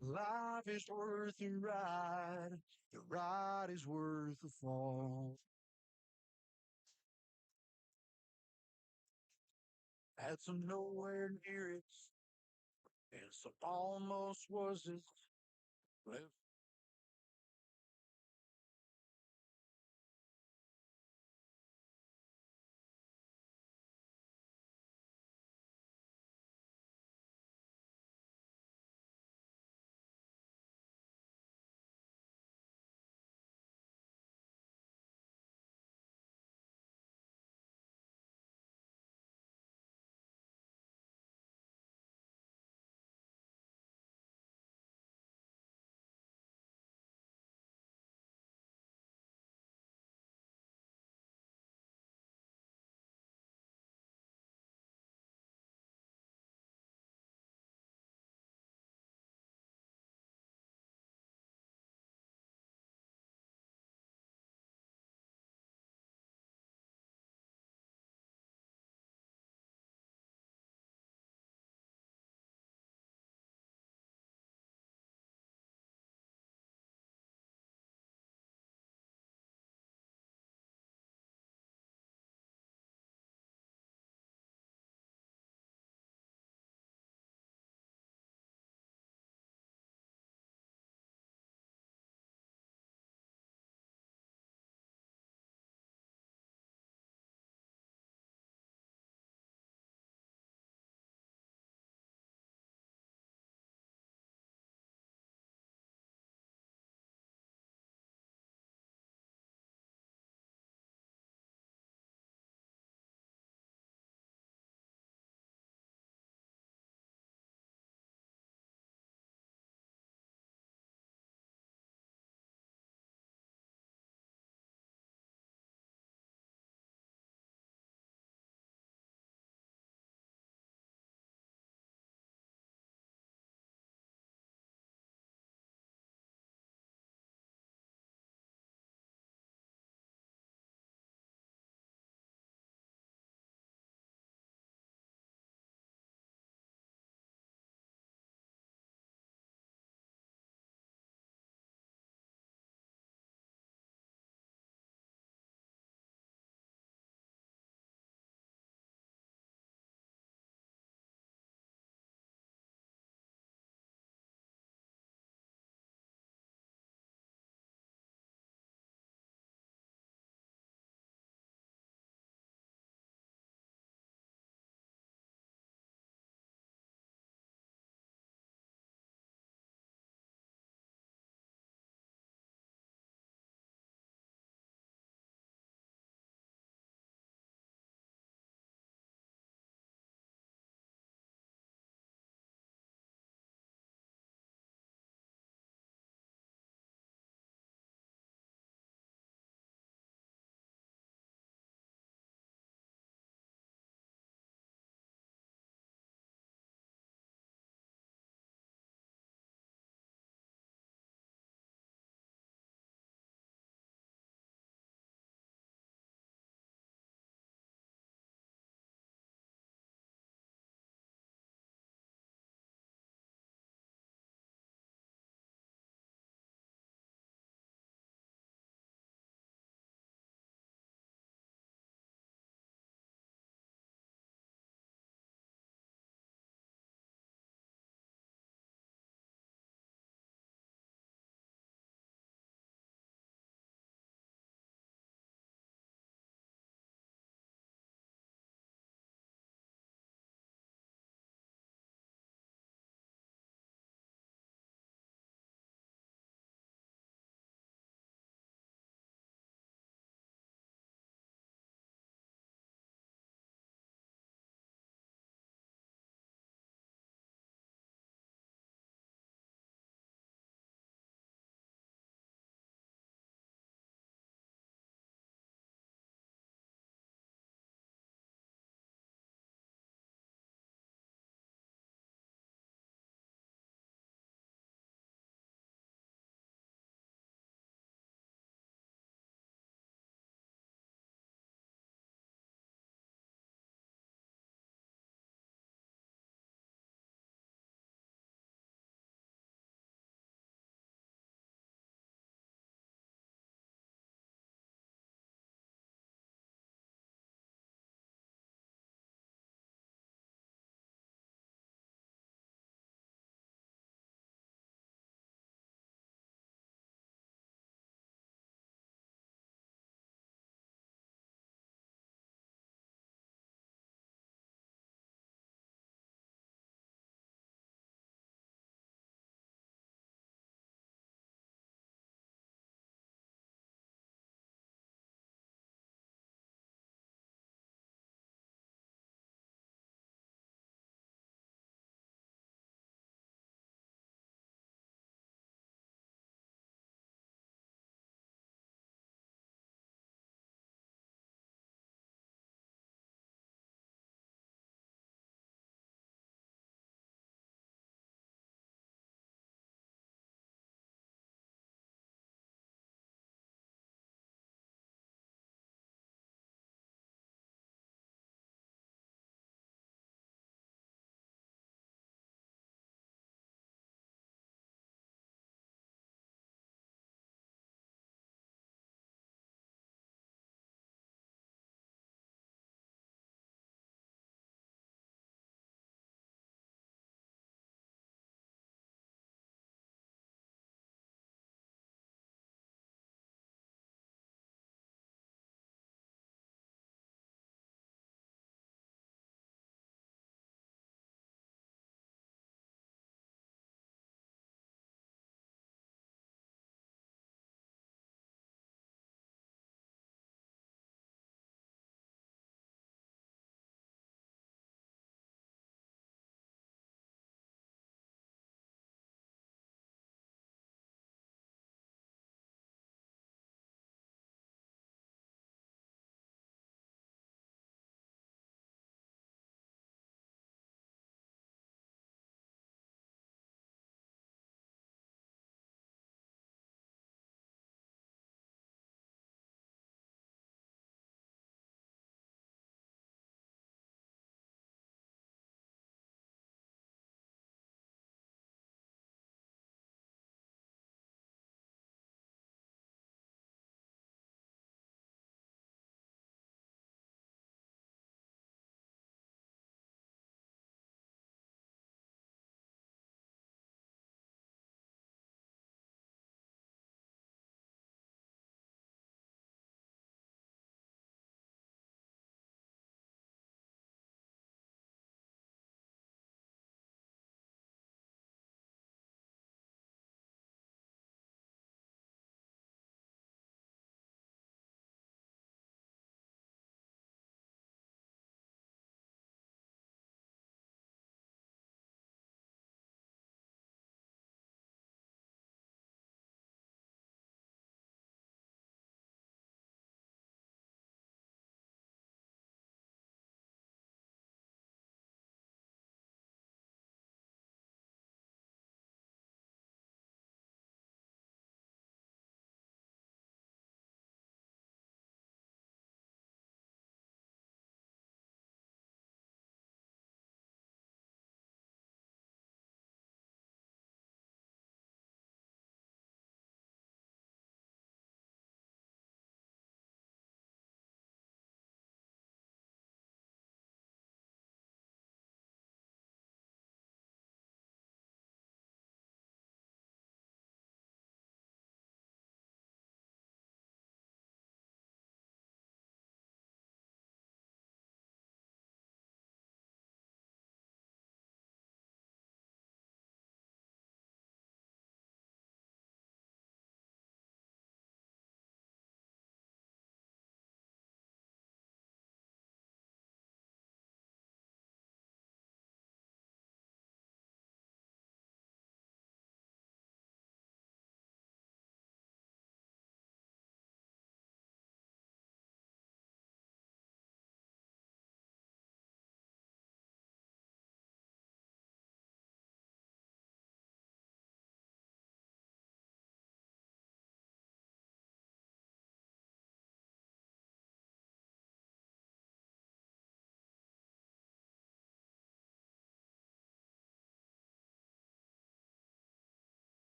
Life is worth the ride is worth the fall. Had some nowhere near it, and some almost wasn't left.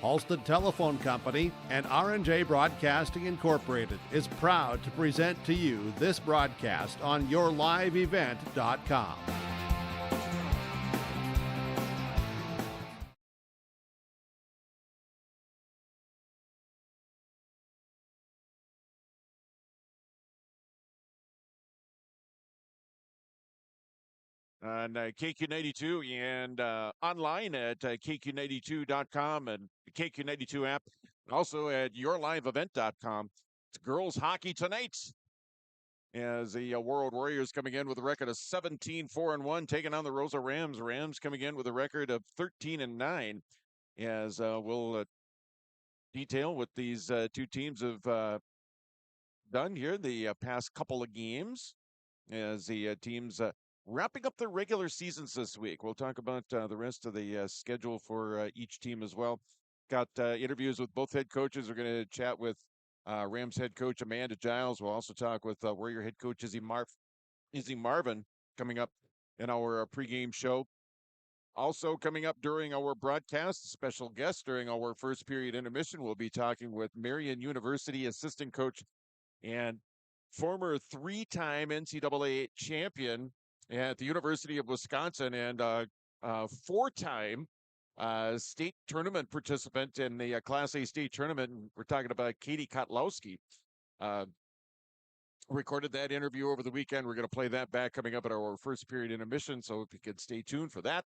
Halstead Telephone Company and R&J Broadcasting Incorporated is proud to present to you this broadcast on yourliveevent.com. On KQ92 and online at KQ92.com and the KQ92 app. Also at yourliveevent.com. It's girls hockey tonight as the Warroad Warriors coming in with a record of 17-4-1, taking on the Roseau Rams. Rams coming in with a record of 13-9. As we'll detail what these two teams have done here the past couple of games as the teams wrapping up their regular seasons this week. We'll talk about the rest of the schedule for each team as well. Got interviews with both head coaches. We're going to chat with Rams head coach Amanda Giles. We'll also talk with Warrior head coach Izzy Marvin coming up in our pregame show. Also coming up during our broadcast, special guest during our first period intermission, we'll be talking with Marian University assistant coach and former three-time NCAA champion at the University of Wisconsin and four-time state tournament participant in the Class A state tournament. We're talking about Katie Kotlowski. Recorded that interview over the weekend. We're going to play that back coming up at our first period intermission, so if you could stay tuned for that.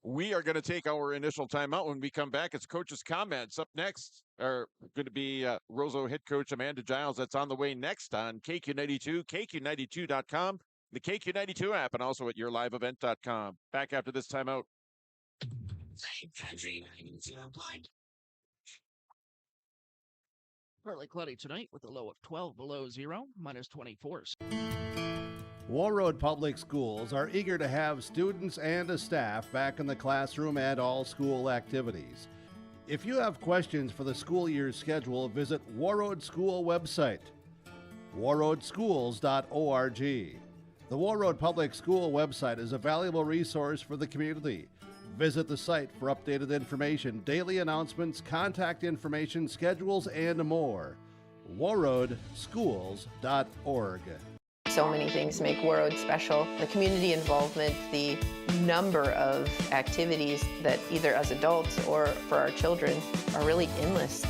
We are going to take our initial timeout. When we come back, it's coach's comments. Up next are going to be Roseau head coach Amanda Giles. That's on the way next on KQ92, KQ92.com, the KQ92 app, and also at yourliveevent.com. Back after this timeout. Partly cloudy tonight with a low of 12 below zero, minus 24. Warroad Public Schools are eager to have students and staff back in the classroom and all school activities. If you have questions for the school year's schedule, visit Warroad School website, warroadschools.org. The Warroad Public School website is a valuable resource for the community. Visit the site for updated information, daily announcements, contact information, schedules, and more. warroadschools.org. So many things make Warroad special. The community involvement, the number of activities that either as adults or for our children are really endless.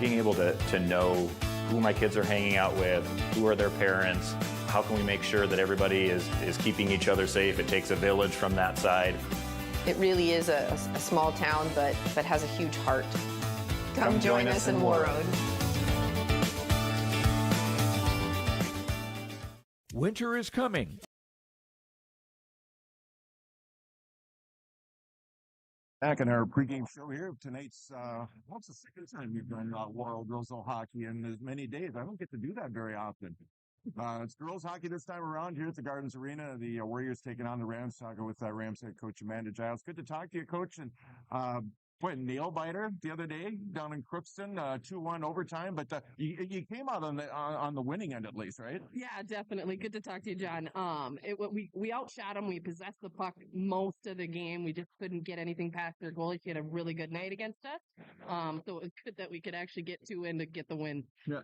Being able to know who my kids are hanging out with, who are their parents, how can we make sure that everybody is keeping each other safe? It takes a village from that side. It really is a small town, but has a huge heart. Come join us in Warroad. Winter is coming. Back in our pregame show here tonight's, what's the second time we've done Warroad Roseau hockey in as many days? I don't get to do that very often. It's girls hockey this time around here at the Gardens Arena. The Warriors taking on the Rams, talking with Rams head coach Amanda Giles. Good to talk to you, Coach. And boy, nail biter the other day down in Crookston, 2-1 overtime. But you came out on the winning end at least, right? Yeah, definitely. Good to talk to you, John. We outshot them. We possessed the puck most of the game. We just couldn't get anything past their goalie. She had a really good night against us. So it was good that we could actually get two in to get the win. Yeah.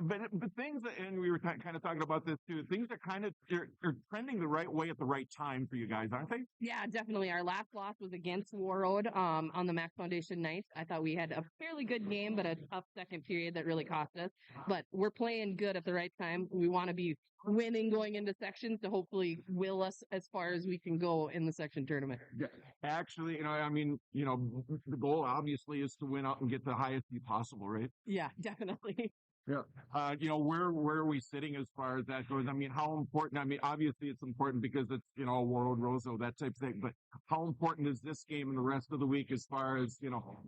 But things that, and we were kind of talking about this too, things that kind of are trending the right way at the right time for you guys, aren't they? Yeah, definitely. Our last loss was against Warroad on the Max Foundation night. I thought we had a fairly good game, but a tough second period that really cost us. But we're playing good at the right time. We want to be winning going into sections to hopefully will us as far as we can go in the section tournament. Yeah. Actually, the goal obviously is to win out and get the highest you possible, right? Yeah, definitely. Yeah. Where are we sitting as far as that goes? I mean, how important? I mean, obviously it's important because it's, Warroad, Roseau, that type of thing. But how important is this game and the rest of the week as far as,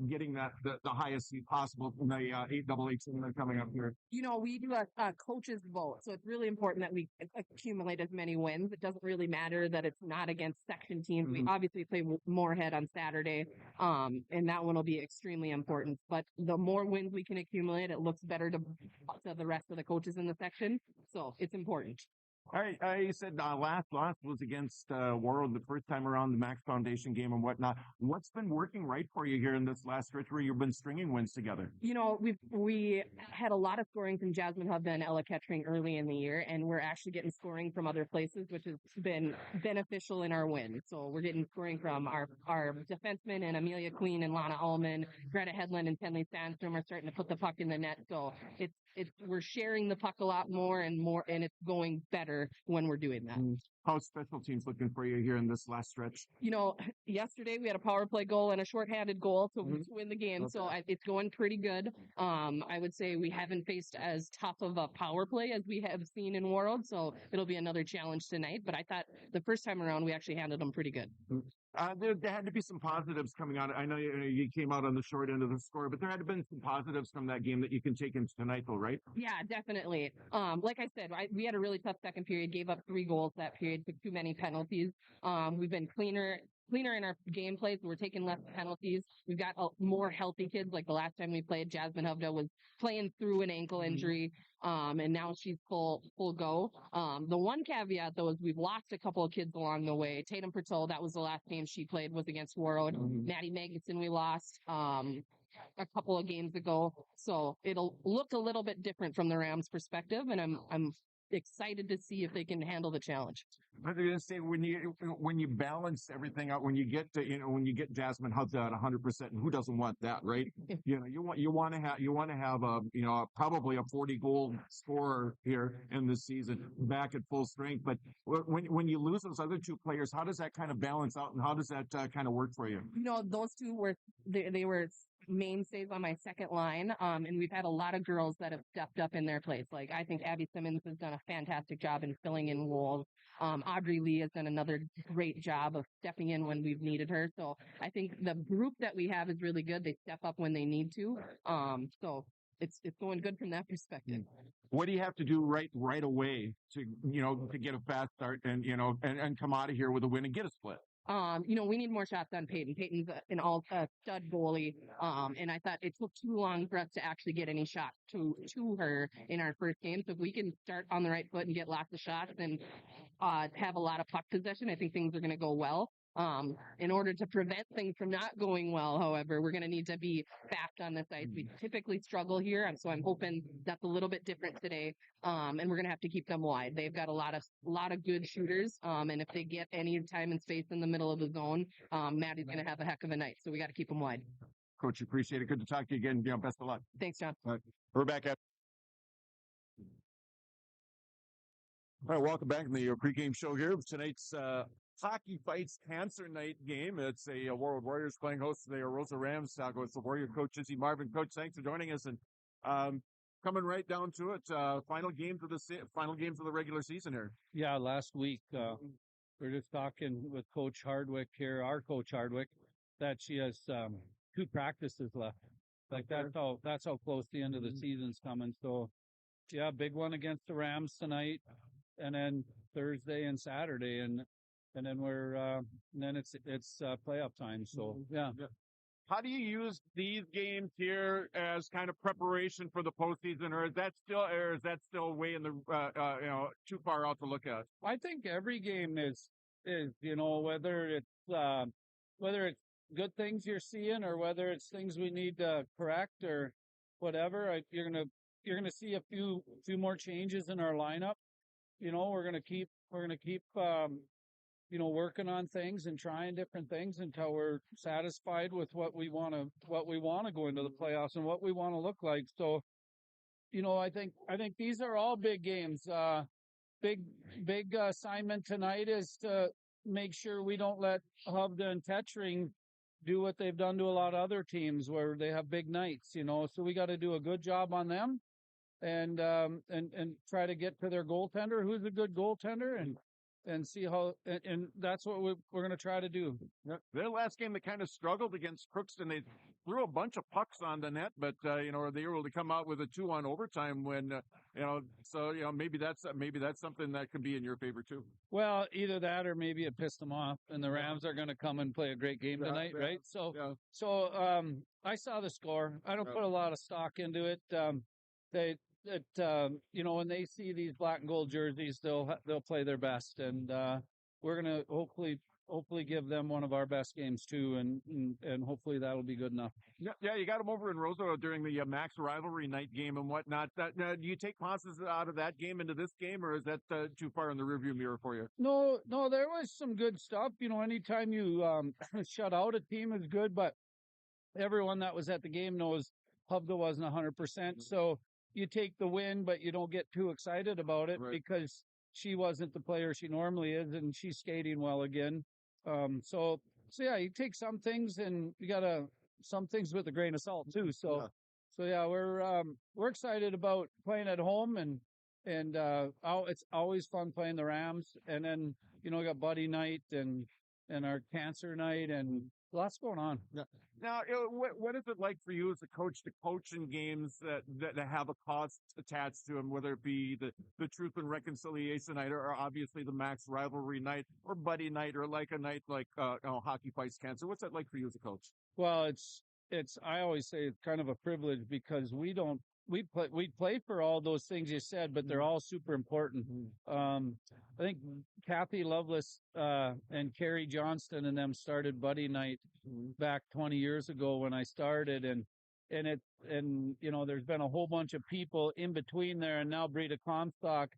getting the highest seed possible from the 8AA tournament coming up here? We do a coach's vote. So it's really important that we accumulate as many wins. It doesn't really matter that it's not against section teams. Mm-hmm. We obviously play Moorhead on Saturday. And that one will be extremely important. But the more wins we can accumulate, it looks better to the rest of the coaches in the section. So it's important. I said last loss was against Warroad the first time around, the Max Foundation game and whatnot. What's been working right for you here in this last stretch where you've been stringing wins together? You know, we had a lot of scoring from Jasmine Hubda and Ella Kettering early in the year, and we're actually getting scoring from other places, which has been beneficial in our win. So we're getting scoring from our defensemen and Amelia Queen and Lana Ullman, Greta Headland and Tenley Sandstrom are starting to put the puck in the net. So we're sharing the puck a lot more, and it's going better when we're doing that. How's special teams looking for you here in this last stretch? You know, yesterday we had a power play goal and a shorthanded goal to win the game. Okay. So it's going pretty good. I would say we haven't faced as tough of a power play as we have seen in Warroad. So it'll be another challenge tonight. But I thought the first time around, we actually handled them pretty good. There had to be some positives coming out. I know you came out on the short end of the score, but there had to been some positives from that game that you can take into tonight, though, right? Yeah, definitely. Like I said, we had a really tough second period, gave up 3 goals that period, took too many penalties. We've been cleaner in our gameplay, so we're taking less penalties. We've got more healthy kids. Like the last time we played, Jasmine Hubda was playing through an ankle injury, and now she's full go. The one caveat, though, is we've lost a couple of kids along the way. Tatum Pertol, that was the last game she played, was against Warroad. Maddie Magnuson, we lost a couple of games ago, so it'll look a little bit different from the Rams' perspective, and I'm excited to see if they can handle the challenge. I was going to say when you balance everything out, when you get Jasmine Hubda at 100%, and who doesn't want that, right? You want to have a probably a 40 goal scorer here in this season back at full strength. But when you lose those other 2 players, how does that kind of balance out, and how does that kind of work for you? You know, those 2 were mainstays on my second line, and we've had a lot of girls that have stepped up in their place. Like I think Abby Simmons has done a fantastic job in filling in roles. Audrey Lee has done another great job of stepping in when we've needed her. So I think the group that we have is really good. They step up when they need to. So it's going good from that perspective. What do you have to do right away to get a fast start and come out of here with a win and get a split? We need more shots on Peyton. Peyton's an all-stud goalie. And I thought it took too long for us to actually get any shots to her in our first game. So if we can start on the right foot and get lots of shots and have a lot of puck possession, I think things are going to go well. In order to prevent things from not going well, however, we're going to need to be fast on this ice. We typically struggle here, and so I'm hoping that's a little bit different today. And we're going to have to keep them wide. They've got a lot of good shooters, and if they get any time and space in the middle of the zone, Maddie's going to have a heck of a night. So we got to keep them wide. Coach, appreciate it. Good to talk to you again. Best of luck. Thanks, John. All right. We're back at. All right, welcome back in the pregame show here. Tonight's Hockey Fights Cancer Night game. It's a Warroad Warriors playing host to the Roseau Rams. It's the Warrior coach, Izzy Marvin. Coach, thanks for joining us. And coming right down to it, final games of the regular season here. Yeah, last week we were just talking with Coach Hardwick here, our Coach Hardwick, that she has 2 practices left. Like that's how close the end of the season's coming. So yeah, big one against the Rams tonight, and then Thursday and Saturday, and then it's playoff time. So yeah. How do you use these games here as kind of preparation for the postseason, or is that still way in the too far out to look at? I think every game is whether it's good things you're seeing or whether it's things we need to correct or whatever. You're gonna see a few more changes in our lineup. We're gonna keep working on things and trying different things until we're satisfied with what we want to go into the playoffs and what we want to look like. So, I think these are all big games. Big assignment tonight is to make sure we don't let Hubda and Tetchering do what they've done to a lot of other teams where they have big nights, So we got to do a good job on them and try to get to their goaltender, who's a good goaltender, and see how, and that's what we're going to try to do. Yep. Their last game, they kind of struggled against Crookston. They threw a bunch of pucks on the net, but they were able to come out with a 2-on overtime when maybe that's something that could be in your favor too. Well, either that or maybe it pissed them off, and the Rams are going to come and play a great game tonight, right? So I saw the score. I don't put a lot of stock into it. when they see these black and gold jerseys, they'll play their best, and we're gonna hopefully give them one of our best games too, and hopefully that'll be good enough. Yeah, you got them over in Roseau during the Max rivalry night game and whatnot. Do you take positives out of that game into this game, or is that too far in the rearview mirror for you? No, there was some good stuff. Anytime you shut out a team is good, but everyone that was at the game knows Hubda wasn't 100%. So you take the win, but you don't get too excited about it because she wasn't the player she normally is, and she's skating well again. So yeah, you take some things and you gotta some things with a grain of salt too. So yeah, we're excited about playing at home, and it's always fun playing the Rams, and then we got Buddy Night and our Cancer Night, and lots going on. Yeah. Now, what is it like for you as a coach to coach in games that have a cost attached to them, whether it be the Truth and Reconciliation Night, or obviously the Max rivalry night, or Buddy Night, or like a night like Hockey Fights Cancer? What's that like for you as a coach? Well, it's I always say it's kind of a privilege because we play for all those things you said, but they're all super important. I think Kathy Lovelace and Carrie Johnston and them started Buddy Night back 20 years ago when I started, and there's been a whole bunch of people in between there, and now Brita Comstock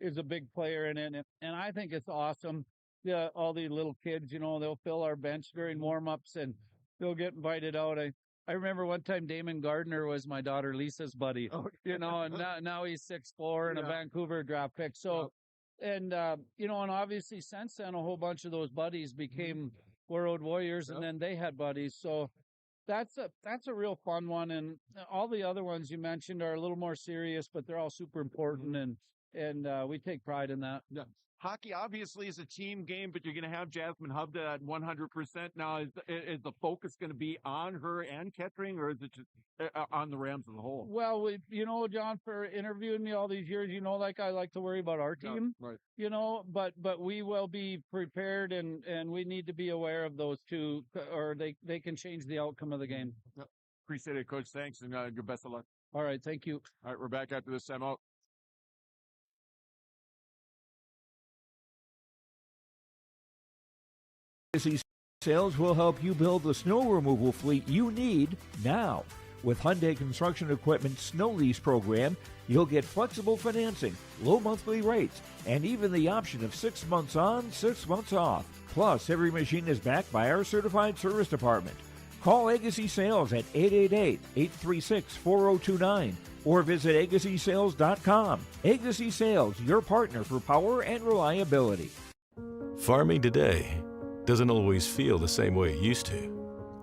is a big player in it, and I think it's awesome. Yeah, all the little kids, they'll fill our bench during warm-ups, and they'll get invited out. I remember one time Damon Gardner was my daughter Lisa's buddy, and now he's 6'4" and a Vancouver draft pick. So, and obviously since then, a whole bunch of those buddies became Warroad Warriors, and then they had buddies. So that's a real fun one. And all the other ones you mentioned are a little more serious, but they're all super important, and we take pride in that. Yeah. Hockey obviously is a team game, but you're going to have Jasmine Hubda at 100%. Now, is the focus going to be on her and Kettering, or is it just on the Rams as a whole? Well, John, for interviewing me all these years, I like to worry about our team, but we will be prepared, and we need to be aware of those two, or they can change the outcome of the game. Yep. Appreciate it, Coach. Thanks, and good best of luck. All right. Thank you. All right. We're back after this time out. Legacy Sales will help you build the snow removal fleet you need now. With Hyundai Construction Equipment Snow Lease Program, you'll get flexible financing, low monthly rates, and even the option of 6 months on, 6 months off. Plus, every machine is backed by our certified service department. Call Legacy Sales at 888-836-4029 or visit AgassiSales.com. Agassi Sales, your partner for power and reliability. Farming today doesn't always feel the same way it used to.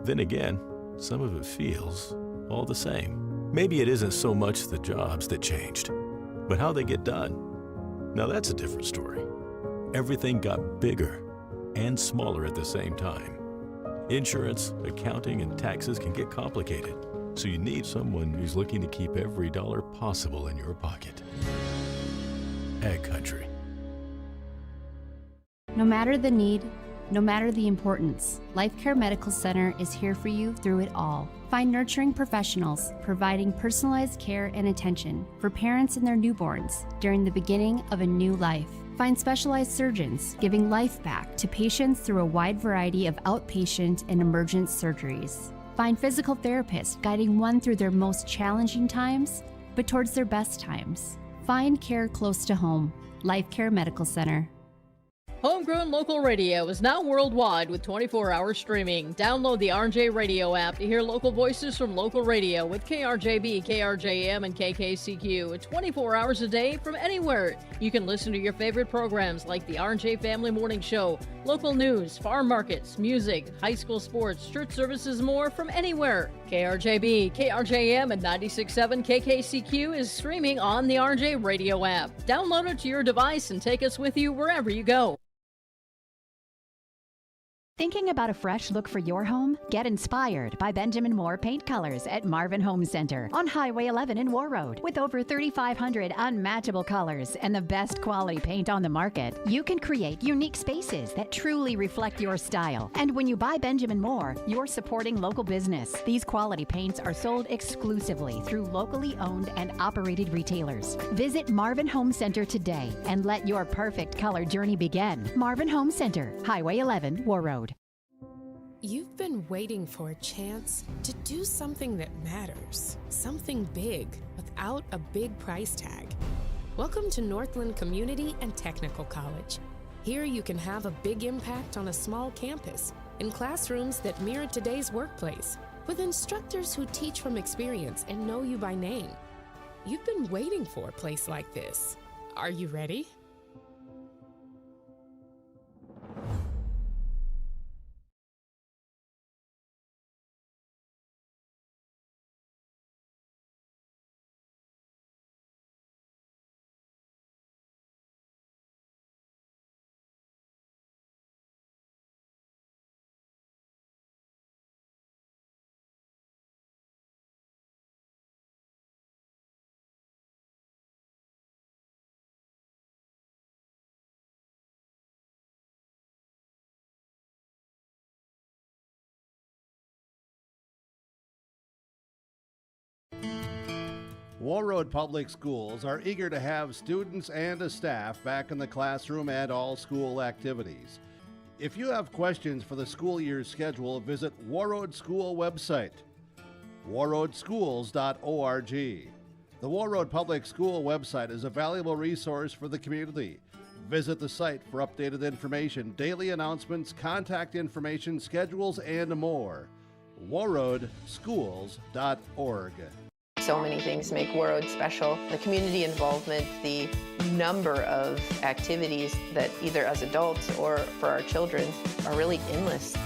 Then again, some of it feels all the same. Maybe it isn't so much the jobs that changed, but how they get done. Now that's a different story. Everything got bigger and smaller at the same time. Insurance, accounting, and taxes can get complicated, so you need someone who's looking to keep every dollar possible in your pocket. Ag Country. No matter the need, no matter the importance, Life Care Medical Center is here for you through it all. Find nurturing professionals providing personalized care and attention for parents and their newborns during the beginning of a new life. Find specialized surgeons giving life back to patients through a wide variety of outpatient and emergent surgeries. Find physical therapists guiding one through their most challenging times, but towards their best times. Find care close to home. Life Care Medical Center. Homegrown local radio is now worldwide with 24-hour streaming. Download the RJ Radio app to hear local voices from local radio with KRJB, KRJM, and KKCQ 24 hours a day from anywhere. You can listen to your favorite programs like the RJ Family Morning Show, local news, farm markets, music, high school sports, church services, more from anywhere. KRJB, KRJM, and 96.7 KKCQ is streaming on the RJ Radio app. Download it to your device and take us with you wherever you go. Thinking about a fresh look for your home? Get inspired by Benjamin Moore Paint Colors at Marvin Home Center on Highway 11 in Warroad. With over 3,500 unmatchable colors and the best quality paint on the market, you can create unique spaces that truly reflect your style. And when you buy Benjamin Moore, you're supporting local business. These quality paints are sold exclusively through locally owned and operated retailers. Visit Marvin Home Center today and let your perfect color journey begin. Marvin Home Center, Highway 11, Warroad. You've been waiting for a chance to do something that matters, something big without a big price tag. Welcome to Northland Community and Technical College. Here you can have a big impact on a small campus, in classrooms that mirror today's workplace, with instructors who teach from experience and know you by name. You've been waiting for a place like this. Are you ready? Warroad Public Schools are eager to have students and a staff back in the classroom and all school activities. If you have questions for the school year's schedule, visit Warroad School website, warroadschools.org. The Warroad Public School website is a valuable resource for the community. Visit the site for updated information, daily announcements, contact information, schedules, and more. warroadschools.org. So many things make Warroad special. The community involvement, the number of activities that either as adults or for our children are really endless.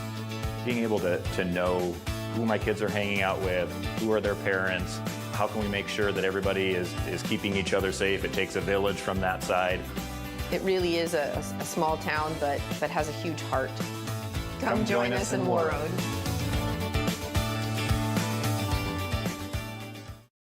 Being able to know who my kids are hanging out with, who are their parents, how can we make sure that everybody is keeping each other safe? It takes a village from that side. It really is a small town, but has a huge heart. Come join us in Warroad.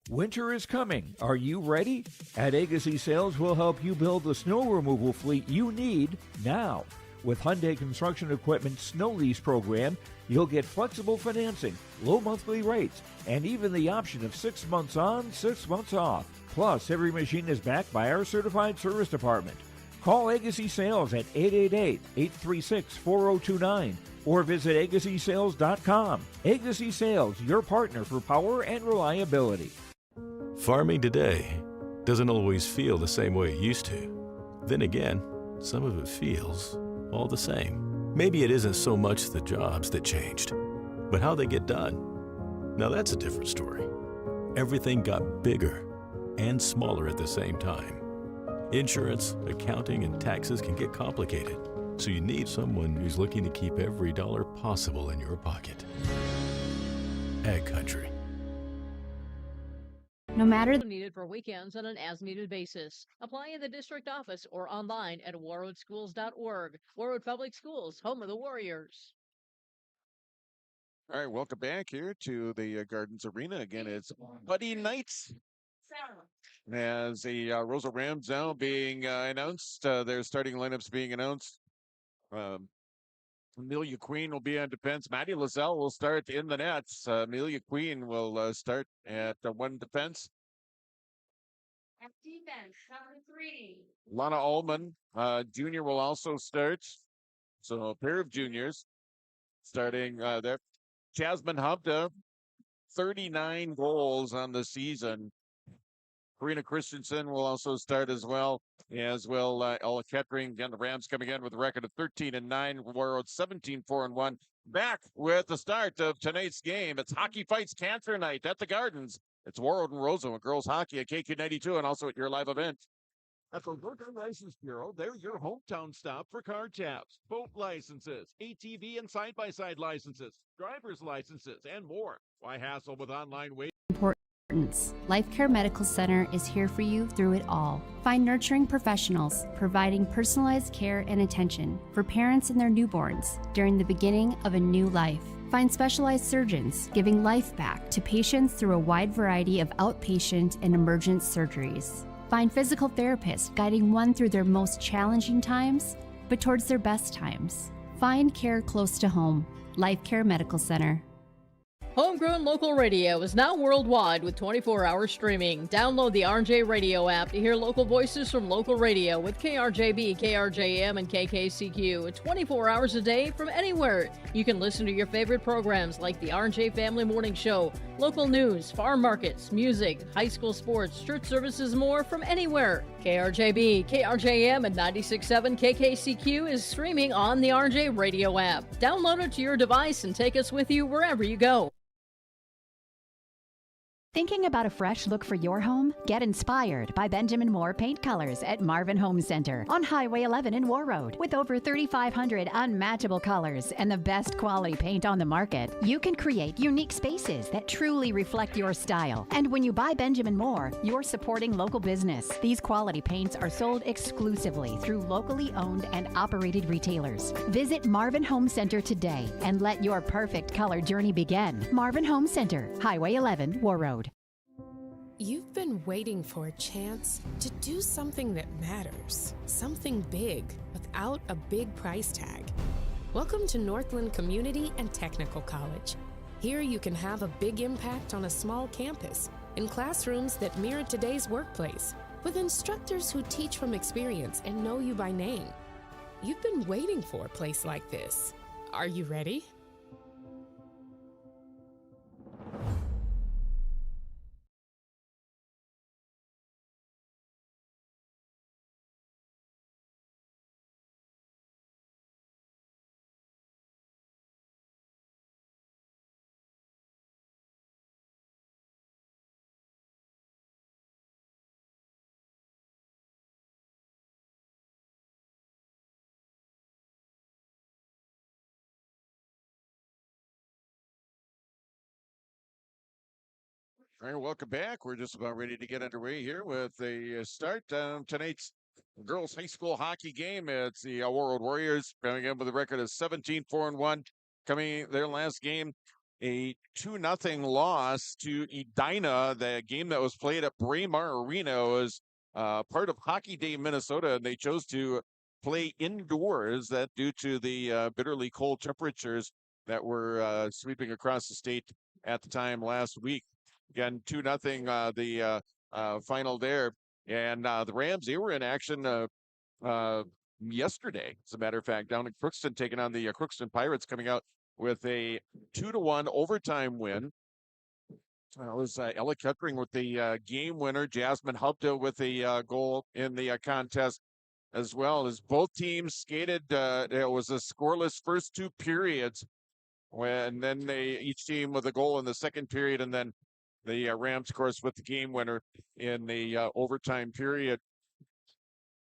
Winter is coming. Are you ready? At Agassi Sales, we'll help you build the snow removal fleet you need now. With Hyundai Construction Equipment Snow Lease Program, you'll get flexible financing, low monthly rates, and even the option of 6 months on, 6 months off. Plus, every machine is backed by our certified service department. Call Agassi Sales at 888-836-4029 or visit agassisales.com. Agassi Sales, your partner for power and reliability. Farming today doesn't always feel the same way it used to. Then again, some of it feels all the same. Maybe it isn't so much the jobs that changed, but how they get done. Now that's a different story. Everything got bigger and smaller at the same time. Insurance, accounting, and taxes can get complicated, so you need someone who's looking to keep every dollar possible in your pocket. Ag Country. No matter needed for weekends on an as-needed basis. Apply in the district office or online at warroadschools.org. Warroad Public Schools, home of the Warriors. All right, welcome back here to the Gardens Arena. Again, it's Buddy Nights. As the Roseau Rams now being announced, their starting lineups being announced. Amelia Queen will be on defense. Maddie Lazelle will start in the nets. Amelia Queen will start at one defense. At defense, number 3. Lana Ullman, junior, will also start. So a pair of juniors starting there. Jasmine Hubda, 39 goals on the season. Karina Christensen will also start as well Ella Kettering. Again, the Rams coming in with a record of 13-9. Warroad 17-4-1. Back with the start of tonight's game. It's Hockey Fights Cancer Night at the Gardens. It's Warroad and Roseau and girls hockey at KQ92 and also at your live event. At the Liquor License Bureau, they're your hometown stop for car tabs, boat licenses, ATV and side-by-side licenses, driver's licenses, and more. Why hassle with online waiting? important importance, Life Care Medical Center is here for you through it all. Find nurturing professionals providing personalized care and attention for parents and their newborns during the beginning of a new life. Find specialized surgeons giving life back to patients through a wide variety of outpatient and emergent surgeries. Find physical therapists guiding one through their most challenging times, but towards their best times. Find care close to home. Life Care Medical Center. Homegrown local radio is now worldwide with 24-hour streaming. Download the RJ Radio app to hear local voices from local radio with KRJB, KRJM, and KKCQ 24 hours a day from anywhere. You can listen to your favorite programs like the RJ Family Morning Show, local news, farm markets, music, high school sports, church services, more from anywhere. KRJB, KRJM, and 96.7 KKCQ is streaming on the RJ Radio app. Download it to your device and take us with you wherever you go. Thinking about a fresh look for your home? Get inspired by Benjamin Moore Paint Colors at Marvin Home Center on Highway 11 in Warroad. With over 3,500 unmatchable colors and the best quality paint on the market, you can create unique spaces that truly reflect your style. And when you buy Benjamin Moore, you're supporting local business. These quality paints are sold exclusively through locally owned and operated retailers. Visit Marvin Home Center today and let your perfect color journey begin. Marvin Home Center, Highway 11, Warroad. You've been waiting for a chance to do something that matters, something big without a big price tag. Welcome to Northland Community and Technical College. Here you can have a big impact on a small campus, in classrooms that mirror today's workplace, with instructors who teach from experience and know you by name. You've been waiting for a place like this. Are you ready? All right, welcome back. We're just about ready to get underway here with a start tonight's girls high school hockey game. It's the Warroad Warriors coming in with a record of 17-4-1. Coming their last game, a 2-0 loss to Edina. The game that was played at Braemar Arena was part of Hockey Day Minnesota, and they chose to play indoors. That due to the bitterly cold temperatures that were sweeping across the state at the time last week. Again, 2-0 the final there. And the Rams, they were in action yesterday, as a matter of fact, down in Crookston, taking on the Crookston Pirates, coming out with a 2-1 overtime win. It was Ella Kettering with the game winner, Jasmine Hubda with a goal in the contest, as well as both teams skated. It was a scoreless first two periods, and then each team with a goal in the second period, and then the Rams, of course, with the game winner in the overtime period.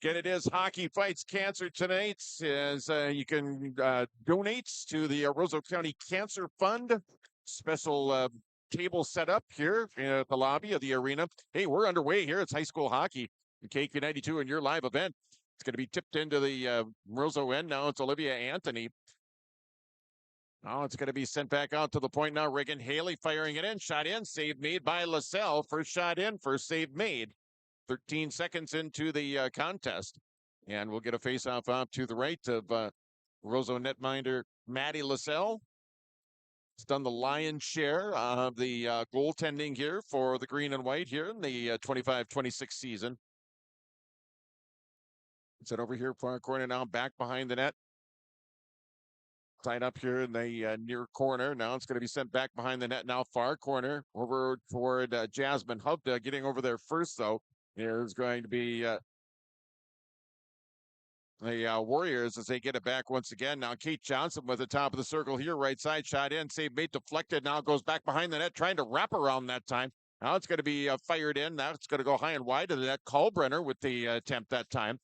Again, it is Hockey Fights Cancer tonight, as you can donate to the Roseau County Cancer Fund. Special table set up here at the lobby of the arena. Hey, we're underway here. It's high school hockey in KQ92 and your live event. It's going to be tipped into the Roseau end. Now it's Olivia Anthony. Oh, it's going to be sent back out to the point now. Reagan Haley firing it in. Shot in. Save made by LaSalle. First shot in. First save made. 13 seconds into the contest. And we'll get a face-off off to the right of Roseau netminder Maddie LaSalle. It's done the lion's share of the goaltending here for the green and white here in the 25-26 season. It's over here far corner now. Back behind the net. Tied up here in the near corner. Now it's going to be sent back behind the net. Now far corner over toward Jasmine Hubda. Getting over there first, though, is going to be the Warriors as they get it back once again. Now Kate Johnson with the top of the circle here. Right side shot in. Save made deflected. Now goes back behind the net trying to wrap around that time. Now it's going to be fired in. Now it's going to go high and wide to the net. Kalbrenner with the attempt that time.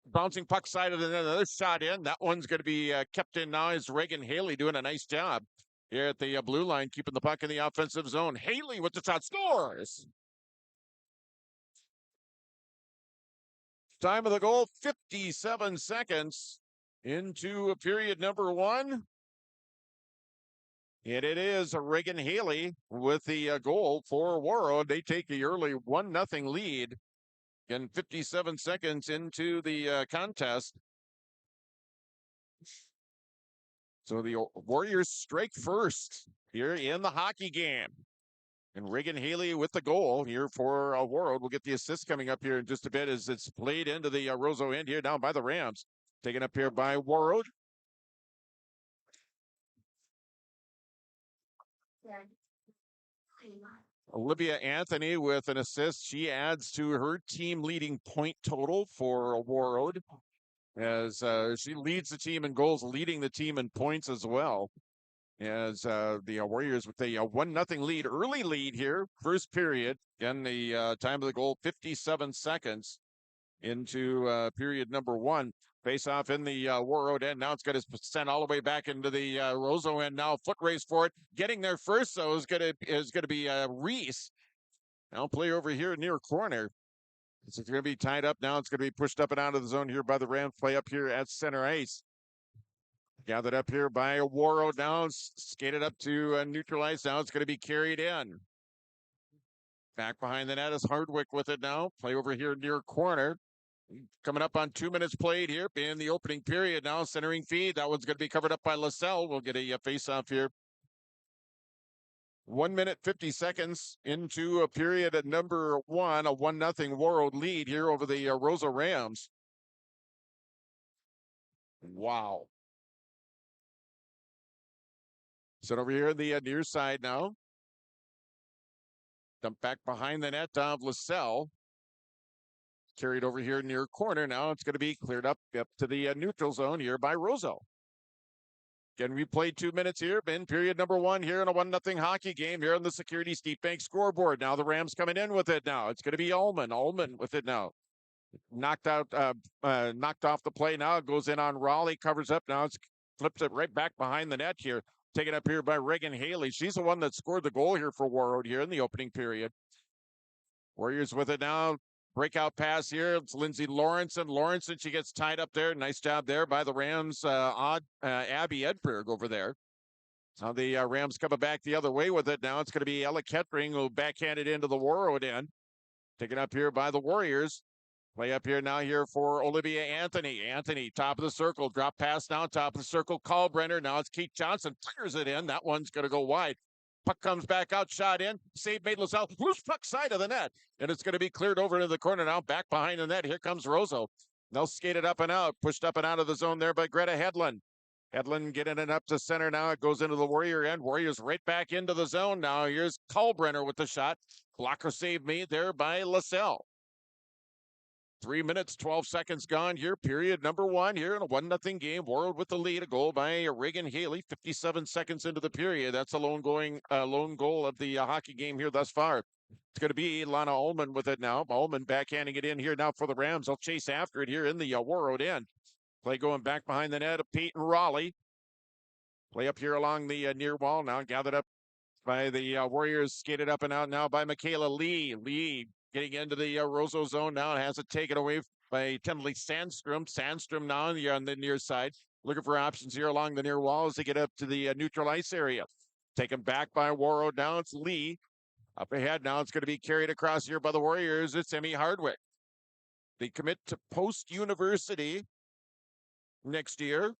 Bouncing puck side of the net, another shot in. That one's going to be kept in now. Is Reagan Haley doing a nice job here at the blue line, keeping the puck in the offensive zone. Haley with the shot, scores. Time of the goal, 57 seconds into period number one. And it is Reagan Haley with the goal for Warroad. They take the early 1-0 lead. Again, 57 seconds into the contest. So the Warriors strike first here in the hockey game. And Reagan Haley with the goal here for Warroad. We'll get the assist coming up here in just a bit as it's played into the Roseau end here down by the Rams. Taken up here by Warroad. Olivia Anthony with an assist. She adds to her team leading point total for Warroad as she leads the team in goals, leading the team in points as well. As the Warriors with a 1-0 lead, early lead here, first period. Again, the time of the goal, 57 seconds into period number one. Face off in the Warroad end. Now it's got to sent all the way back into the Roseau end. Now foot race for it. Getting there first though is gonna be Reese. Now play over here near corner. It's going to be tied up now. It's going to be pushed up and out of the zone here by the Rams. Play up here at center ice. Gathered up here by Warroad now. Skated up to neutral ice. Now it's going to be carried in. Back behind the net is Hardwick with it now. Play over here near corner. Coming up on 2 minutes played here in the opening period now. Centering feed. That one's going to be covered up by LaSalle. We'll get a face-off here. 1 minute, 50 seconds into a period at number one. A 1-0 Warroad lead here over the Roseau Rams. Wow. Set over here in the near side now. Dump back behind the net of LaSalle. Carried over here near corner. Now it's going to be cleared up to the neutral zone here by Roseau. Again, we played 2 minutes here in period number one here in a 1-0 hockey game here on the Security Steep Bank scoreboard. Now the Rams coming in with it now. It's going to be Ullman. Ullman with it now. Knocked off the play now. It goes in on Raleigh, covers up. Now it's flips it right back behind the net here. Taken up here by Reagan Haley. She's the one that scored the goal here for Warroad here in the opening period. Warriors with it now. Breakout pass here. It's Lindsay Lawrenson. Lawrenson, she gets tied up there. Nice job there by the Rams. Abby Edberg over there. Now the Rams coming back the other way with it. Now it's going to be Ella Kettering who backhanded into the Warroad end. Taken up here by the Warriors. Play up here now here for Olivia Anthony. Anthony, top of the circle. Drop pass now, top of the circle. Kalbrenner. Now it's Keith Johnson. Fires it in. That one's going to go wide. Puck comes back out, shot in. Save made LaSalle. Loose puck side of the net. And it's going to be cleared over into the corner now. Back behind the net. Here comes Roseau. They'll skate it up and out. Pushed up and out of the zone there by Greta Hedlund. Hedlund getting it up to center now. It goes into the Warrior end. Warriors right back into the zone now. Here's Kalbrenner with the shot. Blocker save made there by LaSalle. 3 minutes, 12 seconds gone here. Period number one here in a 1-0 game. Warroad with the lead. A goal by Reagan Haley. 57 seconds into the period. That's a lone goal of the hockey game here thus far. It's going to be Lana Ullman with it now. Ullman backhanding it in here now for the Rams. They'll chase after it here in the Warroad end. Play going back behind the net of Peyton Raleigh. Play up here along the near wall now. Gathered up by the Warriors. Skated up and out now by Michaela Lee. Lee getting into the Roseau zone now. It has it taken away by Temley Sandstrom. Sandstrom now on the near side. Looking for options here along the near wall as they get up to the neutral ice area. Taken back by Warroad. Now it's Lee. Up ahead now. It's going to be carried across here by the Warriors. It's Emmy Hardwick. They commit to Post University next year.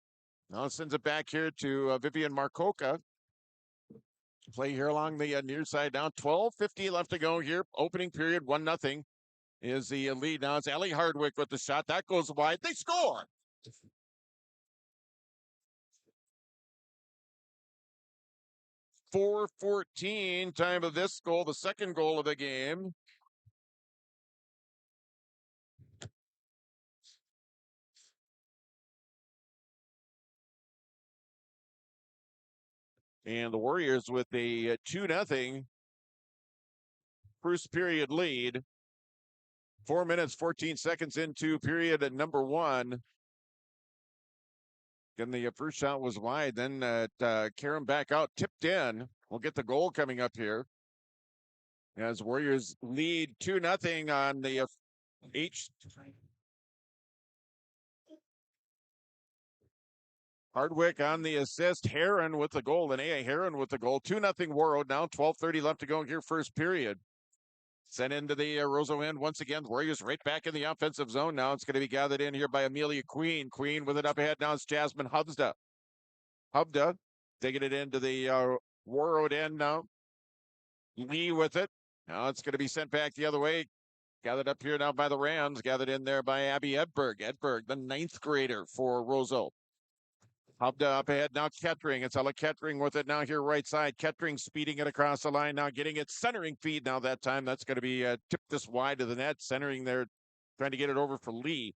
Now it sends it back here to Vivian Marcoca. Play here along the near side now. 12:50 left to go here. Opening period, 1-0 is the lead. Now it's Ellie Hardwick with the shot. That goes wide. They score. .414 time of this goal, the second goal of the game. And the Warriors with a 2-0 first period lead. 4 minutes, 14 seconds into period at number one. And the first shot was wide. Then Karen back out, tipped in. We'll get the goal coming up here as Warriors lead 2-0 on the Hardwick on the assist. Heron with the goal. Linnea Heron with the goal. 2-0 Warroad now. 12:30 left to go here, first period. Sent into the Roseau end once again. Warriors right back in the offensive zone now. It's going to be gathered in here by Amelia Queen. Queen with it up ahead now. It's Jasmine Hubda. Hubda taking it into the Warroad end now. Lee with it. Now it's going to be sent back the other way. Gathered up here now by the Rams. Gathered in there by Abby Edberg. Edberg, the 9th grader for Roseau. Hubda up ahead now. Kettering. It's Ella Kettering with it now here right side. Kettering speeding it across the line now. Getting it centering feed now that time. That's going to be tipped this wide to the net. Centering there. Trying to get it over for Lee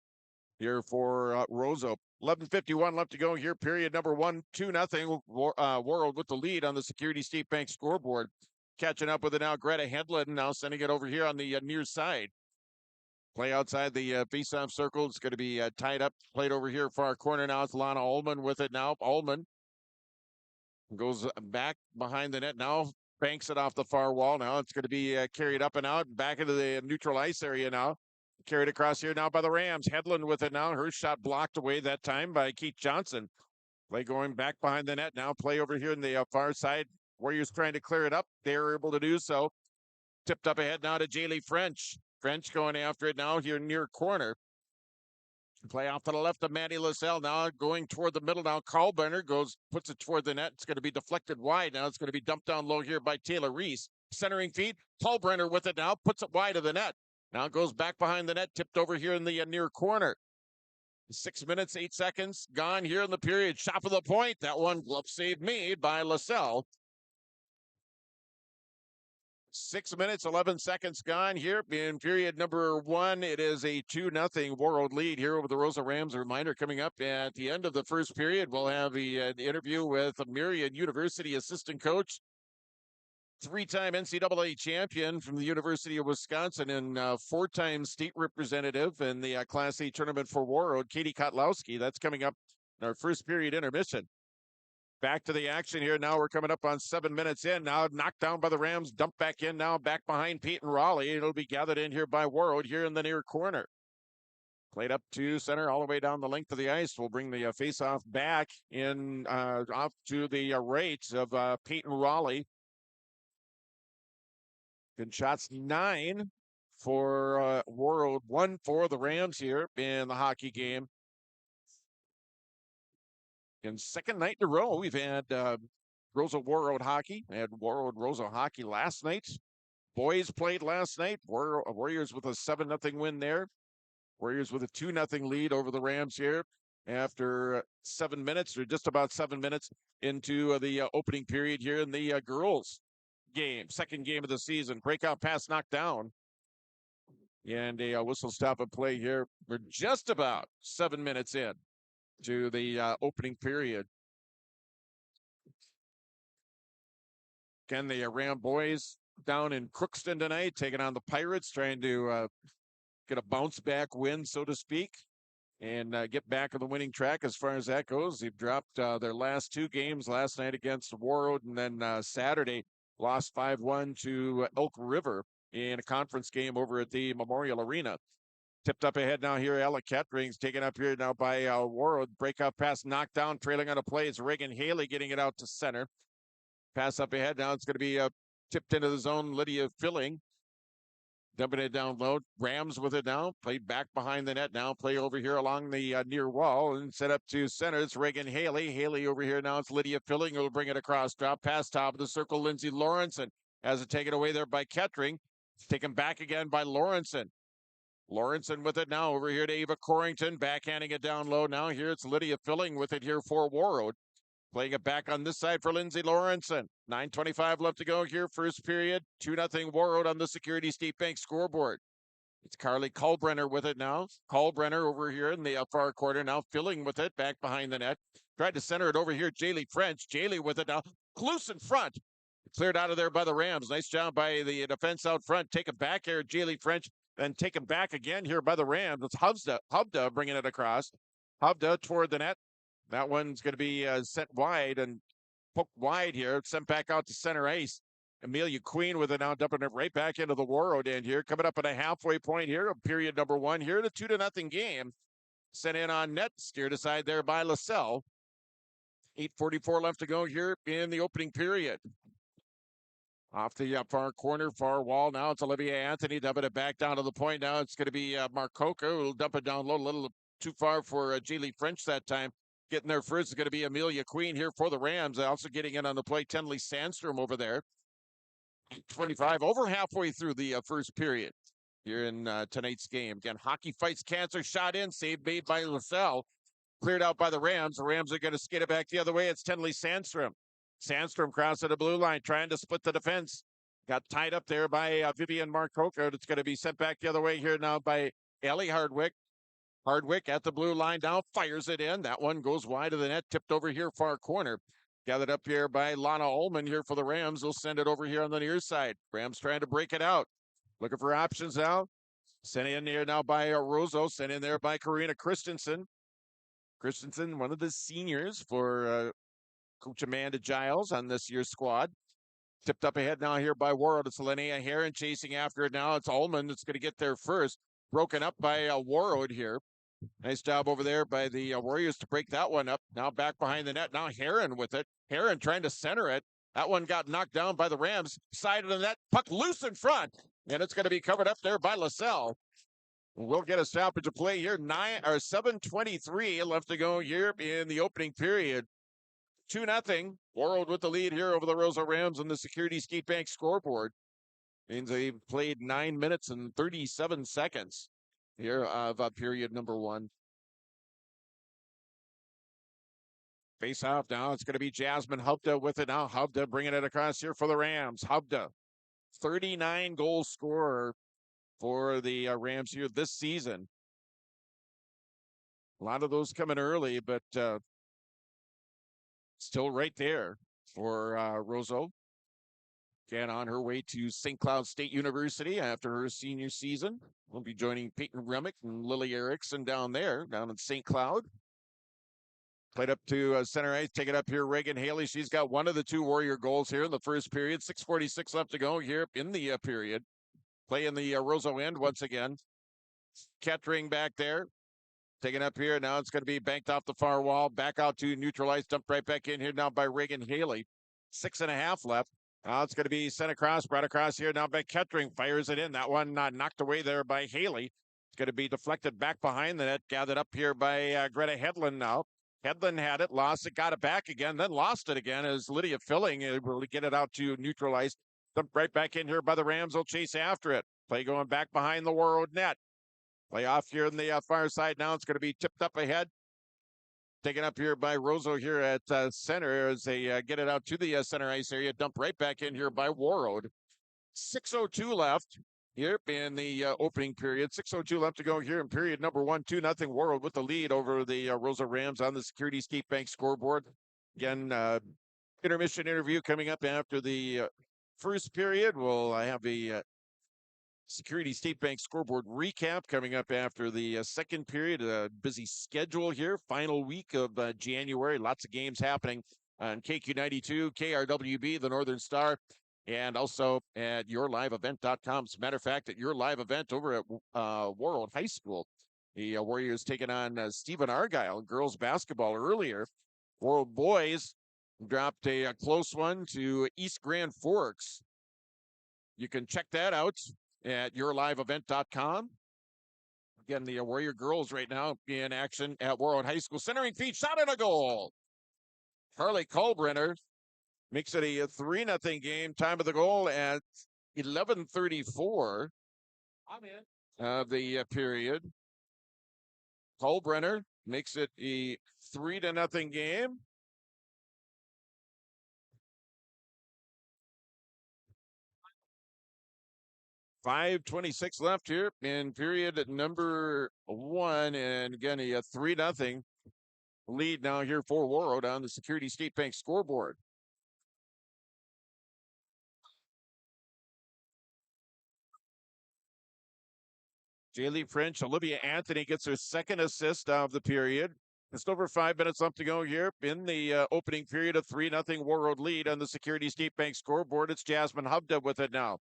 here for Roseau. 11:51 left to go here. Period number 1. 2-0. Warroad with the lead on the Security State Bank scoreboard. Catching up with it now. Greta Hedlund now sending it over here on the near side. Play outside the face-off circle. It's going to be tied up. Played over here far corner now. It's Lana Ullman with it now. Ullman goes back behind the net now. Banks it off the far wall now. It's going to be carried up and out. Back into the neutral ice area now. Carried across here now by the Rams. Hedlund with it now. Her shot blocked away that time by Keith Johnson. Play going back behind the net now. Play over here in the far side. Warriors trying to clear it up. They're able to do so. Tipped up ahead now to Jaylee French. French going after it now here near corner. Play off to the left of Maddie LaSalle now going toward the middle now. Carlbrenner puts it toward the net. It's going to be deflected wide now. It's going to be dumped down low here by Taylor Reese. Centering feed. Carlbrenner with it now. Puts it wide of the net. Now it goes back behind the net. Tipped over here in the near corner. 6 minutes, 8 seconds gone here in the period. Shot for the point. That one glove save made by LaSalle. 6 minutes, 11 seconds gone here in period number 1. It is a 2-0 Warroad lead here over the Roseau Rams. A reminder coming up at the end of the first period, we'll have the interview with Marian University assistant coach, 3-time NCAA champion from the University of Wisconsin and 4-time state representative in the Class A tournament for Warroad, Katie Kotlowski. That's coming up in our first period intermission. Back to the action here. Now we're coming up on 7 minutes in. Now knocked down by the Rams. Dumped back in now. Back behind Peyton Raleigh. It'll be gathered in here by Warroad here in the near corner. Played up to center all the way down the length of the ice. We'll bring the face-off back in off to the right of Peyton Raleigh. Good shots 9 for Warroad. 1 for the Rams here in the hockey game. In second night in a row, we've had Roseau Warroad hockey. We had Warroad Roseau hockey last night. Boys played last night. Warriors with a 7-0 win there. Warriors with a 2-0 lead over the Rams here after 7 minutes, or just about 7 minutes into the opening period here in the girls game. Second game of the season. Breakout pass knocked down. And a whistle stop and play here. We're just about 7 minutes in to the opening period. Again, the Ram boys down in Crookston tonight, taking on the Pirates, trying to get a bounce back win, so to speak, and get back on the winning track as far as that goes. They've dropped their last 2 games last night against Warroad, and then Saturday lost 5-1 to Elk River in a conference game over at the Memorial Arena. Tipped up ahead now here. Ella Kettering's taken up here now by Warroad. Breakout pass knocked down. Trailing on a play. It's Reagan Haley getting it out to center. Pass up ahead now. It's going to be tipped into the zone. Lydia Filling dumping it down low. Rams with it now. Play back behind the net now. Play over here along the near wall and set up to center. It's Reagan Haley. Haley over here now. It's Lydia Filling who will bring it across. Drop pass top of the circle. Lindsay Lawrenson has it taken away there by Kettering. It's taken back again by Lawrenson. Lawrenson with it now over here to Ava Corrington, backhanding it down low now. Here it's Lydia Filling with it here for Warroad. Playing it back on this side for Lindsay Lawrenson. 9:25 left to go here, first period. 2-0 Warroad on the Security State Bank scoreboard. It's Carly Kalbrenner with it now. Kalbrenner over here in the far corner now. Filling with it back behind the net. Tried to center it over here. Jaylee French. Jaylee with it now. Close in front. Cleared out of there by the Rams. Nice job by the defense out front. Take it back here, Jaylee French. Then taken back again here by the Rams. It's Hubda bringing it across. Hubda toward the net. That one's going to be sent wide and poked wide here, sent back out to center ice. Amelia Queen with it now, dumping it right back into the Warroad end here, coming up at a halfway point here of period number one here, the 2-0 game. Sent in on net, steered aside there by LaSalle. 8:44 left to go here in the opening period. Off the far corner, far wall. Now it's Olivia Anthony dumping it back down to the point. Now it's going to be Marcoca who'll dump it down low, a little too far for Jaylee French that time. Getting there first is going to be Amelia Queen here for the Rams. Also getting in on the play, Tenley Sandstrom over there. 25, over halfway through the first period here in tonight's game. Again, hockey fights cancer, shot in, save made by LaSalle. Cleared out by the Rams. The Rams are going to skate it back the other way. It's Tenley Sandstrom. Sandstrom crossing the blue line, trying to split the defense. Got tied up there by Vivian Marcoca. It's going to be sent back the other way here now by Ellie Hardwick. Hardwick at the blue line now, fires it in. That one goes wide of the net, tipped over here far corner. Gathered up here by Lana Ullman here for the Rams. They'll send it over here on the near side. Rams trying to break it out. Looking for options now. Sent in here now by Roseau. Sent in there by Karina Christensen. Christensen, one of the seniors for Coach Amanda Giles on this year's squad. Tipped up ahead now here by Warroad. It's Linnea Heron chasing after it now. It's Ullman that's going to get there first. Broken up by Warroad here. Nice job over there by the Warriors to break that one up. Now back behind the net. Now Heron with it. Heron trying to center it. That one got knocked down by the Rams. Side of the net. Puck loose in front. And it's going to be covered up there by LaSalle. We'll get a stoppage of play here. 7:23 left to go here in the opening period. 2-0. Warroad with the lead here over the Roseau Rams on the Security Skate Bank scoreboard. Means they've played 9 minutes and 37 seconds here of period number one. Face off now. It's going to be Jasmine Hubda with it now. Hubda bringing it across here for the Rams. Hubda, 39 goal scorer for the Rams here this season. A lot of those coming early, but still right there for Roseau. Again, on her way to St. Cloud State University after her senior season. We'll be joining Peyton Remick and Lily Erickson down in St. Cloud. Played up to center ice, take it up here, Reagan Haley. She's got one of the two Warrior goals here in the first period. 6:46 left to go here in the period. Play in the Roseau end once again. Kettering back there. Taken up here. Now it's going to be banked off the far wall. Back out to neutralize. Dumped right back in here now by Reagan Haley. 6.5 left. Now it's going to be sent across, brought across here now by Kettering. Fires it in. That one knocked away there by Haley. It's going to be deflected back behind the net. Gathered up here by Greta Hedlund now. Hedlund had it, lost it, got it back again, then lost it again as Lydia Filling able to get it out to neutralize. Dumped right back in here by the Rams. Will chase after it. Play going back behind the Warroad net. Play off here on the far side now. It's going to be tipped up ahead. Taken up here by Roseau here at center as they get it out to the center ice area. Dumped right back in here by Warroad. 6:02 left here in the opening period. 6:02 left to go here in period number one. 2-0 Warroad with the lead over the Roseau Rams on the Security Skate Bank scoreboard. Again, intermission interview coming up after the first period. We'll have a Security State Bank scoreboard recap coming up after the second period. A busy schedule here. Final week of January. Lots of games happening on KQ92, KRWB, the Northern Star, and also at yourliveevent.com. As a matter of fact, at your live event over at Warroad High School, the Warriors taking on Stephen Argyle in girls basketball earlier. Warroad boys dropped a close one to East Grand Forks. You can check that out at yourliveevent.com. Again, the Warrior girls right now in action at Warroad High School. Centering feed, shot and a goal. Harley Kalbrenner makes it a 3-0 game. Time of the goal at 11:34 of the period. Kalbrenner makes it a 3-0 game. $5:26 left here in period number one. And again, a 3-0 lead now here for Warroad on the Security State Bank scoreboard. Jaylee French, Olivia Anthony gets her second assist of the period. Just over 5 minutes left to go here in the opening period of 3-0 Warroad lead on the Security State Bank scoreboard. It's Jasmine Hubda with it now.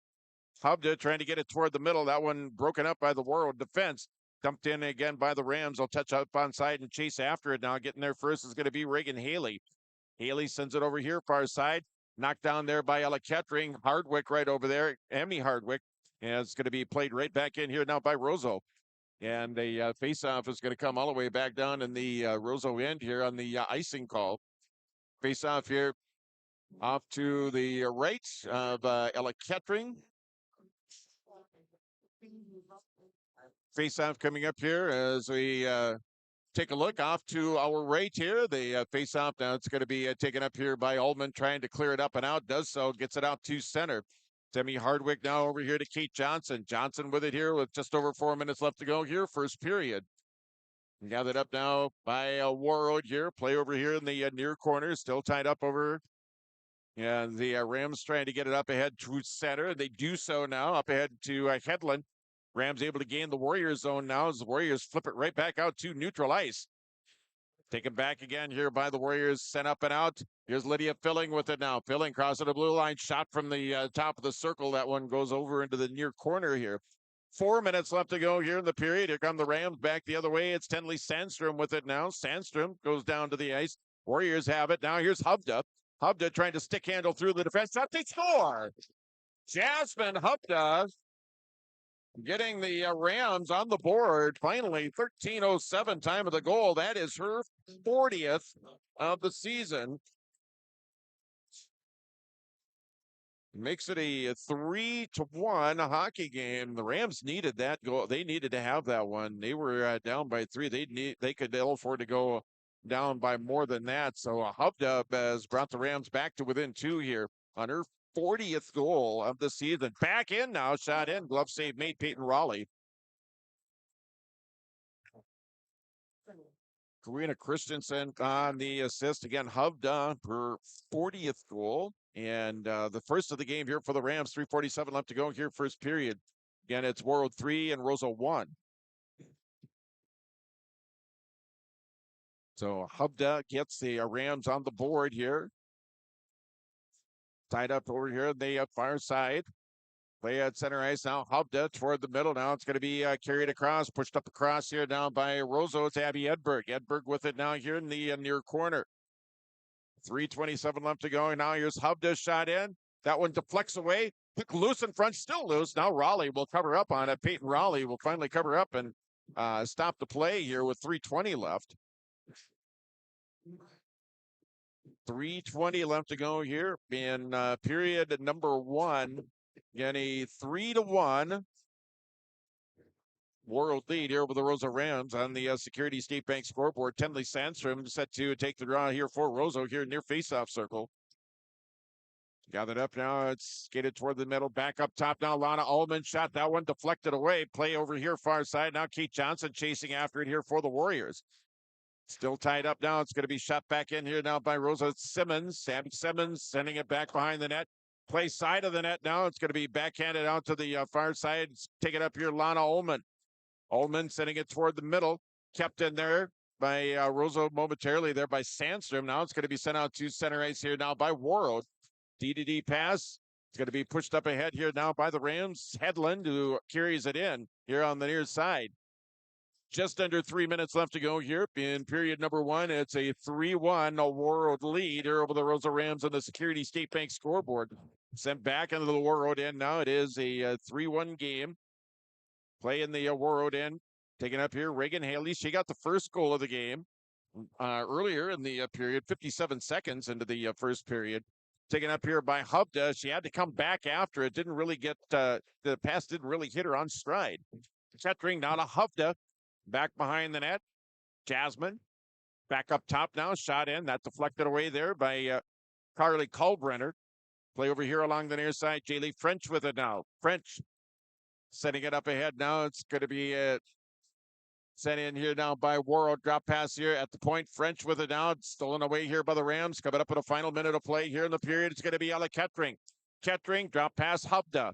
Hubda trying to get it toward the middle. That one broken up by the Warroad defense. Dumped in again by the Rams. They'll touch up on side and chase after it now. Getting there first is going to be Reagan Haley. Haley sends it over here, far side. Knocked down there by Ella Kettering. Hardwick right over there. Emmy Hardwick. And it's going to be played right back in here now by Roseau. And the face-off is going to come all the way back down in the Roseau end here on the icing call. Face-off here off to the right of Ella Kettering. Face-off coming up here as we take a look off to our right here. The face-off now it's going to be taken up here by Ullman trying to clear it up and out. Does so, gets it out to center. Demi Hardwick now over here to Kate Johnson. Johnson with it here with just over 4 minutes left to go here, first period. Gathered up now by Warroad here. Play over here in the near corner, still tied up over. And the Rams trying to get it up ahead to center. They do so now up ahead to Headland. Rams able to gain the Warriors zone now as the Warriors flip it right back out to neutral ice. Taken back again here by the Warriors, sent up and out. Here's Lydia Filling with it now. Filling crossing the blue line, shot from the top of the circle. That one goes over into the near corner here. 4 minutes left to go here in the period. Here come the Rams back the other way. It's Tenley Sandstrom with it now. Sandstrom goes down to the ice. Warriors have it. Now here's Hubda. Hubda trying to stick handle through the defense. Up they score! Jasmine Hubda getting the Rams on the board. Finally, 13:07 time of the goal. That is her 40th of the season. Makes it a 3-1 hockey game. The Rams needed that goal. They needed to have that one. They were down by 3. They could ill afford to go down by more than that. So Hubda has brought the Rams back to within 2 here on her 40th goal of the season. Back in now, shot in, glove save made Peyton Raleigh. Karina Christensen on the assist. Again, Hubda, her 40th goal. And the first of the game here for the Rams, 3:47 left to go here, first period. Again, it's Warroad 3 and Roseau 1. So Hubda gets the Rams on the board here. Tied up over here on the far side. Play at center ice now. Hubda toward the middle now. It's going to be carried across, pushed up across here now by Roseau. It's Abby Edberg. Edberg with it now here in the near corner. 3:27 left to go. Now here's Hubda shot in. That one deflects away. Pick loose in front, still loose. Now Raleigh will cover up on it. Peyton Raleigh will finally cover up and stop the play here with 3:20 left. 3:20 left to go here in period number 1. Again, a 3-1 Warroad lead here over the Roseau Rams on the Security State Bank scoreboard. Tenley Sandstrom set to take the draw here for Roseau here near faceoff circle. Gathered up now. It's skated toward the middle. Back up top now. Lana Ullman shot that one deflected away. Play over here far side. Now Kate Johnson chasing after it here for the Warriors. Still tied up now. It's going to be shot back in here now by Rosa Simmons. Sam Simmons sending it back behind the net. Play side of the net now. It's going to be backhanded out to the far side. Take it up here, Lana Ullman. Ullman sending it toward the middle. Kept in there by Roseau momentarily there by Sandstrom. Now it's going to be sent out to center ice here now by Warroad. D-to-D pass. It's going to be pushed up ahead here now by the Rams. Headland, who carries it in here on the near side. Just under 3 minutes left to go here in period number 1. It's a 3-1 Warroad lead here over the Roseau Rams on the Security State Bank scoreboard. Sent back into the Warroad end now. It is a 3-1 game. Play in the Warroad end. Taking up here, Reagan Haley. She got the first goal of the game earlier in the period, 57 seconds into the first period. Taken up here by Hubda. She had to come back after it. Didn't really get, the pass didn't really hit her on stride. Kettering now to Hubda. Back behind the net. Jasmine. Back up top now. Shot in. That deflected away there by Carly Kalbrenner. Play over here along the near side. Jaylee French with it now. French setting it up ahead now. It's going to be sent in here now by Warroad. Drop pass here at the point. French with it now. Stolen away here by the Rams. Coming up in a final minute of play here in the period. It's going to be Ella Kettering. Kettering. Drop pass. Hubda.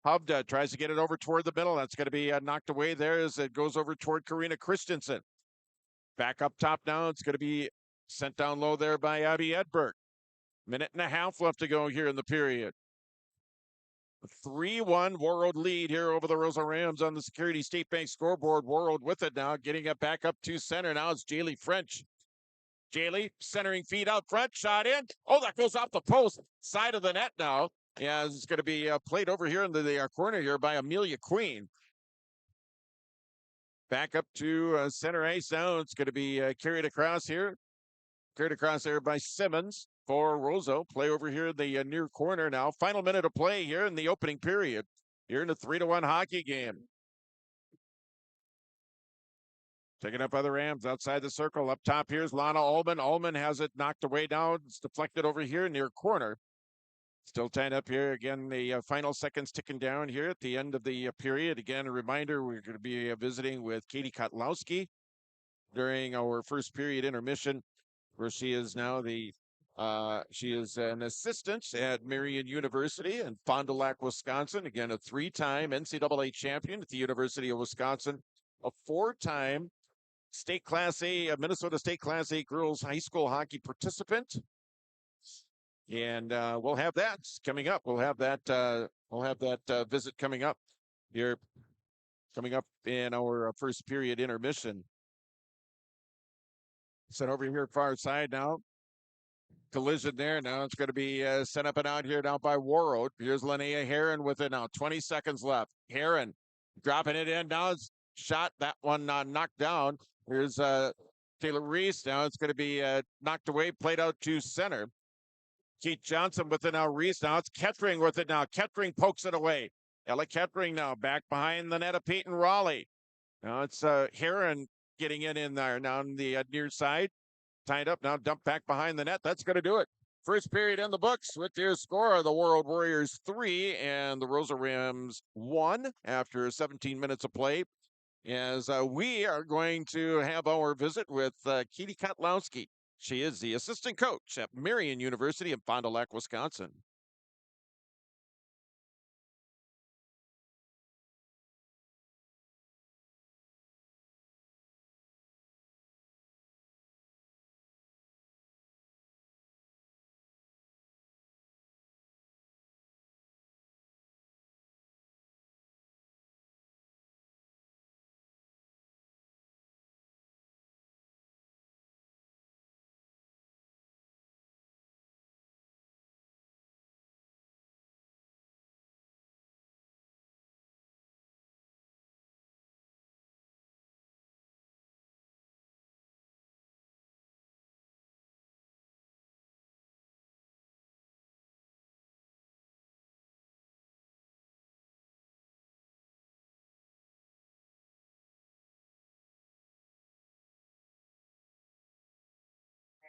Hubda tries to get it over toward the middle. That's going to be knocked away there as it goes over toward Karina Christensen. Back up top now. It's going to be sent down low there by Abby Edberg. Minute and a half left to go here in the period. 3-1 Warroad lead here over the Roseau Rams on the Security State Bank scoreboard. Warroad with it now, getting it back up to center. Now it's Jaylee French. Jaylee centering feed out front, shot in. Oh, that goes off the post, side of the net now. Yeah, it's going to be played over here in the corner here by Amelia Queen. Back up to center ice now. It's going to be carried across here. Carried across there by Simmons for Roseau. Play over here in the near corner now. Final minute of play here in the opening period. Here in a 3-1 hockey game. Taking up by the Rams outside the circle. Up top here's Lana Ullman. Ullman has it knocked away down. It's deflected over here near corner. Still tied up here. Again, the final seconds ticking down here at the end of the period. Again, a reminder, we're going to be visiting with Katie Kotlowski during our first period intermission, where she is now she is an assistant at Marian University in Fond du Lac, Wisconsin. Again, a 3-time NCAA champion at the University of Wisconsin, a 4-time State Class A, Minnesota State Class A girls high school hockey participant. And we'll have that coming up. We'll have that visit coming up here, coming up in our first period intermission. Sent over here far side now. Collision there. Now it's going to be set up and out here now by Warroad. Here's Linnea Heron with it now. 20 seconds left. Heron dropping it in. Now it's shot. That one knocked down. Here's Taylor Reese. Now it's going to be knocked away, played out to center. Keith Johnson with it now. Reese now. It's Kettering with it now. Kettering pokes it away. Ella Kettering now back behind the net of Peyton Raleigh. Now it's Heron getting it in there now on the near side. Tied up now, dumped back behind the net. That's going to do it. First period in the books with your score. The Warroad Warriors 3 and the Roseau Rams 1 after 17 minutes of play. As we are going to have our visit with Katie Kotlowski. She is the assistant coach at Marian University in Fond du Lac, Wisconsin.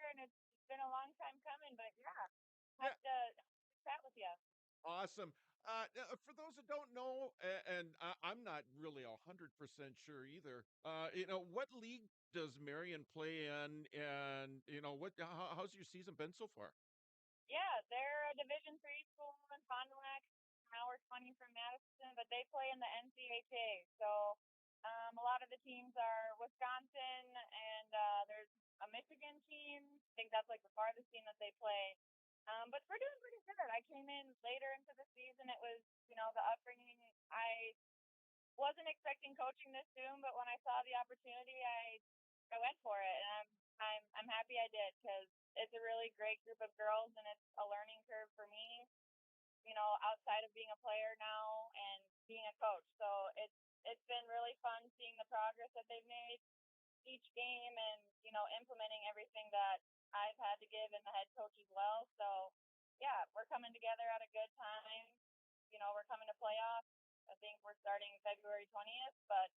And it's been a long time coming, but have to chat with you. Awesome. For those that don't know, and I'm not really 100% sure either, what league does Marion play in, and how's your season been so far? Yeah, they're a Division III school in Fond du Lac, an hour 20 from Madison, but they play in the NCHA. So a lot of the teams are Wisconsin, and there's a Michigan team. I think that's like the farthest team that they play. But we're doing pretty good. I came in later into the season. It was, the upbringing. I wasn't expecting coaching this soon, but when I saw the opportunity, I went for it, and I'm happy I did, because it's a really great group of girls, and it's a learning curve for me, outside of being a player now and being a coach. So it's been really fun seeing the progress that they've made each game, and implementing everything that I've had to give, and the head coach as well. So yeah, we're coming together at a good time. We're coming to playoffs. I think we're starting February 20th, but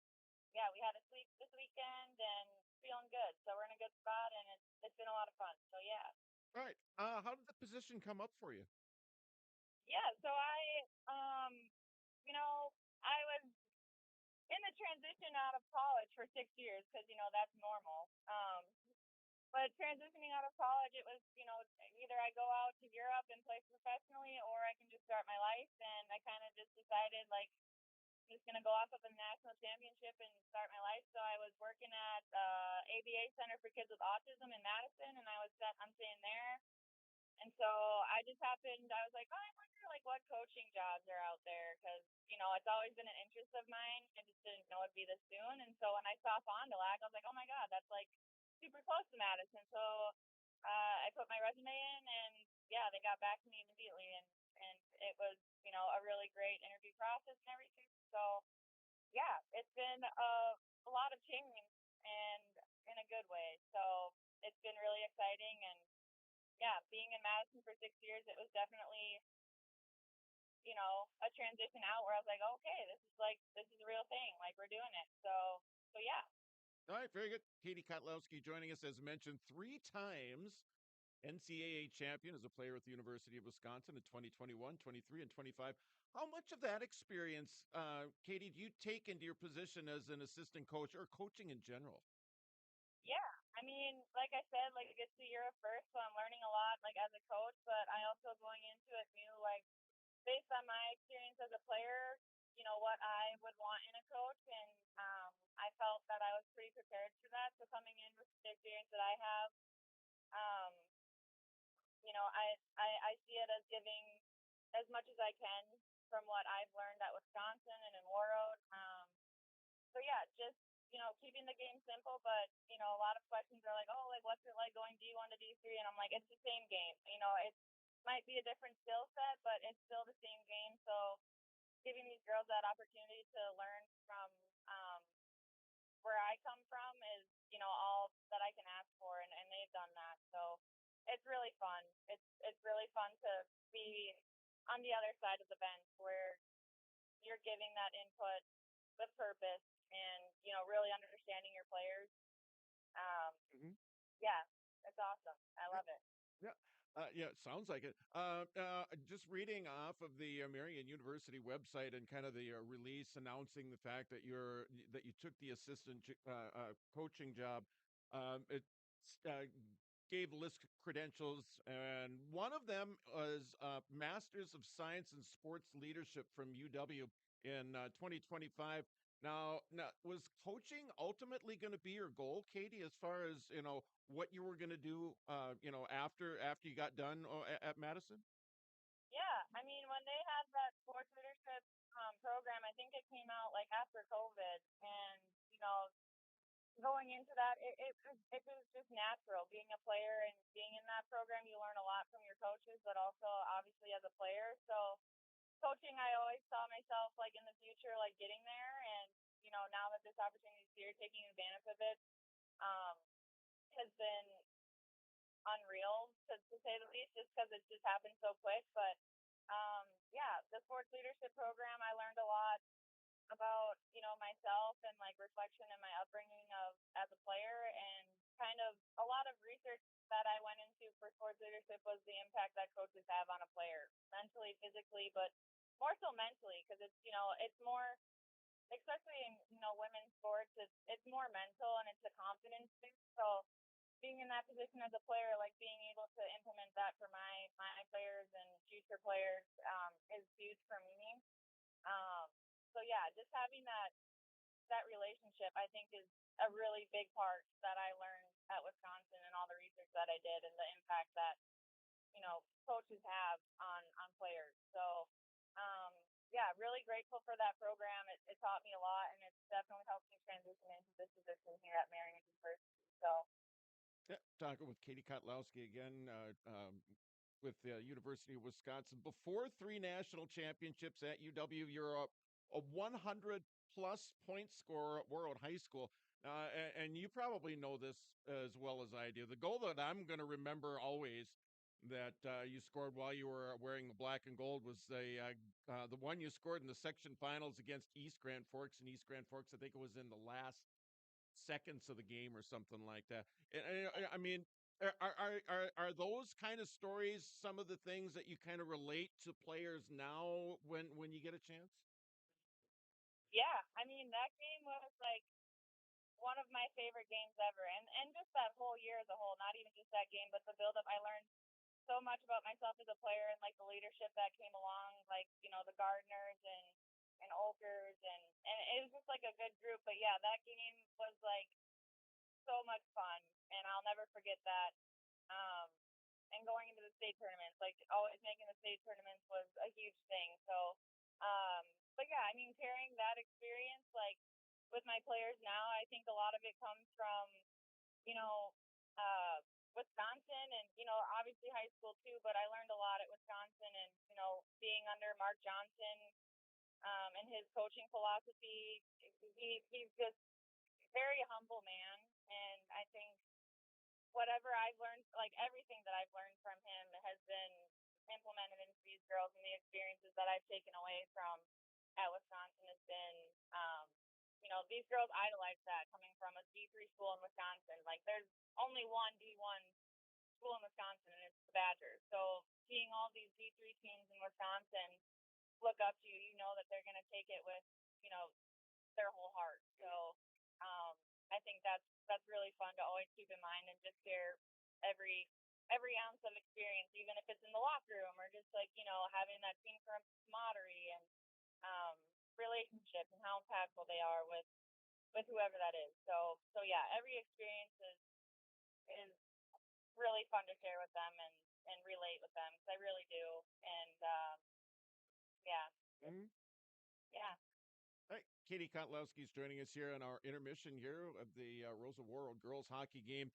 yeah, we had a sweep this weekend and feeling good. So we're in a good spot, and it's been a lot of fun. So yeah. All right. How did the position come up for you? Yeah, so I was in the transition out of college for 6 years, because that's normal. But transitioning out of college, it was either I go out to Europe and play professionally, or I can just start my life. And I kind of just decided, like, just going to go off of a national championship and start my life. So I was working at ABA Center for Kids with Autism in Madison, and I was set on staying there. And so I just happened, I was like, oh, I wonder like what coaching jobs are out there, because, you know, it's always been an interest of mine. I just didn't know it'd be this soon. And so when I saw Fond du Lac, I was like, oh my God, that's like super close to Madison. So I put my resume in, and yeah, they got back to me immediately. And it was, you know, a really great interview process and everything. So yeah, it's been a lot of change, and in a good way. So it's been really exciting. And yeah, being in Madison for 6 years, it was definitely, you know, a transition out where I was like, okay, this is a real thing. Like, we're doing it. So yeah. All right, very good. Katie Kotlowski joining us, as mentioned, 3 times NCAA champion as a player at the University of Wisconsin in 2021, 23, and 25. How much of that experience, Katie, do you take into your position as an assistant coach or coaching in general? Yeah, I mean, like I said, like it's the year of first, so I'm learning a lot, like as a coach. But I also going into it new, like based on my experience as a player, you know what I would want in a coach, and I felt that I was pretty prepared for that. So coming in with the experience that I have, um, you know, I see it as giving as much as I can from what I've learned at Wisconsin and in Warroad. So yeah, just, you know, keeping the game simple, but you know, a lot of questions are like, oh, like what's it like going D1 to D3? And I'm like, it's the same game. You know, it might be a different skill set, but it's still the same game. So giving these girls that opportunity to learn from where I come from is, you know, all that I can ask for, and they've done that. So it's really fun. It's really fun to be on the other side of the bench where you're giving that input with purpose, and you know, really understanding your players. Yeah, it's awesome. I love it. Yeah. Yeah, it sounds like it. Just reading off of the Marian University website and kind of the release announcing the fact that you took the assistant coaching job. It uh, gave list credentials, and one of them was Masters of Science in Sports Leadership from UW in 2025. Now, was coaching ultimately going to be your goal, Katie, as far as, you know, what you were going to do, you know, after you got done at Madison? Yeah, I mean, when they had that sports leadership program, I think it came out like after COVID, and you know, going into that, it was just natural. Being a player and being in that program, you learn a lot from your coaches, but also obviously as a player. So coaching, I always saw myself like in the future, like getting there, and you know, now that this opportunity is here, taking advantage of it, um, has been unreal to say the least, just because it just happened so quick. But yeah, the sports leadership program, I learned a lot about, you know, myself and like reflection and my upbringing of as a player, and kind of a lot of research that I went into for sports leadership was the impact that coaches have on a player, mentally, physically, but more so mentally, because it's, you know, it's more, especially in, you know, women's sports, it's more mental, and it's a confidence thing. So being in that position as a player, like being able to implement that for my players and future players, is huge for me. So yeah, just having that relationship, I think, is a really big part that I learned at Wisconsin, and all the research that I did, and the impact that, you know, coaches have on players. So yeah, really grateful for that program. It taught me a lot, and it's definitely helped me transition into this position here at Marian University. So Yeah, talking with Katie Kotlowski again, with the University of Wisconsin. Before 3 national championships at UW, you're a 100 plus point scorer at Warroad High School. And you probably know this as well as I do. The goal that I'm going to remember always that you scored while you were wearing the black and gold was the one you scored in the section finals against East Grand Forks. And East Grand Forks, I think it was in the last seconds of the game or something like that. I mean, are those kind of stories some of the things that you kind of relate to players now when you get a chance? yeah, I mean, that game was like one of my favorite games ever, and just that whole year as a whole. Not even just that game, but the build up. I learned so much about myself as a player, and like the leadership that came along, like, you know, the gardeners, and and Olkers, and it was just like a good group. But yeah, that game was like so much fun, and I'll never forget that. Um, and going into the state tournaments, like always making the state tournaments was a huge thing. So, but yeah, I mean, carrying that experience, like with my players now, I think a lot of it comes from, you know, Wisconsin and, obviously high school too, but I learned a lot at Wisconsin and, being under Mark Johnson, and his coaching philosophy, he's just very humble man. And I think whatever I've learned, like everything that I've learned from him has been implemented into these girls, and the experiences that I've taken away from at Wisconsin has been, these girls idolize that coming from a D3 school in Wisconsin. Like there's only one D1 school in Wisconsin, and it's the Badgers. So seeing all these D3 teams in Wisconsin look up to you, you know that they're going to take it with, their whole heart. So I think that's really fun to always keep in mind and just share every ounce of experience, even if it's in the locker room or just like, having that team camaraderie and relationship and how impactful they are with whoever that is. So yeah, every experience is really fun to share with them and relate with them, because I really do. And yeah. Mhm. Yeah. All right, Katie Kotlowski is joining us here on our intermission here of the Roseau Warroad girls hockey game.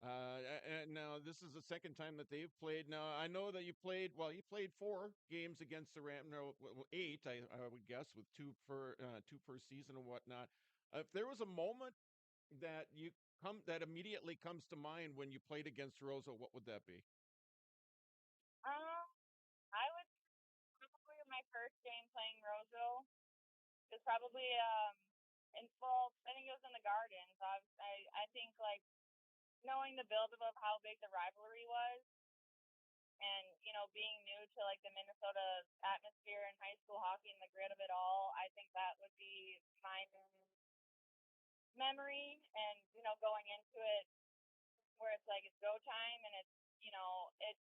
And now this is the second time that they've played. Now I know that you played 4 games against the Ram. No, 8, I would guess, with 2 per season and whatnot. If there was a moment that that immediately comes to mind when you played against Roseau, what would that be? I would probably my first game playing Roseau is probably I think it was in the Gardens. I think like knowing the build of how big the rivalry was, and being new to like the Minnesota atmosphere and high school hockey and the grit of it all, I think that would be my memory. And going into it where it's like it's go time, and it's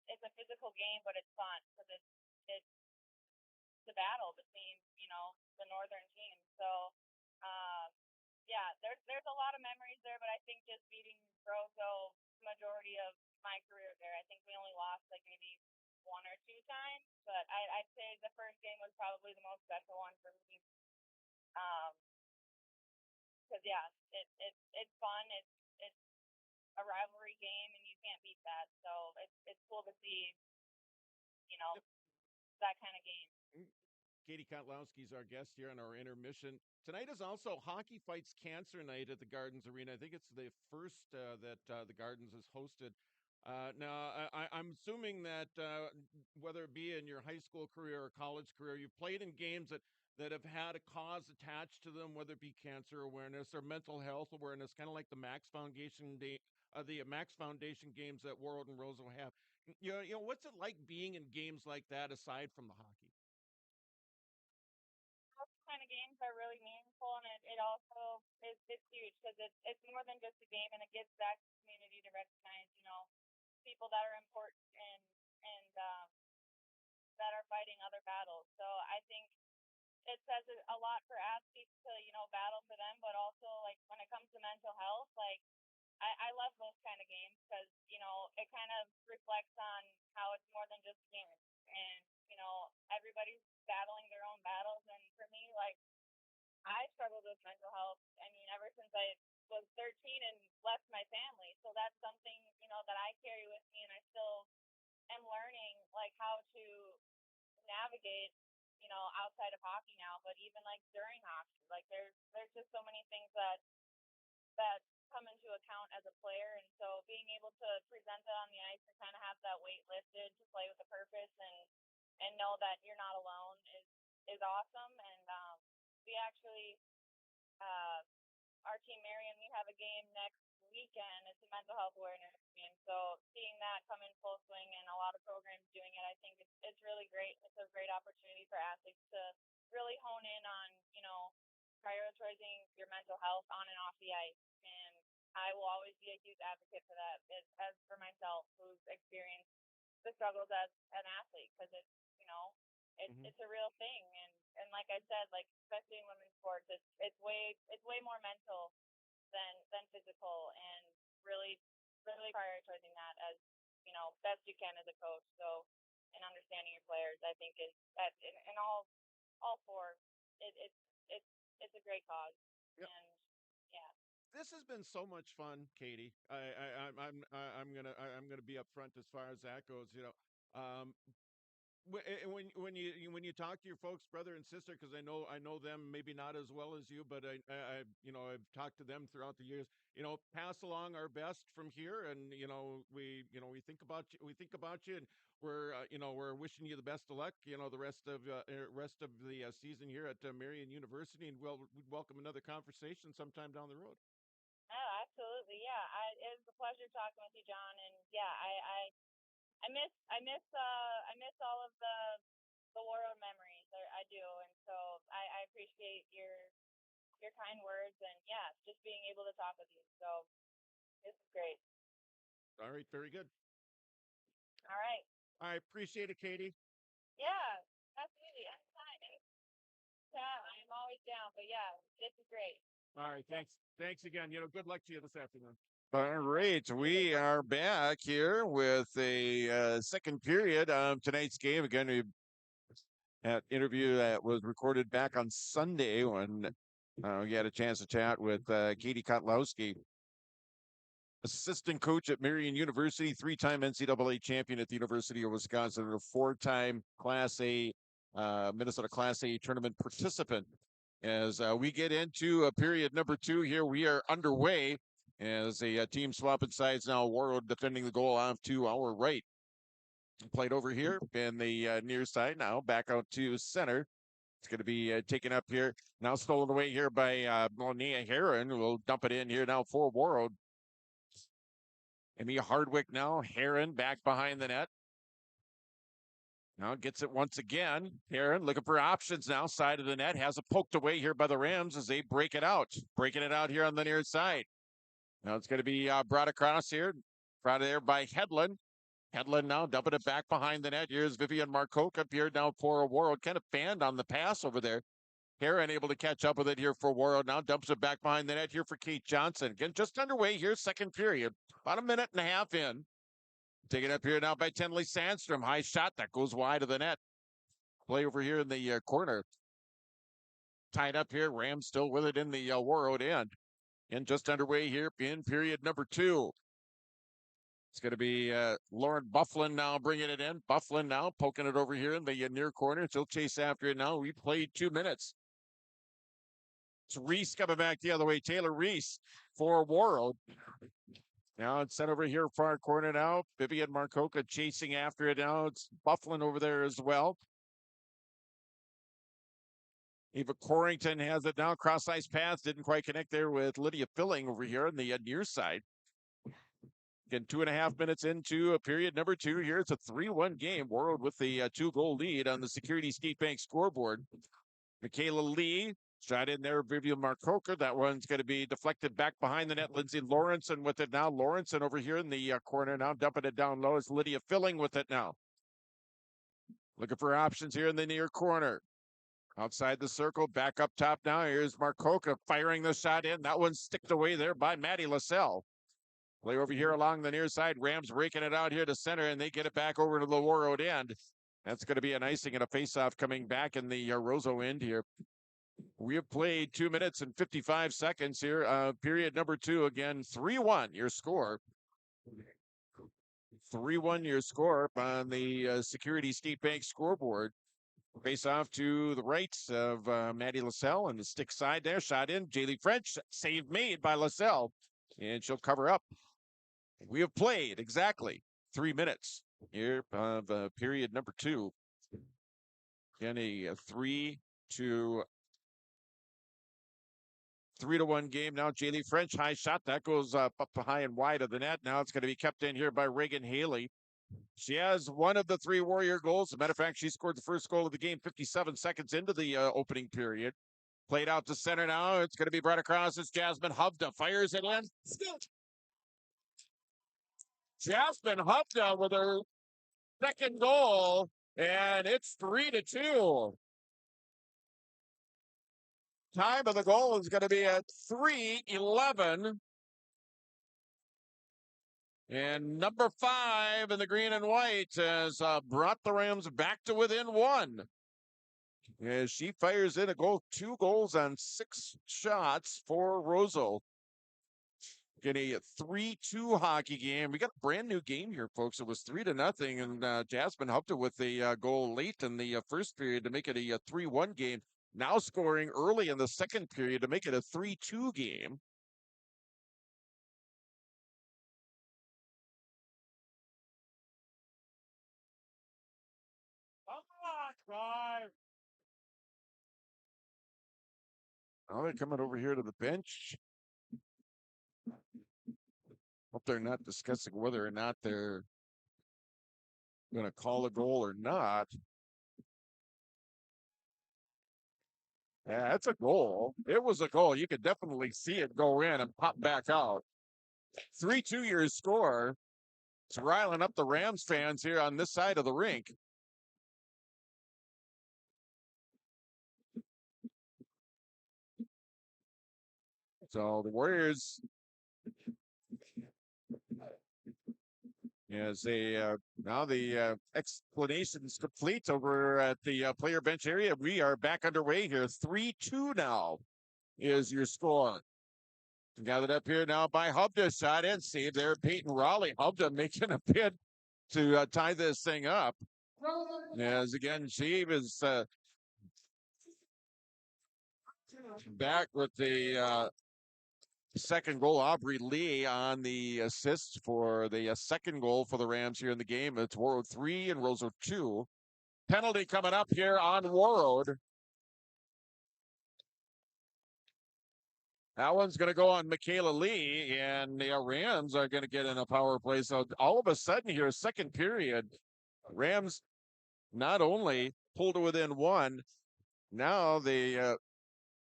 it's a physical game, but it's fun because it's the battle between the northern teams. So yeah, there's a lot of memories there, but I think just beating Roseau majority of my career there, I think we only lost like maybe 1 or 2 times, but I'd say the first game was probably the most special one for me. Because yeah, it's fun. It's a rivalry game, and you can't beat that. So it's cool to see that kind of game. Katie Kotlowski is our guest here on our intermission. Tonight is also Hockey Fights Cancer Night at the Gardens Arena. I think it's the first that the Gardens has hosted. Now, I'm assuming that whether it be in your high school career or college career, you've played in games that have had a cause attached to them, whether it be cancer awareness or mental health awareness, kind of like the Max Foundation games that Warroad and Roseau have. What's it like being in games like that aside from the hockey? Those kind of games are really meaningful, and it also it's huge because it's more than just a game, and it gives back to the community to recognize people that are important and that are fighting other battles. So I think it says a lot for athletes to battle for them, but also like when it comes to mental health, like I love those kind of games because it kind of reflects on how it's more than just games, and everybody's battling their own battles. And for me, like I struggled with mental health. I mean, ever since I was 13 and left my family, so that's something that I carry with me, and I still am learning like how to navigate outside of hockey now, but even like during hockey, like there's just so many things that come into account as a player. And so being able to present it on the ice and kind of have that weight lifted to play with a purpose and know that you're not alone is awesome. And we actually our team Marion, we have a game next weekend. It's a mental health awareness game. So seeing that come in full swing and a lot of programs doing it, I think it's really great. It's a great opportunity for athletes to really hone in on, prioritizing your mental health on and off the ice. And I will always be a huge advocate for that, as for myself, who's experienced the struggles as an athlete, because it's, it's a real thing. And like I said, like especially in women's sports, it's way more mental than physical, and really prioritizing that as best you can as a coach. So, and understanding your players, I think is that in all four, it's a great cause. Yep. And yeah. This has been so much fun, Katie. I'm gonna be upfront as far as that goes. When you talk to your folks, brother and sister, because I know them maybe not as well as you, but I've talked to them throughout the years. Pass along our best from here, and we think about you, and we're wishing you the best of luck. The rest of the season here at Marian University, and we'd welcome another conversation sometime down the road. Oh, absolutely. Yeah. It was a pleasure talking with you, John. And yeah, I miss all of the Warroad memories. I do, and so I appreciate your kind words, and yeah, just being able to talk with you. So this is great. All right, very good. All right. I appreciate it, Katie. Yeah, absolutely. Anytime. I'm always down. But yeah, this is great. All right, thanks. Thanks again. Good luck to you this afternoon. All right, we are back here with a second period of tonight's game. Again, that interview that was recorded back on Sunday when we had a chance to chat with Katie Kotlowski, assistant coach at Marian University, three-time NCAA champion at the University of Wisconsin, and a four-time Class A, Minnesota Class A tournament participant. As we get into period number 2 here, we are underway as a team swapping sides now. Warroad defending the goal off to our right. Played over here in the near side now, back out to center. It's going to be taken up here. Now stolen away here by Nia Heron. We'll dump it in here now for Warroad. Amy Hardwick now. Heron back behind the net. Now gets it once again. Heron looking for options now. Side of the net. Has it poked away here by the Rams as they break it out. Breaking it out here on the near side. Now it's going to be brought across here. Brought there by Hedlund. Hedlund now dumping it back behind the net. Here's Vivian Marcoke up here now for Warroad. Kind of fanned on the pass over there. Heron able to catch up with it here for Warroad. Now dumps it back behind the net here for Kate Johnson. Again, just underway here, second period. About a minute and a half in. Taken up here now by Tenley Sandstrom. High shot that goes wide of the net. Play over here in the corner. Tied up here. Rams still with it in the Warroad end. And just underway here in period number 2. It's going to be Lauren Bufflin now bringing it in. Bufflin now poking it over here in the near corner. She'll chase after it now. We played 2 minutes. It's Reese coming back the other way. Taylor Reese for Warroad. Now it's sent over here far corner now. Vivian Marcoca chasing after it now. It's Bufflin over there as well. Eva Corrington has it now. Cross ice pass. Didn't quite connect there with Lydia Filling over here on the near side. Again, 2.5 minutes into period number 2 here. It's a 3-1 game. Warroad with the 2-goal lead on the Security State Bank scoreboard. Michaela Lee shot in there. Vivian Marcoca. That one's going to be deflected back behind the net. Lindsay Lawrenson with it now. Lawrenson over here in the corner now. Dumping it down low. It's Lydia Filling with it now. Looking for options here in the near corner. Outside the circle. Back up top now. Here's Marcoca firing the shot in. That one's sticked away there by Maddie LaSalle. Play over here along the near side. Rams raking it out here to center, and they get it back over to the Warroad end. That's going to be an icing and a face-off coming back in the Roseau end here. We have played 2 minutes and 55 seconds here. Period number 2, again, 3-1 your score. 3-1 your score on the Security State Bank scoreboard. Face off to the right of Maddie LaSalle on the stick side there. Shot in. Jaylee French. Save made by LaSalle. And she'll cover up. We have played exactly 3 minutes here of period number 2. Again, a 3-1 game now. Jaylee French, high shot. That goes up high and wide of the net. Now it's going to be kept in here by Reagan Haley. She has one of the 3 Warrior goals. As a matter of fact, she scored the first goal of the game 57 seconds into the opening period. Played out to center now. It's going to be brought across. It's Jasmine Hovda. Fires it in. Jasmine Hovda with her second goal And it's 3-2. Time of the goal is going to be at 3:11. And number 5 in the green and white has brought the Rams back to within 1. As she fires in a goal, 2 goals on 6 shots for Roseau. Getting a 3-2 hockey game. We got a brand new game here, folks. It was 3-0, and Jasmine helped it with a goal late in the first period to make it a 3-1 game. Now scoring early in the second period to make it a 3-2 game. Now they're coming over here to the bench. Hope they're not discussing whether or not they're going to call a goal or not. Yeah, it's a goal. It was a goal. You could definitely see it go in and pop back out. 3-2 your score. It's riling up the Rams fans here on this side of the rink. So the Warriors, as they now the explanation's complete over at the player bench area. We are back underway here. 3-2 now is your score. Gathered up here now by Hubda. Shot in, save there. Peyton Raleigh. Hubda making a bid to tie this thing up. As again, she was back with the second goal. Aubrey Lee on the assist for the second goal for the Rams here in the game. It's Warroad 3 and Roseau 2. Penalty coming up here on Warroad. That one's going to go on Michaela Lee, and the Rams are going to get in a power play. So all of a sudden here, second period, Rams not only pulled to within 1, now the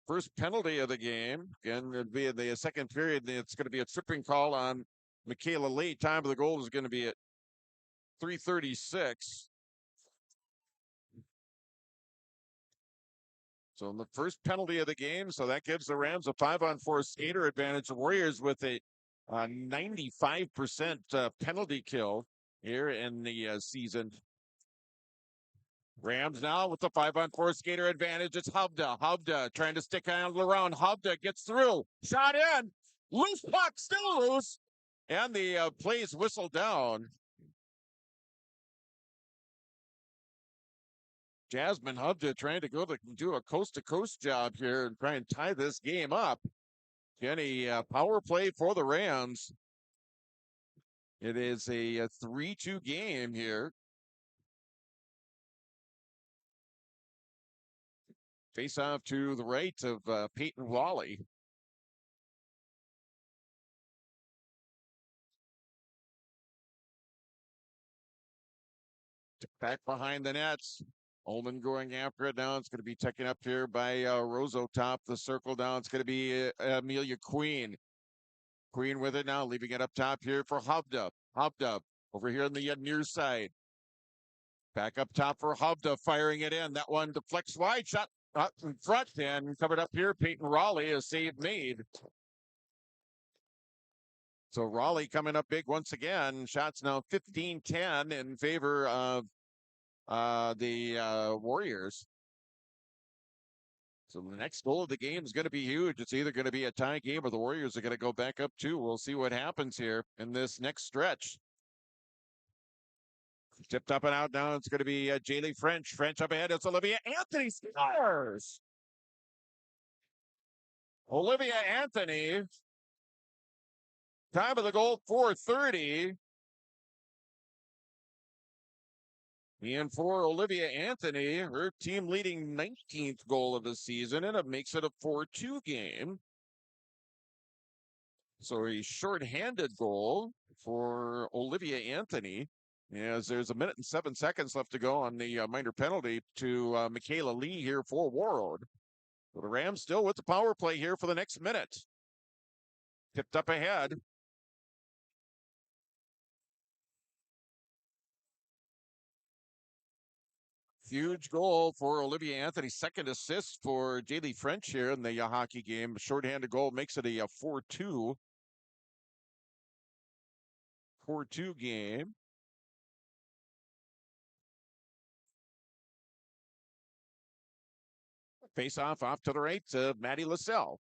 first penalty of the game, again, it'd be in the second period. It's going to be a tripping call on Michaela Lee. Time of the goal is going to be at 3:36. So in the first penalty of the game, so that gives the Rams a 5-on-4 skater advantage. The Warriors with a 95% penalty kill here in the season. Rams now with the 5-on-4 skater advantage. It's Hubda. Hubda trying to stick out around. Hubda gets through. Shot in. Loose puck, still loose. And the play's whistled down. Jasmine Hubda trying to go to do a coast-to-coast job here and try and tie this game up. Any power play for the Rams. It is a 3-2 game here. Face off to the right of Peyton Wally. Back behind the nets. Ullman going after it now. It's going to be taken up here by Roseau top the circle down. It's going to be Amelia Queen. Queen with it now, leaving it up top here for Hubda. Hubda over here on the near side. Back up top for Hubda, firing it in. That one deflects wide, shot up in front and covered up here. Peyton Raleigh, a save made. So Raleigh coming up big once again. Shots now 15-10 in favor of the Warriors. So the next goal of the game is going to be huge. It's either going to be a tie game or the Warriors are going to go back up 2. We'll see what happens here in this next stretch. Tipped up and out now. It's going to be Jaylee French. French up ahead. It's Olivia Anthony scores. Olivia Anthony. Time of the goal 4:30. And for Olivia Anthony, her team leading 19th goal of the season, and it makes it a 4-2 game. So a shorthanded goal for Olivia Anthony, as there's 1 minute and 7 seconds left to go on the minor penalty to Michaela Lee here for Warroad. So the Rams still with the power play here for the next minute. Tipped up ahead. Huge goal for Olivia Anthony. Second assist for Jaylee French here in the hockey game. Shorthanded goal makes it a 4-2. 4-2 game. Face off to the right to Maddie LaSalle.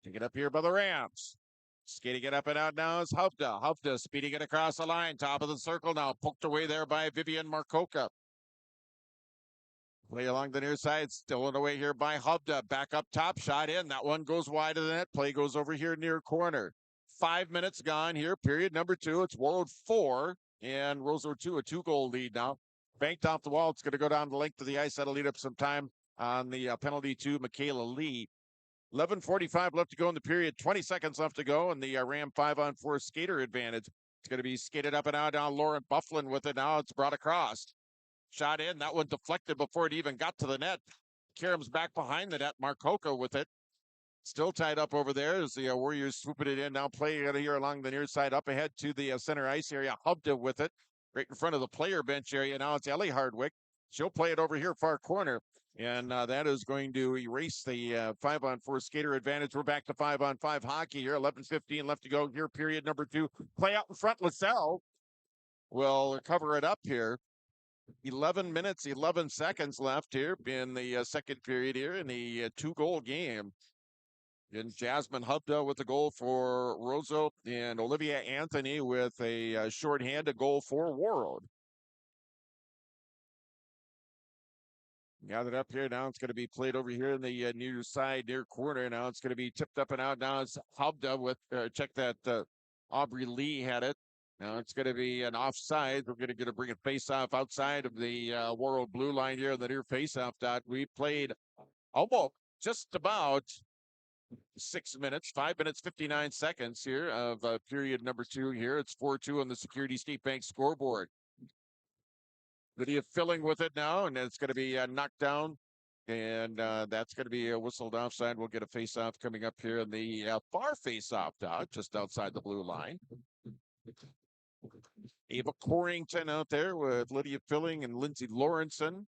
Take it up here by the Rams. Skating it up and out now is Hufda. Hufda speeding it across the line. Top of the circle now. Poked away there by Vivian Marcoca. Play along the near side. Stolen away here by Hubda. Back up top. Shot in. That one goes wide of the net. Play goes over here near corner. 5 minutes gone here. Period number 2. It's Warroad 4 and Roseau 2. A 2-goal lead now. Banked off the wall. It's going to go down the length of the ice. That'll lead up some time on the penalty to Michaela Lee. 11:45 left to go in the period. 20 seconds left to go. And the Ram 5-on-4 skater advantage. It's going to be skated up and out. Now Lauren Bufflin with it. Now it's brought across. Shot in. That one deflected before it even got to the net. Karam's back behind the net. Marcoca with it. Still tied up over there as the Warriors swooping it in. Now play it here along the near side up ahead to the center ice area. Hubda with it right in front of the player bench area. Now it's Ellie Hardwick. She'll play it over here far corner. And that is going to erase the 5-on-4 skater advantage. We're back to 5-on-5 hockey here. 11:15 left to go here. Period number 2. Play out in front. LaSalle will cover it up here. 11 minutes, 11 seconds left here in the second period here in the 2-goal game. And Jasmine Hubda with the goal for Roseau and Olivia Anthony with a shorthanded goal for Warroad. Gathered up here. Now it's going to be played over here in the near side, near corner. Now it's going to be tipped up and out. Now it's Hubda with, check that, Aubrey Lee had it. Now it's going to be an offside. We're going to bring a face-off outside of the Warroad blue line here in the near face-off dot. We played almost just about 6 minutes, 5 minutes, 59 seconds here of period number 2 here. It's 4-2 on the Security State Bank scoreboard. Lydia filling with it now, and it's going to be knocked down. And that's going to be whistled offside. We'll get a face-off coming up here in the far face-off dot, just outside the blue line. Ava Corrington out there with Lydia Filling and Lindsay Lawrenson.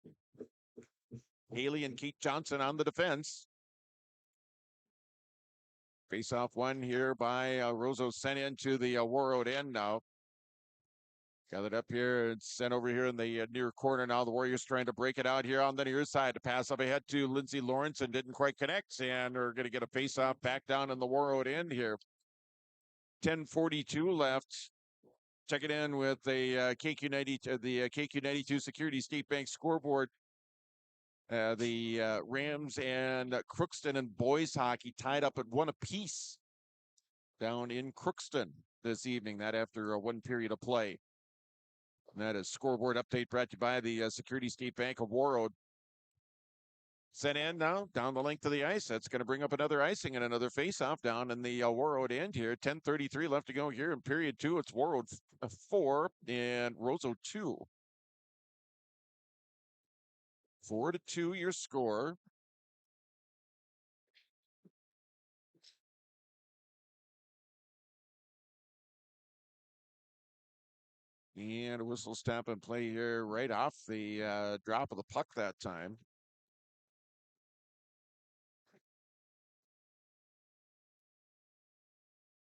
Haley and Kate Johnson on the defense. Face-off one here by Roseau sent into the Warroad end now. Gathered up here and sent over here in the near corner now. The Warriors trying to break it out here on the near side. To pass up ahead to Lindsay Lawrenson. Didn't quite connect, and we're going to get a face-off back down in the Warroad end here. 10:42 left. Check it in with the KQ92 Security State Bank scoreboard. The Rams and Crookston and boys hockey tied up at 1 apiece down in Crookston this evening. That after one period of play. And that is scoreboard update brought to you by the Security State Bank of Warroad. Sent in now down the length of the ice. That's going to bring up another icing and another face-off down in the Warroad end here. 10:33 left to go here in period 2. It's Warroad 4 and Roseau 2. 4-2 your score. And a whistle stop and play here right off the drop of the puck that time.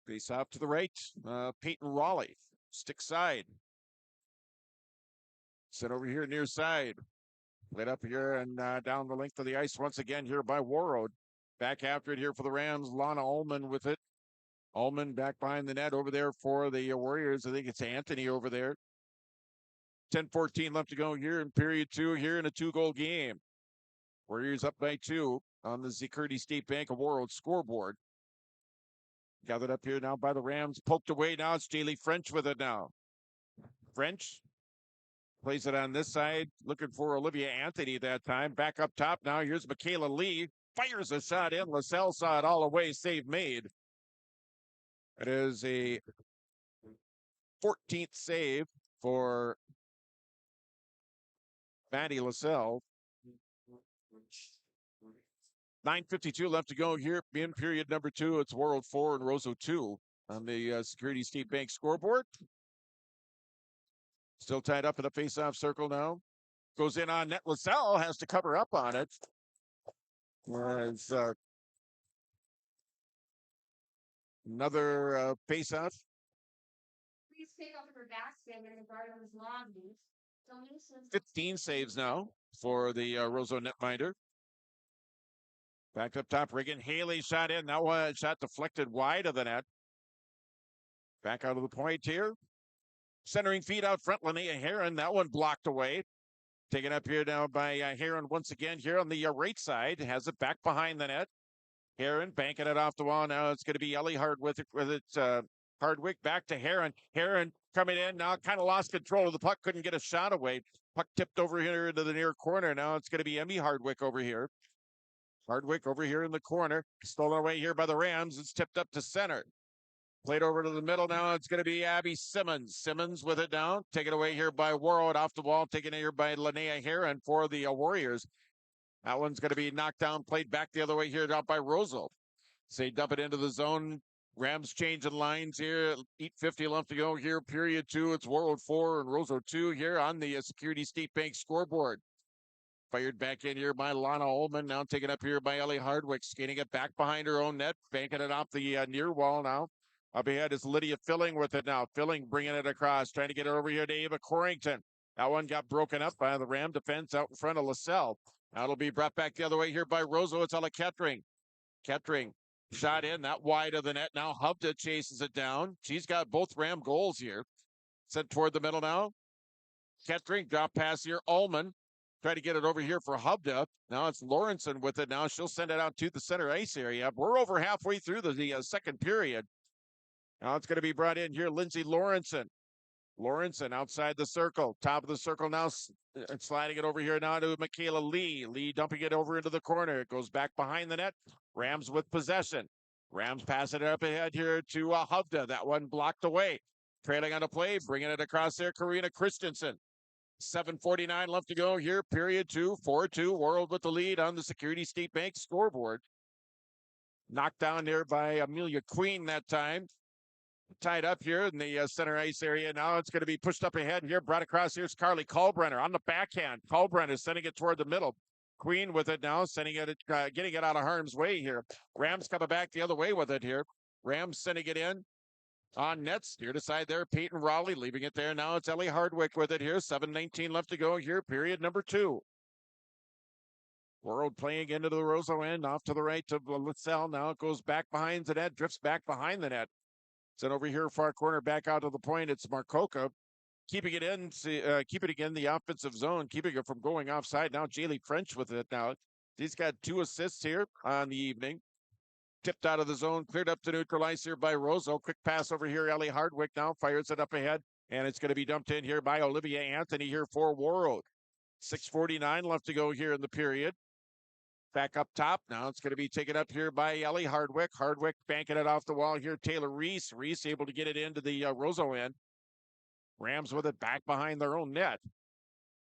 Face off to the right. Peyton Raleigh, stick side. Sent over here near side. Played up here and down the length of the ice once again here by Warroad. Back after it here for the Rams. Lana Ullman with it. Ullman back behind the net over there for the Warriors. I think it's Anthony over there. 10:14 left to go here in period 2 here in a 2-goal game. Warriors up by 2 on the Security State Bank of Warroad scoreboard. Gathered up here now by the Rams. Poked away now. It's Jaylee French with it now. French plays it on this side. Looking for Olivia Anthony that time. Back up top now. Here's Michaela Lee. Fires a shot in. LaSalle saw it all away. Save made. It is a 14th save for Maddie LaSalle. 9:52 left to go here in period number 2. It's Warroad 4 and Roseau 2 on the Security State Bank scoreboard. Still tied up in a face-off circle now. Goes in on net. LaSalle has to cover up on it. It's another face-off. Please take off her basket and guard on his long leash. 15 saves now for the Roseau netminder. Back up top, Reagan Haley shot in. That one shot deflected wide of the net. Back out of the point here. Centering feed out front, Linnea Heron. That one blocked away. Taken up here now by Heron once again here on the right side. Has it back behind the net. Heron banking it off the wall. Now it's going to be Ellie Hardwick with it. Hardwick back to Heron. Heron coming in now, kind of lost control of the puck. Couldn't get a shot away. Puck tipped over here into the near corner. Now it's going to be Emmy Hardwick over here. Hardwick over here in the corner. Stolen away here by the Rams. It's tipped up to center. Played over to the middle now. It's going to be Abby Simmons. Simmons with it now. Taken away here by Warroad off the wall. Taken here by Linnea Heron for the Warriors. That one's going to be knocked down. Played back the other way here out by Roseau. So they dump it into the zone. Rams changing lines here. 8:50 left to go here. Period 2. It's Warroad 4 and Roseau 2 here on the Security State Bank scoreboard. Fired back in here by Lana Ullman. Now taken up here by Ellie Hardwick. Skating it back behind her own net. Banking it off the near wall now. Up ahead is Lydia Filling with it now. Filling bringing it across. Trying to get it over here to Ava Corrington. That one got broken up by the Ram defense out in front of LaSalle. Now it'll be brought back the other way here by Roseau. It's Ella Kettering. Kettering shot in. That wide of the net. Now Hubda chases it down. She's got both Ram goals here. Sent toward the middle now. Kettering drop pass here. Ullman. Try to get it over here for Hubda. Now it's Lawrenson with it. Now she'll send it out to the center ice area. We're over halfway through the second period. Now it's going to be brought in here. Lindsay Lawrenson. Lawrenson outside the circle. Top of the circle now. Sliding it over here now to Michaela Lee. Lee dumping it over into the corner. It goes back behind the net. Rams with possession. Rams passing it up ahead here to Hubda. That one blocked away. Trailing on a play. Bringing it across there. Karina Christensen. 7:49 left to go here. Period 2, 4-2. Warroad with the lead on the Security State Bank scoreboard. Knocked down there by Amelia Queen that time. Tied up here in the center ice area. Now it's going to be pushed up ahead here. Brought across. Here's Carly Kalbrenner on the backhand. Kalbrenner sending it toward the middle. Queen with it now. Sending it, getting it out of harm's way here. Rams coming back the other way with it here. Rams sending it in. On nets, steered aside there, Peyton Raleigh leaving it there. Now it's Ellie Hardwick with it here. 7:19 left to go here, period number 2. Warroad playing into the Roseau end, off to the right to LaSalle. Now it goes back behind the net, drifts back behind the net. Sent over here, far corner, back out to the point. It's Marcoca. Keeping it in, keeping it in the offensive zone, keeping it from going offside. Now Jaylee French with it now. He's got 2 assists here on the evening. Tipped out of the zone, cleared up to neutralize here by Roseau. Quick pass over here. Ellie Hardwick now fires it up ahead, and it's going to be dumped in here by Olivia Anthony here for Warroad. 6:49 left to go here in the period. Back up top. Now it's going to be taken up here by Ellie Hardwick. Hardwick banking it off the wall here. Taylor Reese. Reese able to get it into the Roseau end. Rams with it back behind their own net.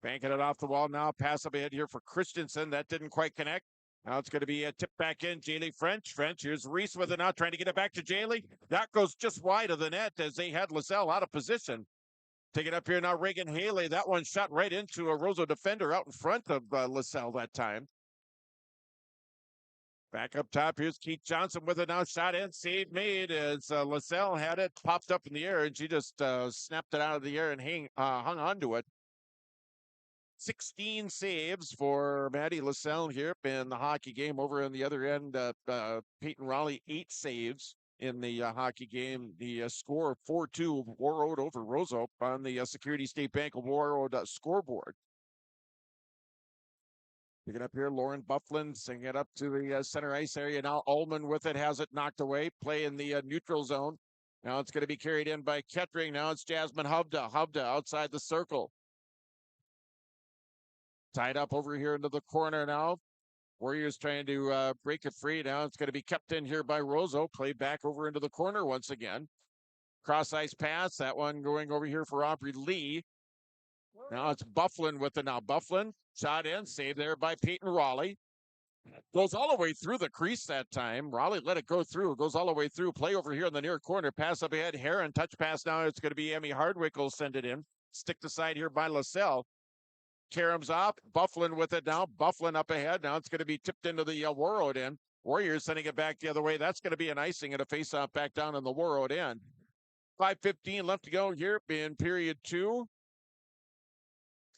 Banking it off the wall now. Pass up ahead here for Christensen. That didn't quite connect. Now it's going to be a tip back in. Jaylee French. Here's Reese with it now, trying to get it back to Jaylee. That goes just wide of the net as they had LaSalle out of position. Take it up here now, Reagan Haley. That one shot right into a Roseau defender out in front of LaSalle that time. Back up top, here's Keith Johnson with it now. Shot in, save made as LaSalle had it, popped up in the air, and she just snapped it out of the air and hung on to it. 16 saves for Maddie LaSalle here in the hockey game. Over on the other end, Peyton Raleigh, 8 saves in the hockey game. The score 4-2 Warroad over Roseau on the Security State Bank of Warroad scoreboard. Picking up here, Lauren Bufflin, singing it up to the center ice area. Now Ullman with it, has it knocked away. Play in the neutral zone. Now it's going to be carried in by Kettering. Now it's Jasmine Hubda. Hubda outside the circle. Tied up over here into the corner now. Warriors trying to break it free. Now it's going to be kept in here by Roseau. Played back over into the corner once again. Cross ice pass. That one going over here for Aubrey Lee. Now it's Bufflin with it now. Bufflin shot in. Saved there by Peyton Raleigh. Goes all the way through the crease that time. Raleigh let it go through. Goes all the way through. Play over here in the near corner. Pass up ahead. Heron touch pass now. It's going to be Emmy Hardwick will send it in. Stick to side here by LaSalle. Karam's off. Bufflin with it now. Bufflin up ahead. Now it's going to be tipped into the Warroad end. Warriors sending it back the other way. That's going to be an icing and a face-off back down in the Warroad end. 5:15 left to go here in period 2.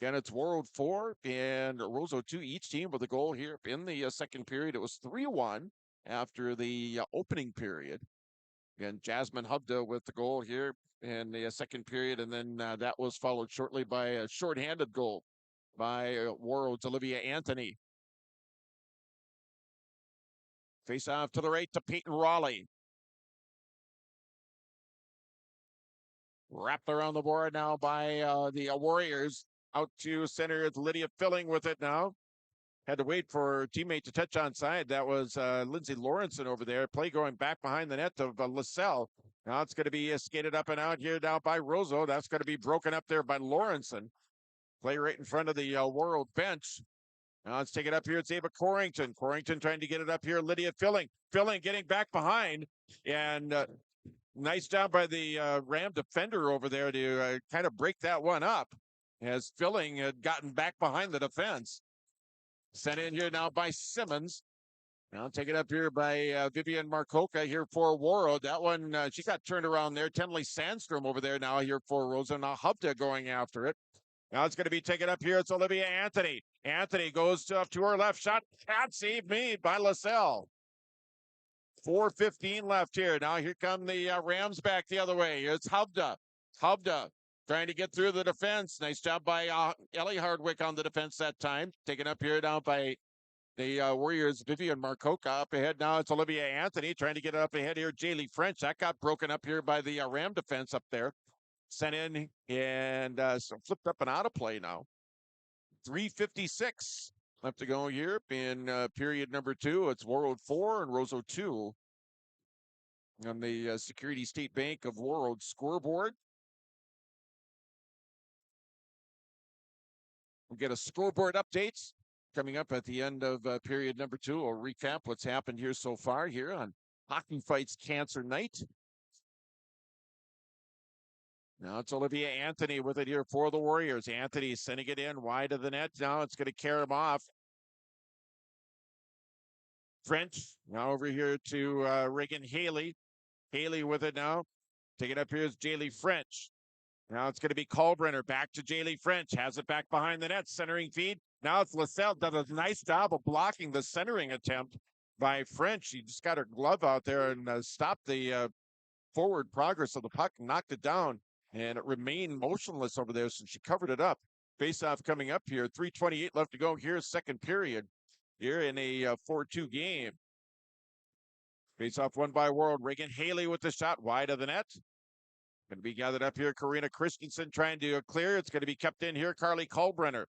Again, it's Warroad 4 and Roseau 2, each team with a goal here in the second period. It was 3-1 after the opening period. Again, Jasmine Hubda with the goal here in the second period, and then that was followed shortly by a shorthanded goal by Warroad's Olivia Anthony. Face off to the right to Peyton Raleigh. Wrapped around the board now by the Warriors. Out to center, it's Lydia Filling with it now. Had to wait for her teammate to touch on side. That was Lindsay Lawrenson over there. Play going back behind the net of LaSalle. Now it's going to be skated up and out here now by Roseau. That's going to be broken up there by Lawrenson. Play right in front of the Warroad bench. Now let's take it up here. It's Ava Corrington. Corrington trying to get it up here. Lydia Filling. Filling getting back behind. And nice job by the Ram defender over there to kind of break that one up as Filling had gotten back behind the defense. Sent in here now by Simmons. Now take it up here by Vivian Marcoca here for Warroad. That one, she got turned around there. Tenley Sandstrom over there now here for Rosa. Now Hubda going after it. Now it's going to be taken up here. It's Olivia Anthony. Anthony goes to her left shot. Cat save made by LaSalle. 4:15 left here. Now here come the Rams back the other way. It's Hubda. Hubda trying to get through the defense. Nice job by Ellie Hardwick on the defense that time. Taken up here now by the Warriors, Vivian Marcoca up ahead. Now it's Olivia Anthony trying to get up ahead here. Jaylee French. That got broken up here by the Ram defense up there. Sent in and so flipped up and out of play now. 3:56 left to go here in period number 2. It's Warroad 4 and Roseau 2 on the Security State Bank of Warroad scoreboard. We'll get a scoreboard updates coming up at the end of period number 2. I'll recap what's happened here so far here on Hockey Fights Cancer Night. Now it's Olivia Anthony with it here for the Warriors. Anthony sending it in wide of the net. Now it's going to carry him off. French now over here to Reagan Haley. Haley with it now. Taking up here is Jaylee French. Now it's going to be Kalbrenner back to Jaylee French. Has it back behind the net. Centering feed. Now it's LaSalle. Does a nice job of blocking the centering attempt by French. She just got her glove out there and stopped the forward progress of the puck and knocked it down. And it remained motionless over there since she covered it up. Face-off coming up here. 3:28 left to go here, second period. Here in a 4-2 game. Face-off won by Warroad. Reagan Haley with the shot wide of the net. Going to be gathered up here. Karina Christensen trying to clear. It's going to be kept in here. Carly Kalbrenner.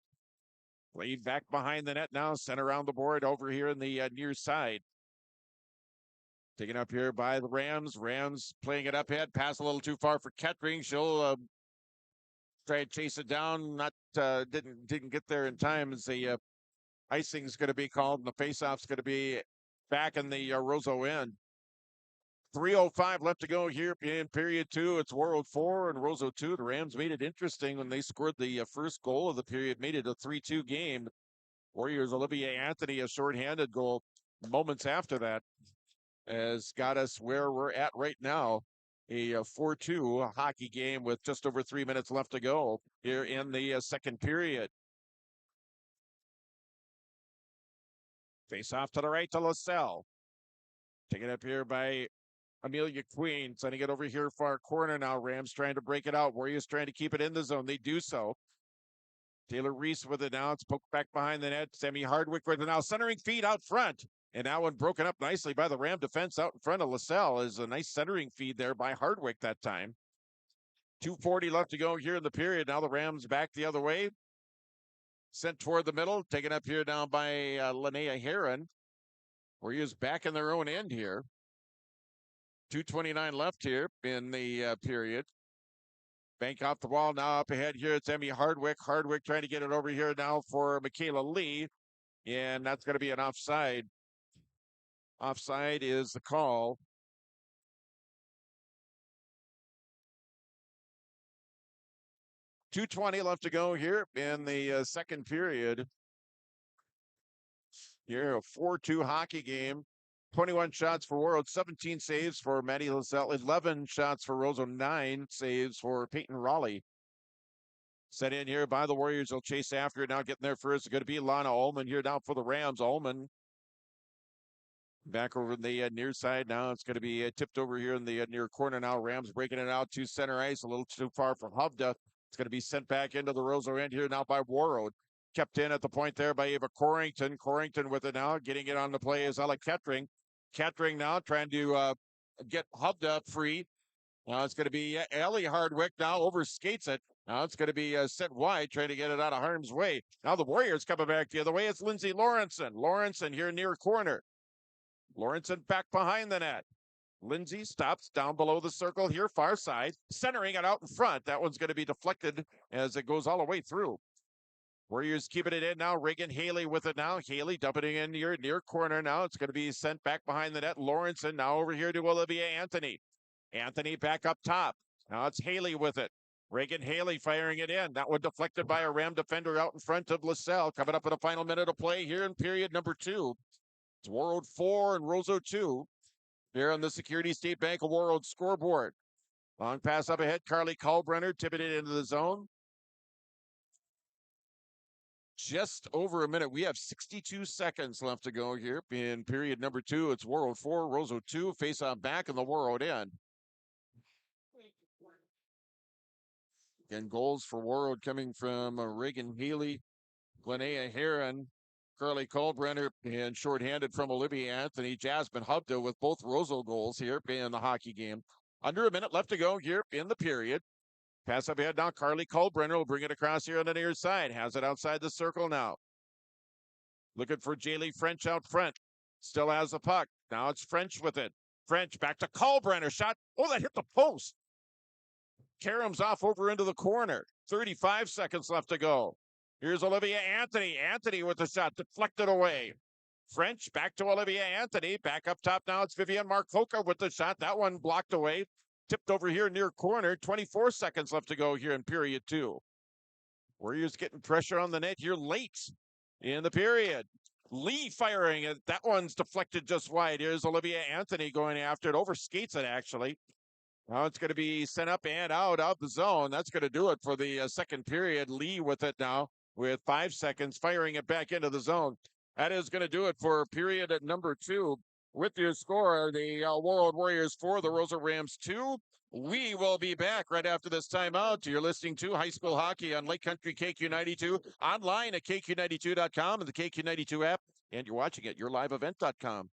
Played back behind the net now. Sent around the board over here in the near side. Taken up here by the Rams. Rams playing it up ahead. Pass a little too far for Kettering. She'll try and chase it down. Not didn't get there in time as the icing is going to be called and the faceoff's going to be back in the Roseau end. 3:05 left to go here in period 2. It's Warroad 4 and Roseau 2. The Rams made it interesting when they scored the first goal of the period, made it a 3-2 game. Warriors Olivia Anthony, a shorthanded goal moments after that, has got us where we're at right now. A 4-2 hockey game with just over 3 minutes left to go here in the second period. Face off to the right to LaSalle. Taken up here by Amelia Queen. Sending it over here far corner now. Rams trying to break it out. Warriors trying to keep it in the zone. They do so. Taylor Reese with it now. It's poked back behind the net. Sammy Hardwick with it now. Centering feed out front. And that one broken up nicely by the Ram defense out in front of LaSalle. Is a nice centering feed there by Hardwick that time. 2:40 left to go here in the period. Now the Rams back the other way. Sent toward the middle. Taken up here now by Linnea Heron. Warriors back in their own end here. 2:29 left here in the period. Bank off the wall now up ahead here. It's Emmy Hardwick. Hardwick trying to get it over here now for Michaela Lee. And that's going to be an offside. Offside is the call. 2:20 left to go here in the second period. Here, a 4-2 hockey game. 21 shots for Warroad, 17 saves for Maddie Lozelle, 11 shots for Roseau, 9 saves for Peyton Raleigh. Set in here by the Warriors. They'll chase after it now. Getting there first. It's going to be Lana Ullman here now for the Rams. Ullman back over the near side now. It's going to be tipped over here in the near corner now. Rams breaking it out to center ice. A little too far from Hovda. It's going to be sent back into the Roseau end here now by Warroad. Kept in at the point there by Ava Corrington. Corrington with it now. Getting it on the play is Ella Kettering. Kettering now trying to get Hovda free. Now it's going to be Ellie Hardwick now overskates it. Now it's going to be set wide, trying to get it out of harm's way. Now the Warriors coming back the other way. It's Lindsay Lawrenson. Lawrenson here near corner. Lawrenson back behind the net. Lindsay stops down below the circle here, far side, centering it out in front. That one's going to be deflected as it goes all the way through. Warriors keeping it in now. Reagan Haley with it now. Haley dumping it in near corner now. It's going to be sent back behind the net. Lawrenson now over here to Olivia Anthony. Anthony back up top. Now it's Haley with it. Reagan Haley firing it in. That one deflected by a Ram defender out in front of LaSalle. Coming up in the final minute of play here in period number 2. It's Warroad 4 and Roseau 2. Here on the Security State Bank of Warroad scoreboard. Long pass up ahead. Carly Kalbrenner tipping it into the zone. Just over a minute. We have 62 seconds left to go here in period number 2. It's Warroad 4, Roseau 2. Face on back in the Warroad end. Again, goals for Warroad coming from Reagan Healy, Glenea Heron, Carly Kalbrenner, and shorthanded from Olivia Anthony. Jasmine Hubda with both Roseau goals here in the hockey game. Under a minute left to go here in the period. Pass up ahead now. Carly Kalbrenner will bring it across here on the near side. Has it outside the circle now. Looking for Jaylee French out front. Still has the puck. Now it's French with it. French back to Kalbrenner. Shot. Oh, that hit the post. Karams off over into the corner. 35 seconds left to go. Here's Olivia Anthony. Anthony with the shot deflected away. French back to Olivia Anthony. Back up top now. It's Vivian Marcoca with the shot. That one blocked away. Tipped over here near corner. 24 seconds left to go here in period 2. Warriors getting pressure on the net here late in the period. Lee firing it. That one's deflected just wide. Here's Olivia Anthony going after it. Overskates it actually. Now it's going to be sent up and out of the zone. That's going to do it for the second period. Lee with it now with 5 seconds, firing it back into the zone. That is going to do it for period at number 2. With your score, the Warroad Warriors 4, the Roseau Rams 2. We will be back right after this timeout. You're listening to High School Hockey on Lake Country KQ92, online at KQ92.com and the KQ92 app, and you're watching at yourliveevent.com.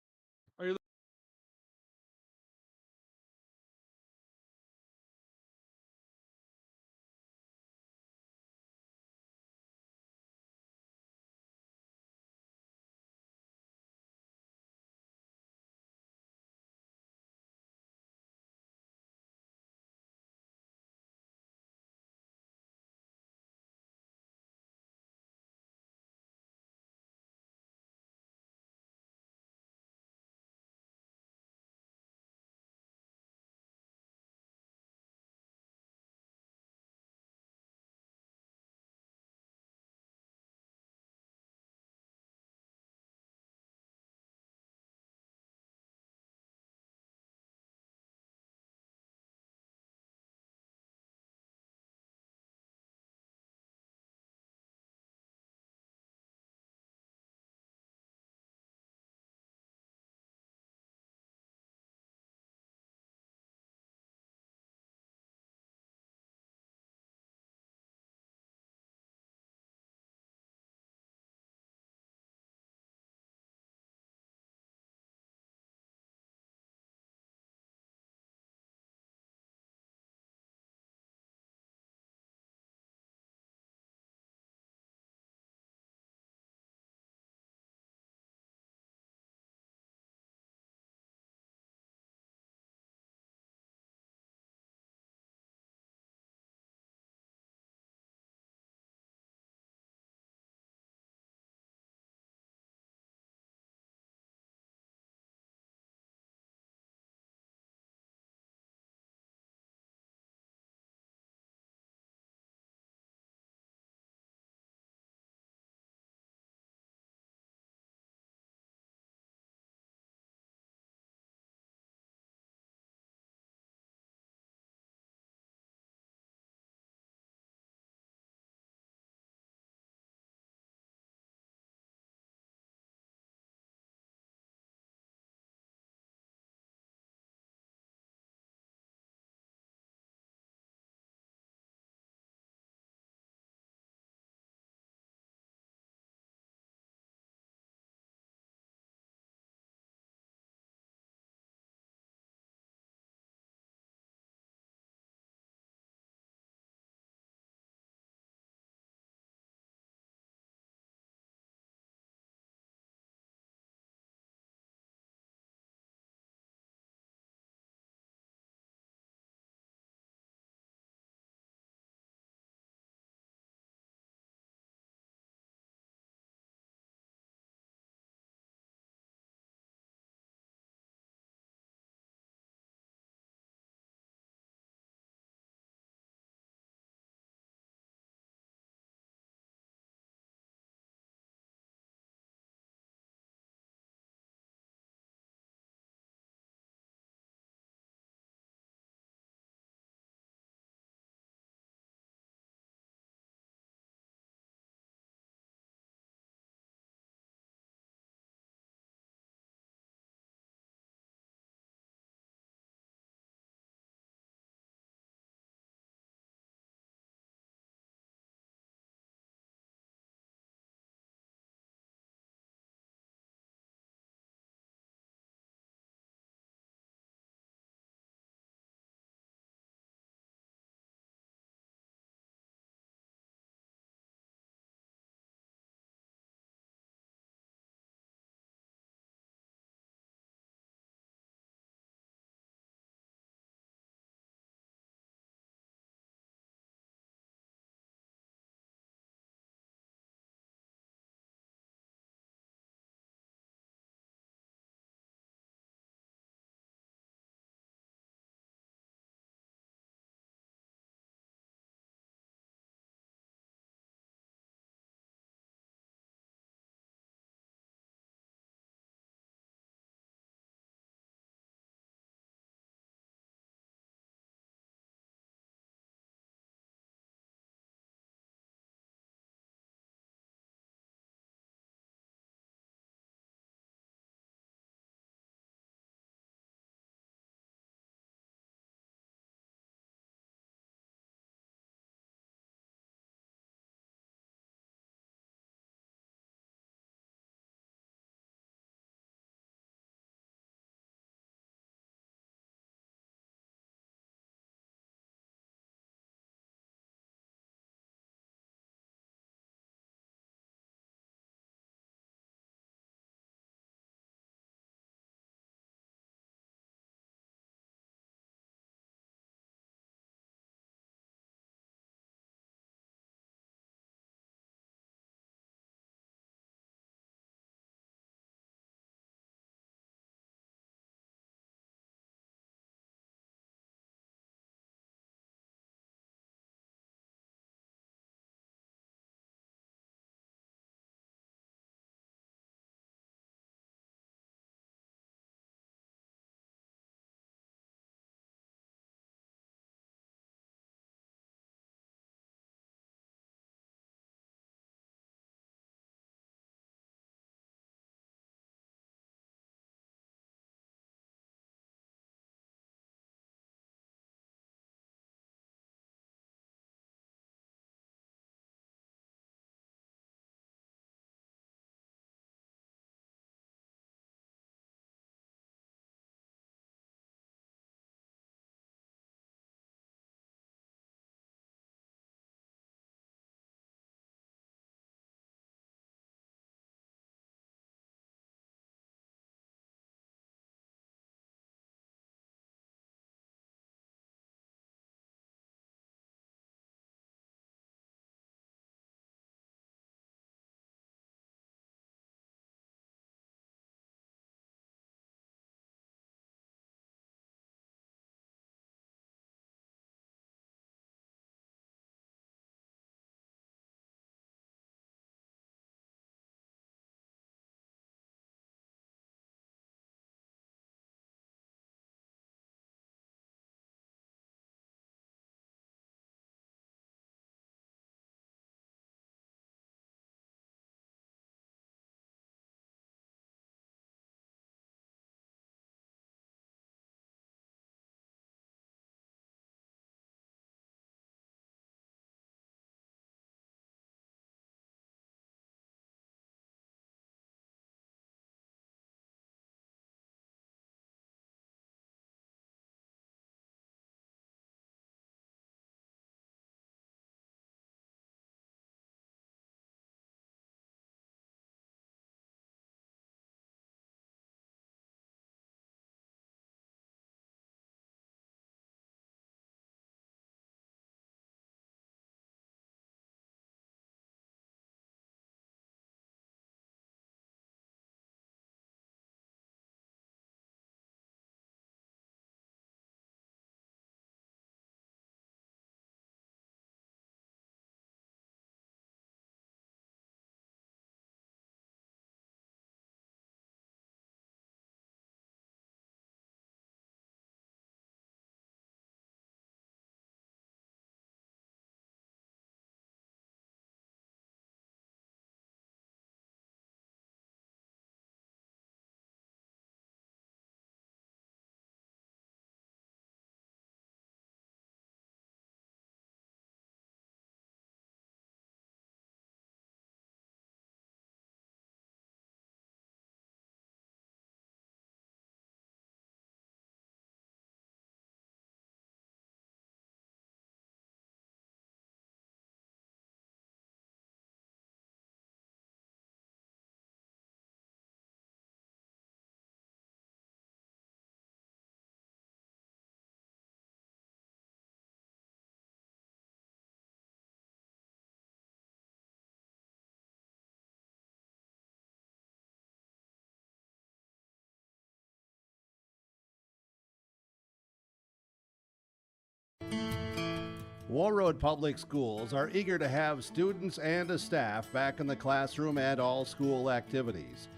Warroad Public Schools are eager to have students and a staff back in the classroom and all school activities.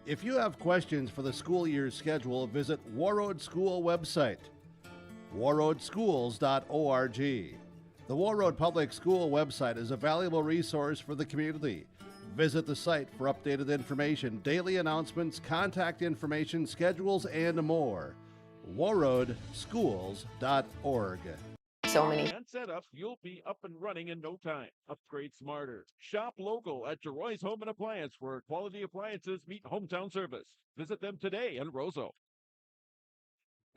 If you have questions for the school year's schedule, visit Warroad School website, warroadschools.org. The Warroad Public School website is a valuable resource for the community. Visit the site for updated information, daily announcements, contact information, schedules, and more. warroadschools.org. So many. And set up, you'll be up and running in no time. Upgrade smarter. Shop local at Jeroy's Home and Appliance, where quality appliances meet hometown service. Visit them today in Roseau.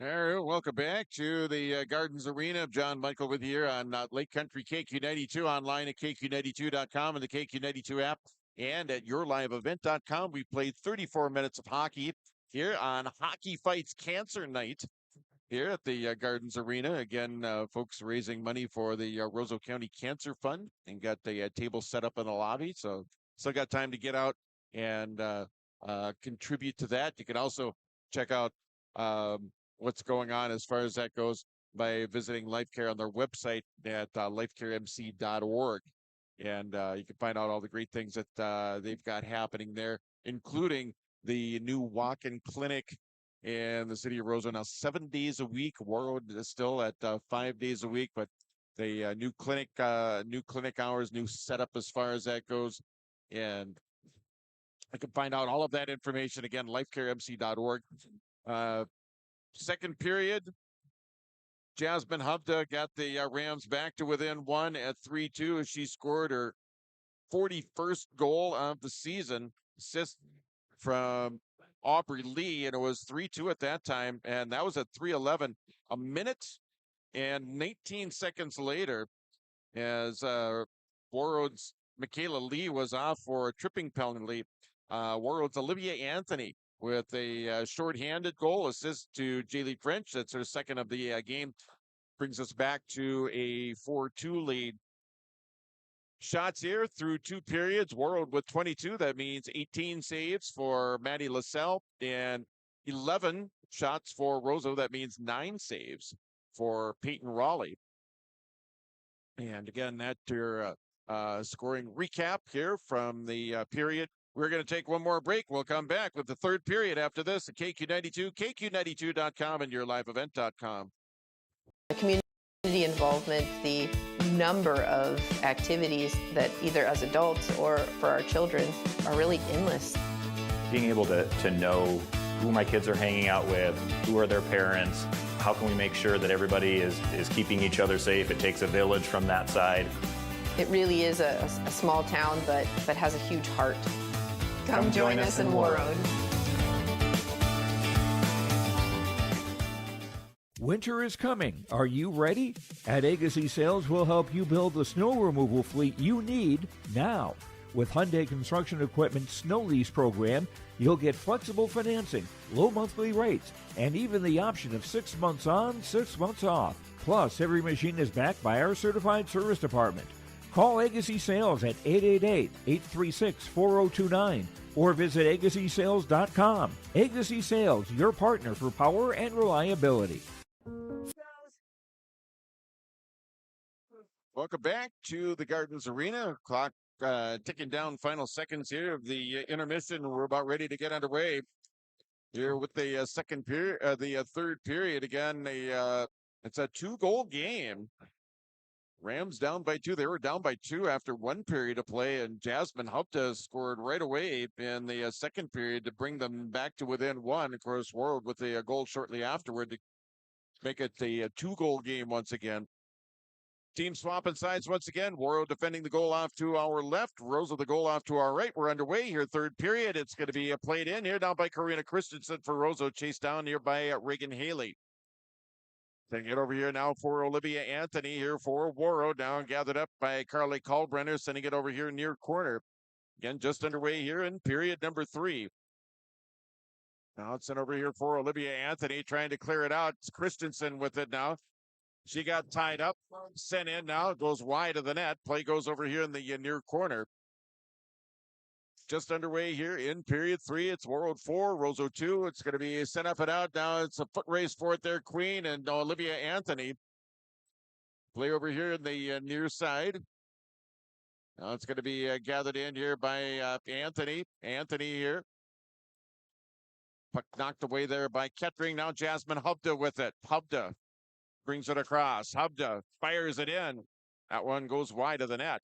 All right, welcome back to the Gardens Arena. John Michael with you here on Lake Country KQ92, online at KQ92.com and the KQ92 app, and at yourliveevent.com. We played 34 minutes of hockey here on Hockey Fights Cancer Night here at the Gardens Arena. Again, folks raising money for the Roseau County Cancer Fund, and got the table set up in the lobby. So still got time to get out and contribute to that. You can also check out what's going on as far as that goes by visiting LifeCare on their website at lifecaremc.org. And you can find out all the great things that they've got happening there, including the new walk-in clinic in the city of Roseau, now 7 days a week. Warroad is still at 5 days a week, but the new clinic hours, new setup as far as that goes. And I can find out all of that information again, lifecaremc.org. Second period, Jasmine Hubda got the Rams back to within one at 3-2 as she scored her 41st goal of the season, assist from Aubrey Lee, and it was 3-2 at that time, and that was at 3:11. A minute and 19 seconds later, as Warroad's Michaela Lee was off for a tripping penalty, Warroad's Olivia Anthony with a shorthanded goal, assist to Jaylee French. That's her second of the game. Brings us back to a 4-2 lead. Shots here through two periods. Warroad with 22. That means 18 saves for Maddie LaSalle and 11 shots for Roseau. That means 9 saves for Peyton Raleigh. And again, that's your scoring recap here from the period. We're going to take one more break. We'll come back with the third period after this at KQ92, KQ92.com, and yourliveevent.com. The community involvement, the number of activities that either as adults or for our children are really endless. Being able to know who my kids are hanging out with, who are their parents, how can we make sure that everybody is keeping each other safe? It takes a village from that side. It really is a small town, but has a huge heart. Come join us in Warroad. Winter is coming. Are you ready? At Agassi Sales, we'll help you build the snow removal fleet you need now. With Hyundai Construction Equipment Snow Lease Program, you'll get flexible financing, low monthly rates, and even the option of 6 months on, 6 months off. Plus, every machine is backed by our certified service department. Call Agassi Sales at 888-836-4029 or visit agassisales.com. Agassi Sales, your partner for power and reliability. Welcome back to the Gardens Arena. Clock ticking down, final seconds here of the intermission. We're about ready to get underway here with the second period, the third period. Again, it's a 2-goal game. Rams down by 2. They were down by 2 after 1 period of play, and Jasmine Hupta scored right away in the second period to bring them back to within 1. Of course, Warroad with a goal shortly afterward to make it a 2-goal game once again. Team swapping sides once again. Warroad defending the goal off to our left. Roseau the goal off to our right. We're underway here, third period. It's going to be played in here down by Karina Christensen for Roseau, chased down here by Reagan Haley. Sending it over here now for Olivia Anthony here for Warroad. Now gathered up by Carly Kalbrenner, sending it over here near corner. Again, just underway here in period number 3. Now it's sent over here for Olivia Anthony, trying to clear it out. It's Christensen with it now. She got tied up, sent in now. It goes wide of the net. Play goes over here in the near corner. Just underway here in period 3. It's Warroad 4, Roseau 2. It's going to be sent up and out. Now it's a foot race for it there, Queen and Olivia Anthony. Play over here in the near side. Now it's going to be gathered in here by Anthony. Anthony here. Puck knocked away there by Kettering. Now Jasmine Hubda with it. Hubda brings it across. Hubda fires it in. That one goes wide of the net.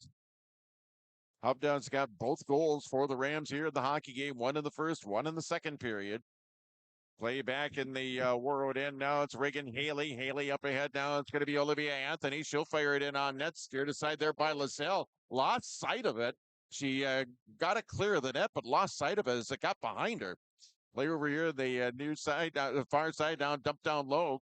Hubda's got both goals for the Rams here in the hockey game. One in the first, one in the second period. Play back in the Warroad end now. It's Reagan Haley. Haley up ahead now. It's going to be Olivia Anthony. She'll fire it in on net. Steered aside there by LaSalle. Lost sight of it. She got it clear of the net, but lost sight of it as it got behind her. Play over here, the near side, the far side down, dumped down low.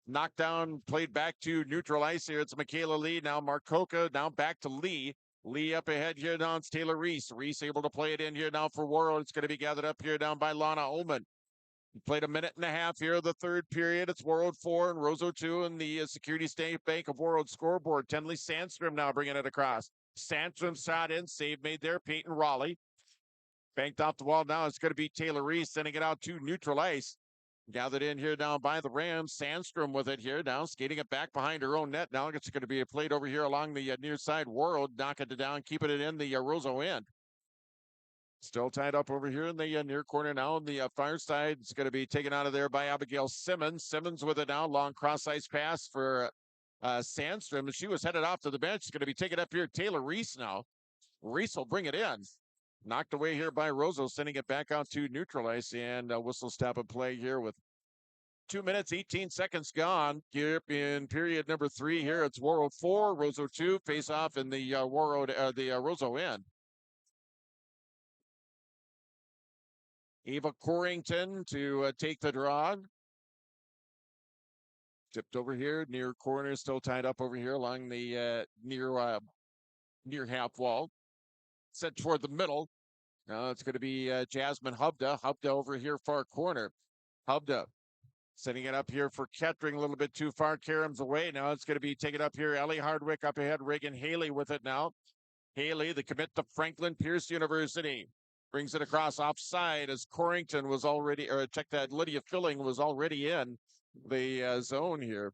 Knocked down, played back to neutral ice here. It's Michaela Lee. Now Marcoca, now back to Lee. Lee up ahead here now. It's Taylor Reese. Reese able to play it in here now for Warroad. It's going to be gathered up here down by Lana Ullman. Played a minute and a half here, the third period. It's Warroad 4 and Roseau 2 and the Security State Bank of Warroad scoreboard. Tenley Sandstrom now bringing it across. Sandstrom shot in, save made there. Peyton Raleigh. Banked off the wall now. It's going to be Taylor Reese sending it out to neutral ice. Gathered in here down by the Rams. Sandstrom with it here now, skating it back behind her own net. Now it's going to be played over here along the near side. Warroad knocking it down, keeping it in the Roseau end. Still tied up over here in the near corner now. On the far side, it's going to be taken out of there by Abigail Simmons. Simmons with it now. Long cross ice pass for Sandstrom. She was headed off to the bench. It's going to be taken up here. Taylor Reese now. Reese will bring it in. Knocked away here by Roseau, sending it back out to neutral ice. And whistle stop and play here with 2 minutes, 18 seconds gone here in period number 3 here. It's Warroad 4, Roseau 2. Face off in the Roseau end. Ava Corrington to take the draw. Tipped over here, near corner, still tied up over here along the near half wall. Set toward the middle. Now it's going to be Jasmine Hubda. Hubda over here far corner. Hubda setting it up here for Kettering a little bit too far. Karam's away. Now it's going to be taken up here. Ellie Hardwick up ahead. Reagan Haley with it now. Haley, the commit to Franklin Pierce University. Brings it across offside as Corrington was already, or check that, Lydia Filling was already in the zone here.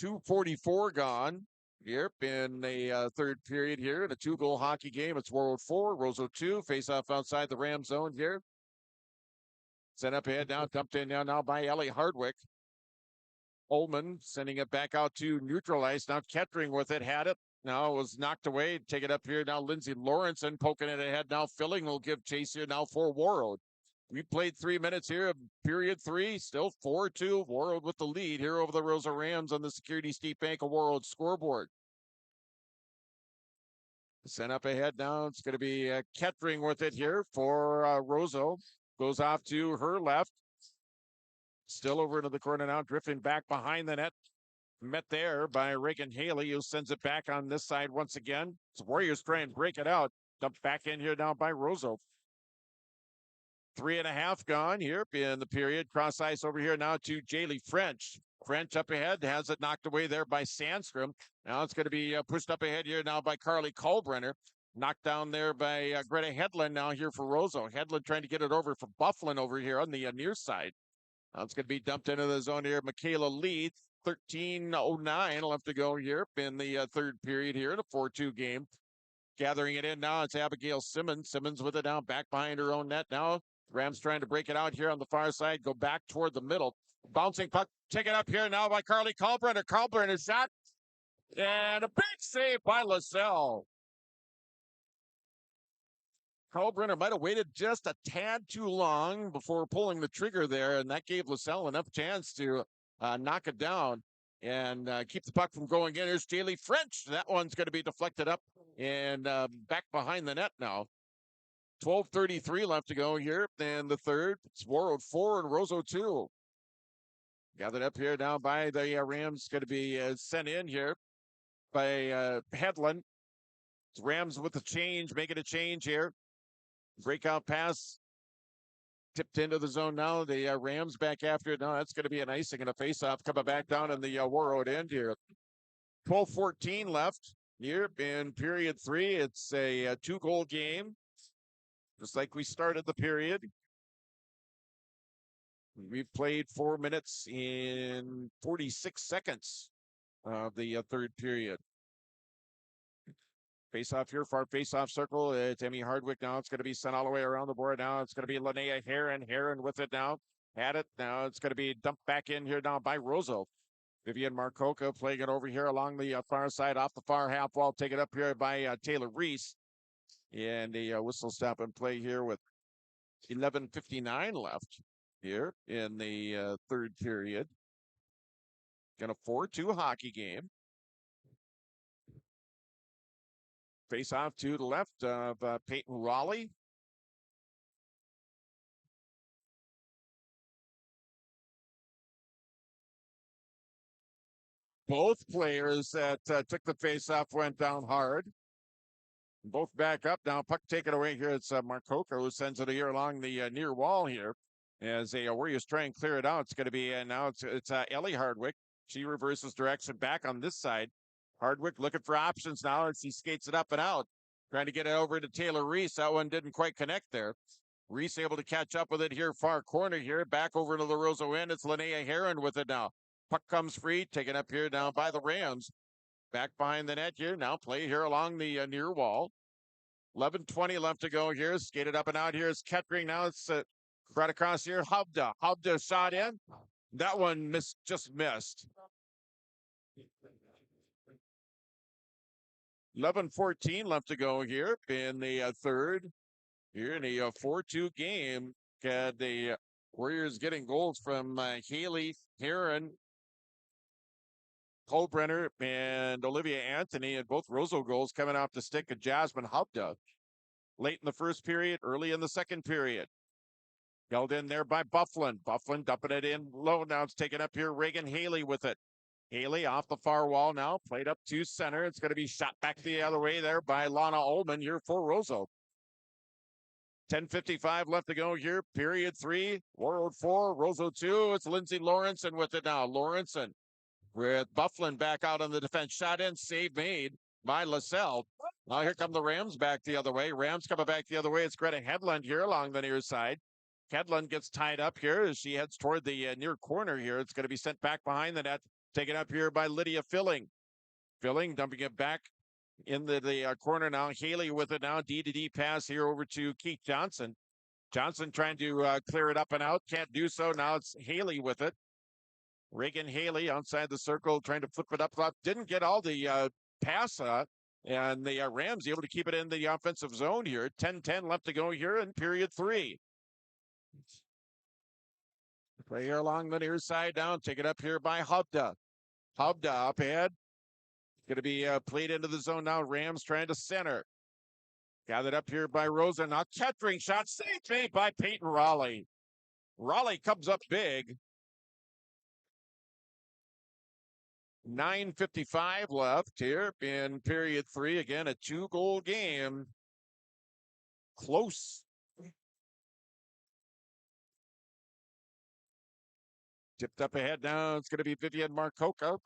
2:44 gone. Yep, in the third period here in a 2-goal hockey game. It's Warroad 4, Roseau 2. Face off outside the Ram zone here. Sent up ahead now, dumped in now by Ellie Hardwick. Ullman sending it back out to neutral ice. Now Kettering with it, had it. Now it was knocked away. Take it up here now. Lindsay Lawrenson poking it ahead. Now Filling will give chase here now for Warroad. We played 3 minutes here of period 3. Still 4-2. Warroad with the lead here over the Roseau Rams on the Security State Bank of Warroad scoreboard. Sent up ahead now. It's going to be Kettering with it here for Roseau. Goes off to her left. Still over into the corner now. Drifting back behind the net. Met there by Reagan Haley, who sends it back on this side once again. So Warriors try and break it out. Dumped back in here now by Roseau. 3.5 gone here in the period. Cross ice over here now to Jaylee French. French up ahead, has it knocked away there by Sandstrom. Now it's going to be pushed up ahead here now by Carly Kalbrenner. Knocked down there by Greta Hedlund now here for Roseau. Hedlund trying to get it over for Bufflin over here on the near side. Now it's going to be dumped into the zone here. Michaela Lee, 13:09 left to go here in the third period here in a 4-2 game. Gathering it in now, it's Abigail Simmons. Simmons with it now, back behind her own net now. Rams trying to break it out here on the far side, go back toward the middle. Bouncing puck, take it up here now by Carly Kalbrenner. Kalbrenner shot, and a big save by LaSalle. Kalbrenner might have waited just a tad too long before pulling the trigger there, and that gave LaSalle enough chance to knock it down and keep the puck from going in. Here's Jaylee French. That one's going to be deflected up and back behind the net now. 12:33 left to go here in the third. It's Warroad 4 and Roseau 2. Gathered up here now by the Rams. Going to be sent in here by Hedlund. It's Rams with the change, making a change here. Breakout pass. Tipped into the zone now. The Rams back after it. Now that's going to be an icing and a face-off coming back down in the Warroad end here. 12:14 left here in period 3. It's a 2-goal game. Just like we started the period. We've played 4 minutes in 46 seconds of the third period. Face off here, far face off circle. It's Emmy Hardwick now. It's going to be sent all the way around the board now. It's going to be Linnea Heron. Heron with it now. Had it. Now it's going to be dumped back in here now by Roseau. Vivian Marcoca playing it over here along the far side off the far half wall. Taken up here by Taylor Reese. And the whistle stop and play here with 11:59 left here in the third period. Got a 4-2 hockey game. Face off to the left of Peyton Raleigh. Both players that took the face off went down hard. Both back up now. Puck taken away here. It's Marcoca who sends it here along the near wall here. As the Warriors try and clear it out. It's going to be now it's Ellie Hardwick. She reverses direction back on this side. Hardwick looking for options now as he skates it up and out. Trying to get it over to Taylor Reese. That one didn't quite connect there. Reese able to catch up with it here, far corner here. Back over to the Roseau end. It's Linnea Heron with it now. Puck comes free, taken up here now by the Rams. Back behind the net here. Now play here along the near wall. 11:20 left to go here. Skated up and out here is Kettering. Now it's right across here. Hubda shot in. That one just missed. 11:14 left to go here in the third. Here in a 4-2 game. Got the Warriors getting goals from Haley, Heron, Colbrenner, and Olivia Anthony, and both Roseau goals coming off the stick of Jasmine Hubda. Late in the first period, early in the second period. Held in there by Bufflin. Bufflin dumping it in low. Now it's taken up here. Reagan Haley with it. Haley off the far wall now. Played up to center. It's going to be shot back the other way there by Lana Ullman here for Roseau. 10:55 left to go here. Period 3. Warroad 4. Roseau 2. It's Lindsay Lawrenson with it now. Lawrenson with Bufflin back out on the defense. Shot in. Save made by LaSalle. Now here come the Rams back the other way. Rams coming back the other way. It's Greta Hedlund here along the near side. Hedlund gets tied up here as she heads toward the near corner here. It's going to be sent back behind the net. Taken up here by Lydia Filling. Filling dumping it back in the corner now. Haley with it now. D-to-D pass here over to Keith Johnson. Johnson trying to clear it up and out. Can't do so. Now it's Haley with it. Reagan Haley outside the circle trying to flip it up. Didn't get all the pass and the Rams able to keep it in the offensive zone here. 10:10 left to go here in period 3. Play here along the near side down. Take it up here by Hubda. Hubda up ahead. Going to be played into the zone now. Rams trying to center. Gathered up here by Rosa. Now Kettering shot saved made by Peyton Raleigh. Raleigh comes up big. 9:55 left here in period 3. Again, a 2-goal game. Close. Tipped up ahead now. It's going to be Vivian Marcoca.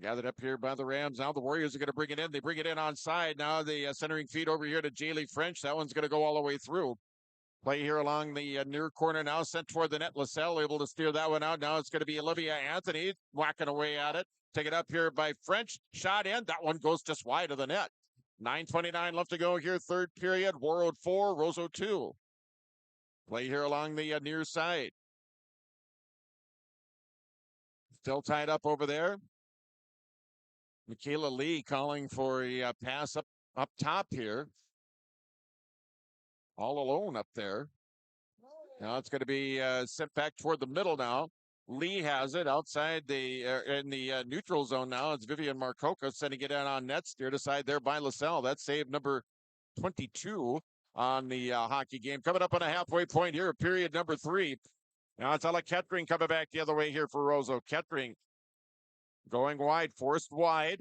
Gathered up here by the Rams. Now the Warriors are going to bring it in. They bring it in on side. Now the centering feed over here to Jaylee French. That one's going to go all the way through. Play here along the near corner now. Sent toward the net. LaSalle able to steer that one out. Now it's going to be Olivia Anthony whacking away at it. Take it up here by French. Shot in. That one goes just wide of the net. 9:29 left to go here. Third period. Warroad 4. Roseau 2. Play here along the near side. Still tied up over there. Michaela Lee calling for a pass up top here. All alone up there. Now it's going to be sent back toward the middle now. Lee has it outside in the neutral zone now. It's Vivian Marcoca sending it in on net. Steered aside there by LaSalle. That's save number 22 on the hockey game. Coming up on a halfway point here, period number 3. Now it's Ella Kettering coming back the other way here for Roseau. Kettering going wide, forced wide.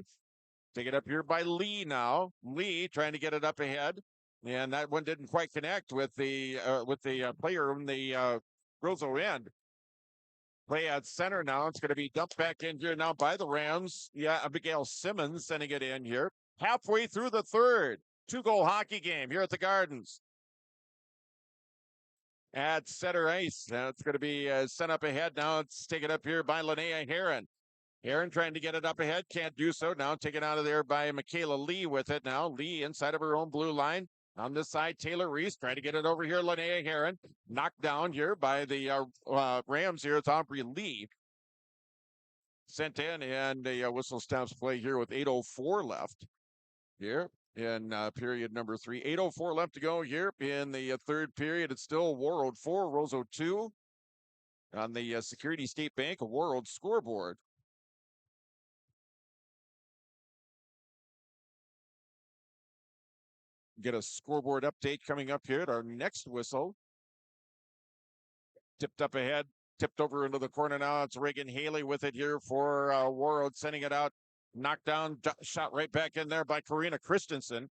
Take it up here by Lee now. Lee trying to get it up ahead. And that one didn't quite connect with the player in the Roseau end. Play at center now. It's going to be dumped back in here now by the Rams. Yeah, Abigail Simmons sending it in here. Halfway through the third. 2-goal hockey game here at the Gardens. At center ice. Now it's going to be sent up ahead now. It's taken up here by Linnea Heron. Aaron trying to get it up ahead, can't do so. Now taken out of there by Michaela Lee with it now. Lee inside of her own blue line. On this side, Taylor Reese trying to get it over here. Linnea Heron knocked down here by the Rams here. It's Aubrey Lee sent in, and a whistle stops play here with 8:04 left here in period number 3. 8:04 left to go here in the third period. It's still Warroad 4, Roseau 2 on the Security State Bank Warroad scoreboard. Get a scoreboard update coming up here at our next whistle. Tipped up ahead, tipped over into the corner now. It's Reagan Haley with it here for Warroad, sending it out. Knocked down, shot right back in there by Karina Christensen.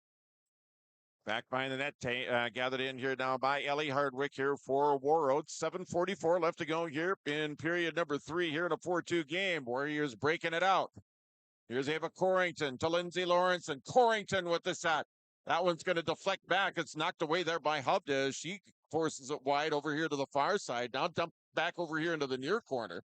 Back behind the net, gathered in here now by Ellie Hardwick here for Warroad. 7:44 left to go here in period number 3 here in a 4-2 game. Warriors breaking it out. Here's Ava Corrington to Lindsay Lawrence, and Corrington with the shot. That one's going to deflect back. It's knocked away there by Hubda as she forces it wide over here to the far side. Now dumped back over here into the near corner.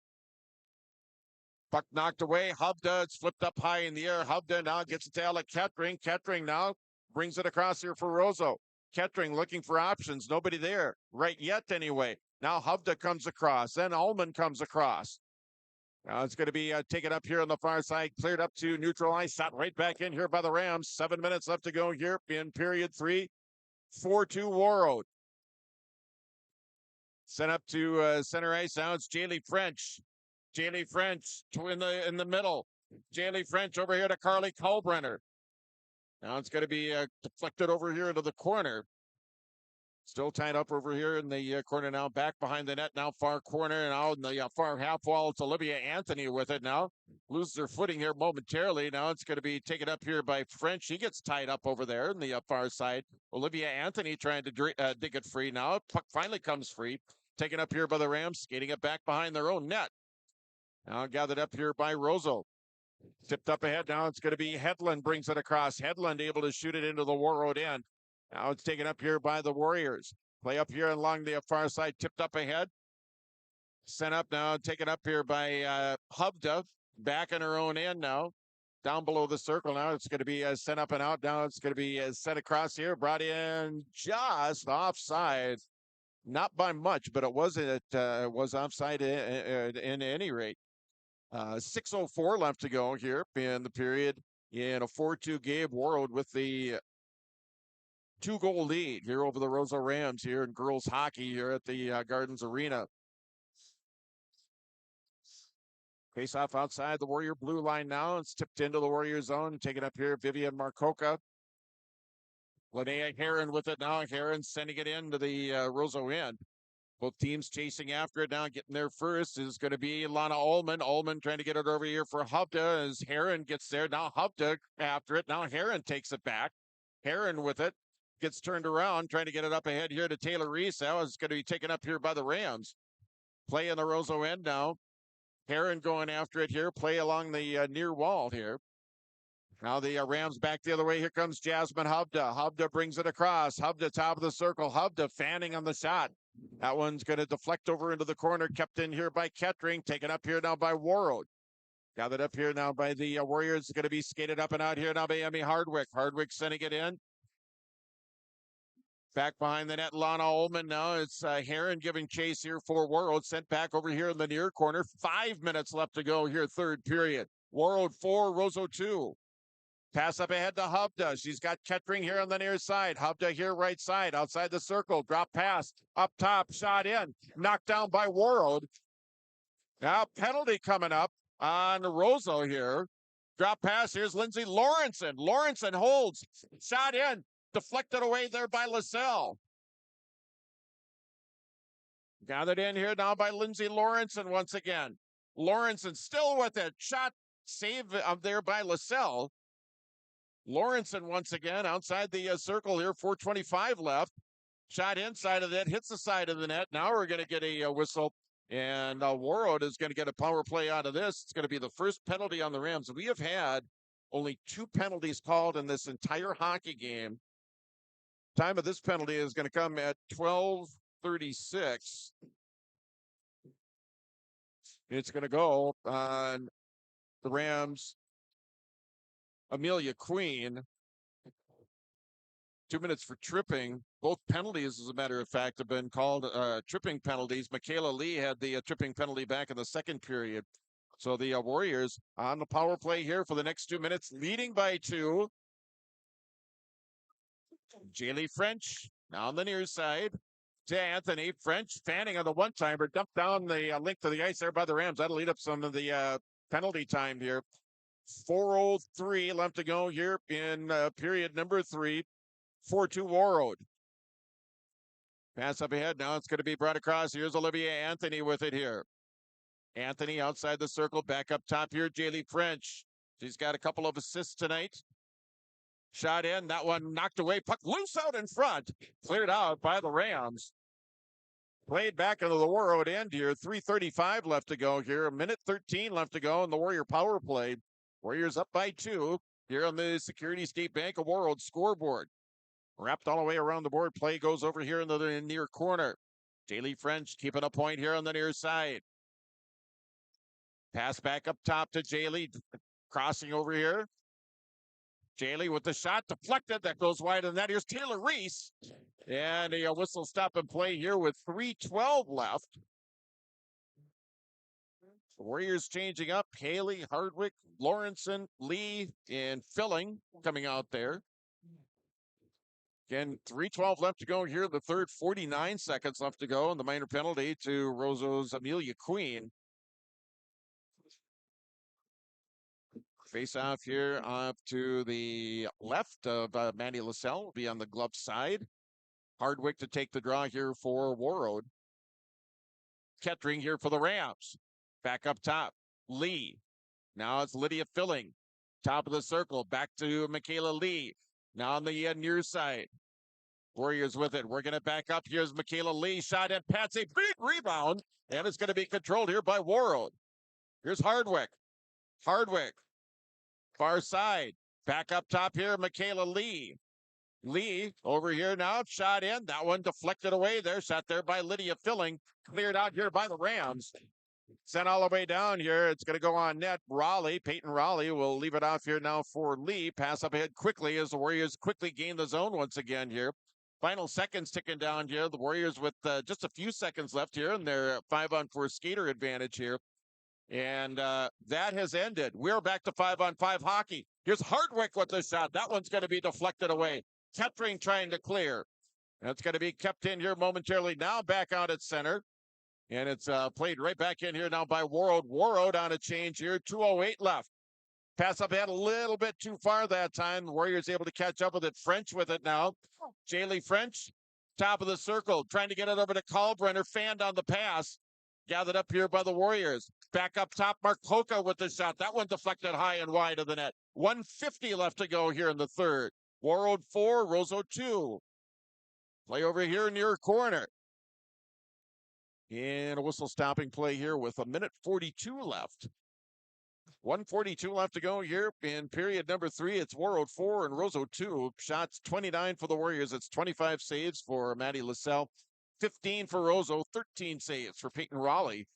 Puck knocked away. Hubda, it's flipped up high in the air. Hubda now gets it to Ella Kettering. Kettering now brings it across here for Roseau. Kettering looking for options. Nobody there right yet anyway. Now Hubda comes across. Then Ullman comes across. Now it's going to be taken up here on the far side, cleared up to neutral ice, shot right back in here by the Rams. 7 minutes left to go here in period 3. 4-2 Warroad. Sent up to center ice. Now it's Jaylee French. Jaylee French in the middle. Jaylee French over here to Carly Kalbrenner. Now it's going to be deflected over here into the corner. Still tied up over here in the corner now, back behind the net now, far corner, and out in the far half wall. It's Olivia Anthony with it now. Loses her footing here momentarily. Now it's going to be taken up here by French. She gets tied up over there in the far side. Olivia Anthony trying to dig it free now. Puck finally comes free. Taken up here by the Rams, skating it back behind their own net. Now gathered up here by Roseau. Tipped up ahead now. It's going to be Hedlund brings it across. Hedlund able to shoot it into the Warroad end. Now it's taken up here by the Warriors. Play up here along the far side, tipped up ahead. Sent up now, taken up here by Hubda. Back in her own end now. Down below the circle now. It's going to be sent up and out. Now it's going to be sent across here. Brought in just offside. Not by much, but it was offside in any rate. 6:04 left to go here in the period in a 4-2 game. Warroad with the 2-goal lead here over the Roseau Rams here in girls hockey here at the Gardens Arena. Face off outside the Warrior blue line now. It's tipped into the Warrior zone. Taken up here, Vivian Marcoca. Linnea Heron with it now. Heron sending it into the Roseau end. Both teams chasing after it now. Getting there first is going to be Lana Ullman. Ullman trying to get it over here for Hubda as Heron gets there. Now Hubda after it. Now Heron takes it back. Heron with it. Gets turned around, trying to get it up ahead here to Taylor Reese. Now it's going to be taken up here by the Rams. Play in the Roseau end now. Heron going after it here. Play along the near wall here. Now the Rams back the other way. Here comes Jasmine Hubda. Hubda brings it across. Hubda top of the circle. Hubda fanning on the shot. That one's going to deflect over into the corner. Kept in here by Kettering. Taken up here now by Warroad. Gathered up here now by the Warriors. Going to be skated up and out here now by Emmy Hardwick. Hardwick sending it in. Back behind the net, Lana Ullman now. It's Heron giving chase here for Warroad. Sent back over here in the near corner. 5 minutes left to go here, third period. Warroad 4, Roseau 2. Pass up ahead to Hubda. She's got Kettering here on the near side. Hubda here right side, outside the circle. Drop pass, up top, shot in. Knocked down by Warroad. Now penalty coming up on Roseau here. Drop pass, here's Lindsay Lawrenson. Lawrenson holds, shot in. Deflected away there by LaSalle. Gathered in here now by Lindsay Lawrenson once again. Lawrenson still with it. Shot save there by LaSalle. Lawrenson once again outside the circle here. 4:25 left. Shot inside of that. Hits the side of the net. Now we're going to get a whistle. And Warroad is going to get a power play out of this. It's going to be the first penalty on the Rams. We have had only 2 penalties called in this entire hockey game. Time of this penalty is going to come at 12:36. It's going to go on the Rams, Amelia Queen. 2 minutes for tripping. Both penalties, as a matter of fact, have been called tripping penalties. Michaela Lee had the tripping penalty back in the second period. So the Warriors on the power play here for the next 2 minutes, leading by 2. Jaylee French now on the near side to Anthony. French fanning on the one-timer, dumped down the length of the ice there by the Rams. That'll lead up some of the penalty time here. 4:03 left to go here in period number 3. 4-2 Warroad. Pass up ahead. Now it's going to be brought across. Here's Olivia Anthony with it here. Anthony outside the circle. Back up top here. Jaylee French. She's got a couple of assists tonight. Shot in. That one knocked away. Puck loose out in front. Cleared out by the Rams. Played back into the Warroad end here. 3:35 left to go here. 1:13 left to go in the Warrior power play. Warriors up by 2 here on the Security State Bank of Warroad scoreboard. Wrapped all the way around the board. Play goes over here in the near corner. Jaylee French keeping a point here on the near side. Pass back up top to Jaylee. Crossing over here. Jaylee with the shot deflected. That goes wide of the net. Here's Taylor Reese. And a whistle stop and play here with 3:12 left. The Warriors changing up. Haley, Hardwick, Lawrenson, Lee, and Filling coming out there. Again, 3:12 left to go here. The third, 49 seconds left to go. And the minor penalty to Roseau's Amelia Queen. Face off here off to the left of Mandy LaSalle. Will be on the glove side. Hardwick to take the draw here for Warroad. Kettering here for the Rams. Back up top. Lee. Now it's Lydia Filling. Top of the circle. Back to Michaela Lee. Now on the near side. Warriors with it. Working it back up. Here's Michaela Lee. Shot at Patsy. Big rebound. And it's going to be controlled here by Warroad. Here's Hardwick. Hardwick. Far side. Back up top here. Michaela Lee. Lee over here now. Shot in. That one deflected away there. Shot there by Lydia Filling. Cleared out here by the Rams. Sent all the way down here. It's going to go on net. Raleigh, Peyton Raleigh will leave it off here now for Lee. Pass up ahead quickly as the Warriors quickly gain the zone once again here. Final seconds ticking down here. The Warriors with just a few seconds left here in their 5-on-4 skater advantage here. And that has ended. We're back to 5-on-5 hockey. Here's Hardwick with the shot. That one's going to be deflected away. Kettering trying to clear. That's going to be kept in here momentarily. Now back out at center. And it's played right back in here now by Warroad. Warroad on a change here. 2:08 left. Pass up ahead a little bit too far that time. The Warriors able to catch up with it. French with it now. Jaylee French, top of the circle. Trying to get it over to Kalbrenner. Fanned on the pass. Gathered up here by the Warriors. Back up top, Mark Polka with the shot. That one deflected high and wide of the net. 1:50 left to go here in the third. Warroad 4, Roseau 2. Play over here near corner. And a whistle stopping play here with 1:42 left. 1:42 left to go here in period number 3. It's Warroad 4 and Roseau 2. Shots 29 for the Warriors. It's 25 saves for Mandy LaSalle. 15 for Roseau. 13 saves for Peyton Raleigh.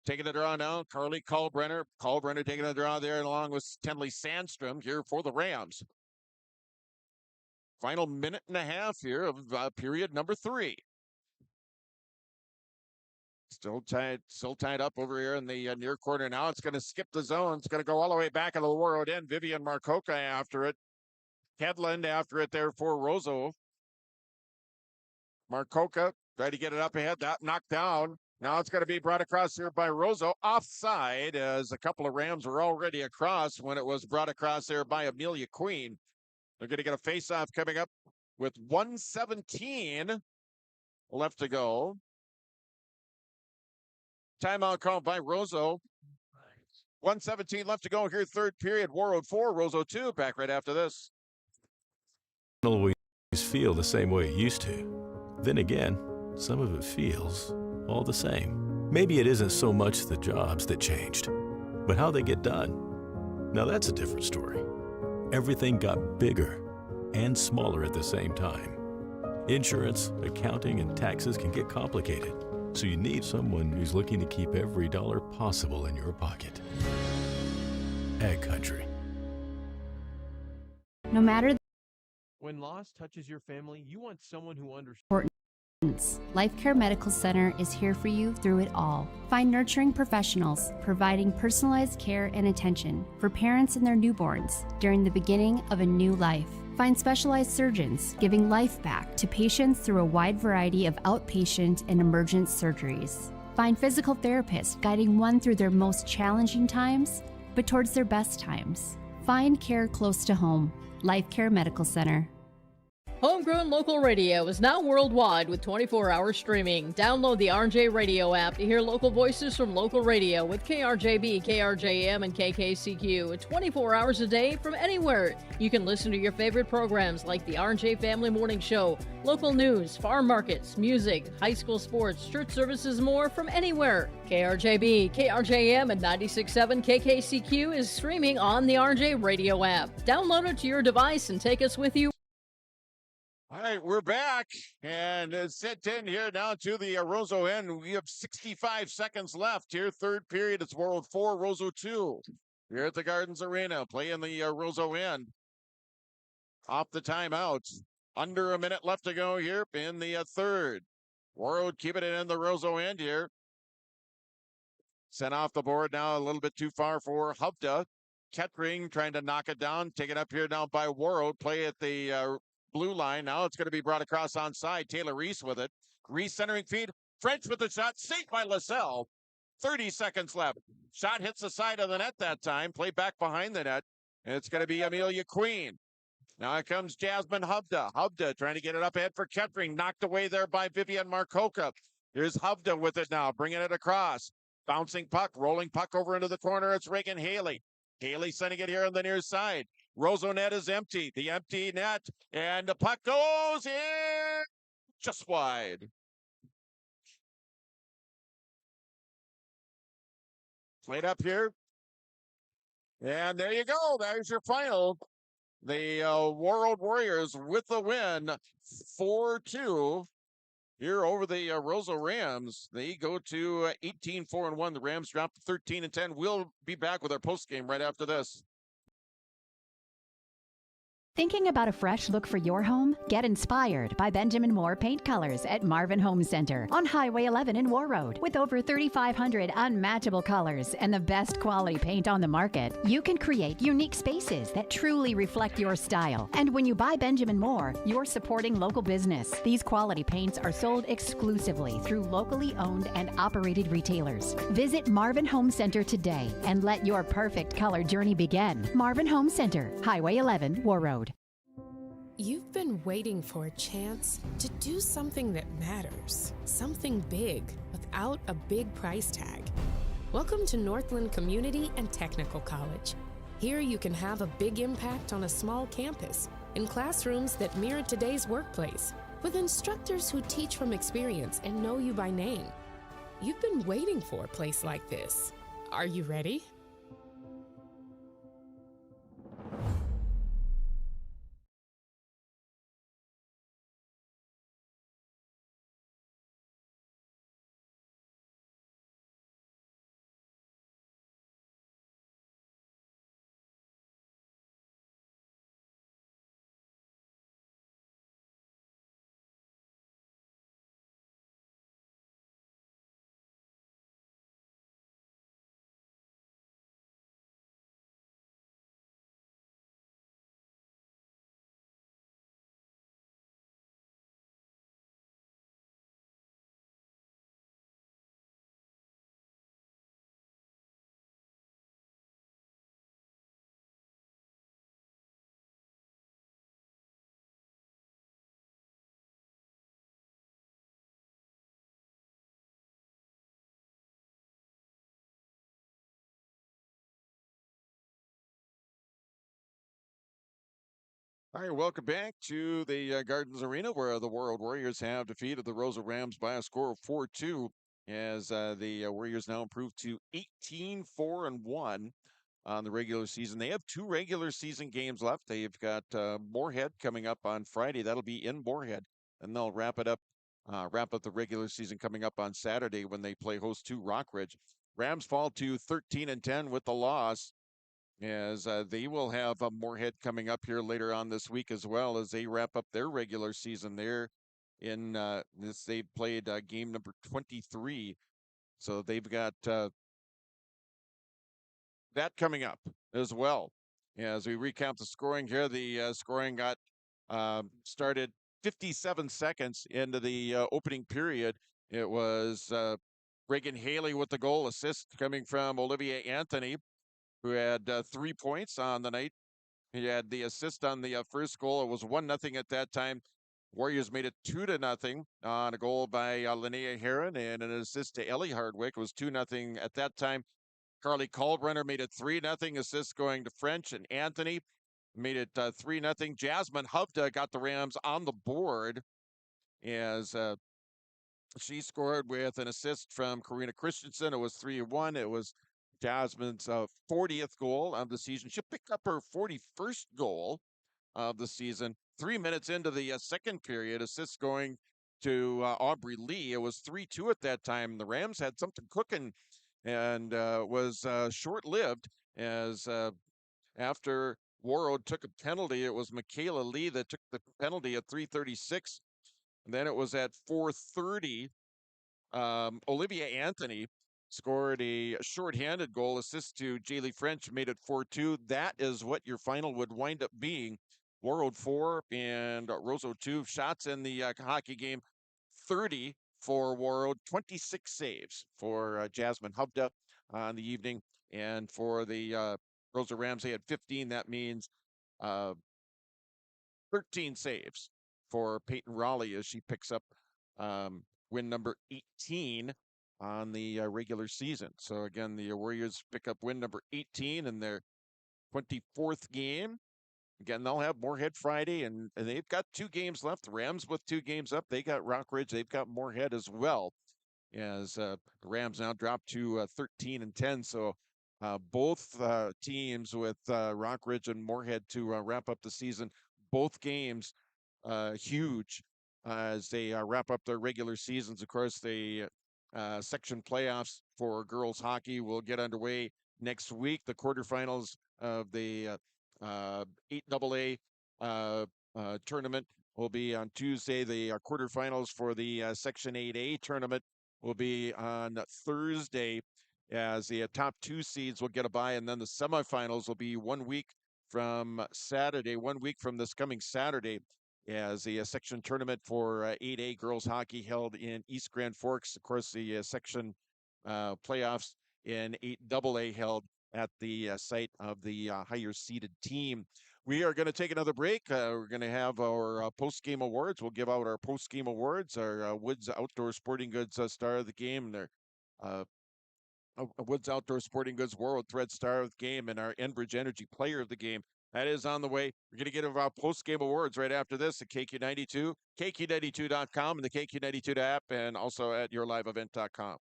Taking the draw now, Carly Kalbrenner. Kalbrenner taking the draw there along with Tenley Sandstrom here for the Rams. Final minute and a half here of period number 3. Still tied up over here in the near corner now. It's going to skip the zone. It's going to go all the way back into the Warroad end. Vivian Marcoca after it. Hedlund after it there for Roseau. Marcoca tried to get it up ahead. That knocked down. Now it's going to be brought across here by Roseau. Offside as a couple of Rams were already across when it was brought across there by Amelia Queen. They're going to get a face-off coming up with 1:17 left to go. Timeout called by Roseau. 1:17 left to go here, third period. Warroad 4, Roseau 2. Back right after this. Don't always feel the same way it used to. Then again, some of it feels all the same. Maybe it isn't so much the jobs that changed, but how they get done. Now that's a different story. Everything got bigger and smaller at the same time. Insurance, accounting, and taxes can get complicated. So you need someone who's looking to keep every dollar possible in your pocket. Ag Country. No matter When loss touches your family, you want someone who understands. Life Care Medical Center is here for you through it all. Find nurturing professionals providing personalized care and attention for parents and their newborns during the beginning of a new life. Find specialized surgeons giving life back to patients through a wide variety of outpatient and emergent surgeries. Find physical therapists guiding one through their most challenging times, but towards their best times. Find care close to home. Life Care Medical Center. Homegrown local radio is now worldwide with 24-hour streaming. Download the RJ Radio app to hear local voices from local radio with KRJB, KRJM, and KKCQ 24 hours a day from anywhere. You can listen to your favorite programs like the RJ Family Morning Show, local news, farm markets, music, high school sports, church services, more from anywhere. KRJB, KRJM, and 96.7 KKCQ is streaming on the RJ Radio app. Download it to your device and take us with you. All right, we're back and set 10 here down to the Roseau end. We have 65 seconds left here. Third period, it's Warroad 4, Roseau 2. Here at the Gardens Arena, playing the Roseau end. Off the timeout. Under a minute left to go here in the third. Warroad keeping it in the Roseau end here. Sent off the board now a little bit too far for Hubda. Kettering trying to knock it down. Taken up here now by Warroad. Play at the blue line. Now it's going to be brought across onside. Taylor Reese with it. Reese centering feed. French with the shot. Saved by LaSalle. 30 seconds left. Shot hits the side of the net that time. Play back behind the net. And it's going to be Amelia Queen. Now here comes Jasmine Hubda. Hubda trying to get it up ahead for Kettering. Knocked away there by Vivian Marcoca. Here's Hubda with it now. Bringing it across. Bouncing puck. Rolling puck over into the corner. It's Reagan Haley. Haley sending it here on the near side. Roseau net is empty. The empty net. And the puck goes in just wide. Played up here. And there you go. There's your final. The Warroad Warriors with the win. 4-2 here over the Roseau Rams. They go to 18-4-1. The Rams drop to 13-10. We'll be back with our post game right after this. Thinking about a fresh look for your home? Get inspired by Benjamin Moore Paint Colors at Marvin Home Center on Highway 11 in Warroad. With over 3,500 unmatchable colors and the best quality paint on the market, you can create unique spaces that truly reflect your style. And when you buy Benjamin Moore, you're supporting local business. These quality paints are sold exclusively through locally owned and operated retailers. Visit Marvin Home Center today and let your perfect color journey begin. Marvin Home Center, Highway 11, Warroad. You've been waiting for a chance to do something that matters, something big without a big price tag. Welcome to Northland Community and Technical College. Here you can have a big impact on a small campus, in classrooms that mirror today's workplace, with instructors who teach from experience and know you by name. You've been waiting for a place like this. Are you ready? All right, welcome back to the Gardens Arena, where the Warroad Warriors have defeated the Roseau Rams by a score of 4-2, as the Warriors now improved to 18-4-1 on the regular season. They have 2 regular season games left. They've got Moorhead coming up on Friday. That'll be in Moorhead, and they'll wrap it up wrap up the regular season coming up on Saturday when they play host to Rockridge. Rams fall to 13-10 with the loss, as they will have Moorhead coming up here later on this week as well as they wrap up their regular season there. In this, they played game number 23, so they've got that coming up as well. As we recap the scoring here, the scoring got started 57 seconds into the opening period. It was Reagan Haley with the goal, assist coming from Olivia Anthony, who had 3 points on the night. He had the assist on the first goal. It was 1-0 at that time. Warriors made it 2-0 on a goal by Linnea Heron, and an assist to Ellie Hardwick. It was 2-0 at that time. Carly Caldrunner made it 3-0. Assist going to French, and Anthony made it 3-0. Jasmine Hovda got the Rams on the board as she scored with an assist from Karina Christensen. It was 3-1. It was Jasmine's 40th goal of the season. She'll pick up her 41st goal of the season. 3 minutes into the second period, assists going to Aubrey Lee. It was 3-2 at that time. The Rams had something cooking and was short-lived as after Warroad took a penalty, it was Michaela Lee that took the penalty at 3:36. And then it was at 4:30. Olivia Anthony scored a shorthanded goal, assist to Jaylee French, made it 4-2. That is what your final would wind up being. Warroad 4 and Roseau 2 shots in the hockey game. 30 for Warroad, 26 saves for Jasmine Hovda on the evening. And for the Roseau Rams, they had 15. That means 13 saves for Peyton Raleigh as she picks up win number 18 on the regular season. So again, the Warriors pick up win number 18 in their 24th game. Again, they'll have Moorhead Friday, and they've got 2 games left. The Rams with 2 games up. They got Rockridge. They've got Moorhead as well, as the Rams now drop to 13-10. So both teams with Rockridge and Moorhead to wrap up the season. Both games huge as they wrap up their regular seasons. Of course, the section playoffs for girls hockey will get underway next week. The quarterfinals of the 8AA tournament will be on Tuesday. The quarterfinals for the Section 8A tournament will be on Thursday, as the top 2 seeds will get a bye, and then the semifinals will be 1 week from Saturday, 1 week from this coming Saturday, as the section tournament for 8A girls hockey held in East Grand Forks. Of course, the section playoffs in 8AA held at the site of the higher seeded team. We are going to take another break. We're going to have our post-game awards. We'll give out our post-game awards, our Woods Outdoor Sporting Goods Star of the Game, their Woods Outdoor Sporting Goods Warroad Thread Star of the Game, and our Enbridge Energy Player of the Game. That is on the way. We're going to get our post-game awards right after this at KQ92, KQ92.com, and the KQ92 app, and also at yourliveevent.com.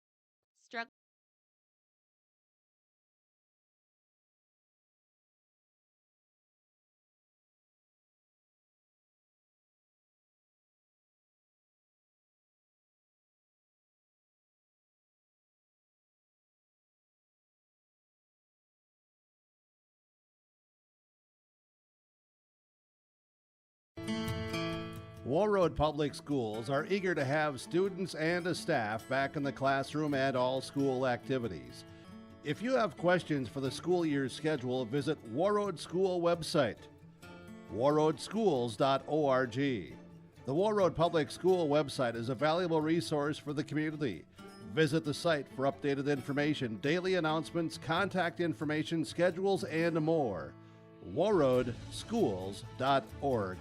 Warroad Public Schools are eager to have students and a staff back in the classroom and all school activities. If you have questions for the school year's schedule, visit Warroad School website, warroadschools.org. The Warroad Public School website is a valuable resource for the community. Visit the site for updated information, daily announcements, contact information, schedules, and more. warroadschools.org.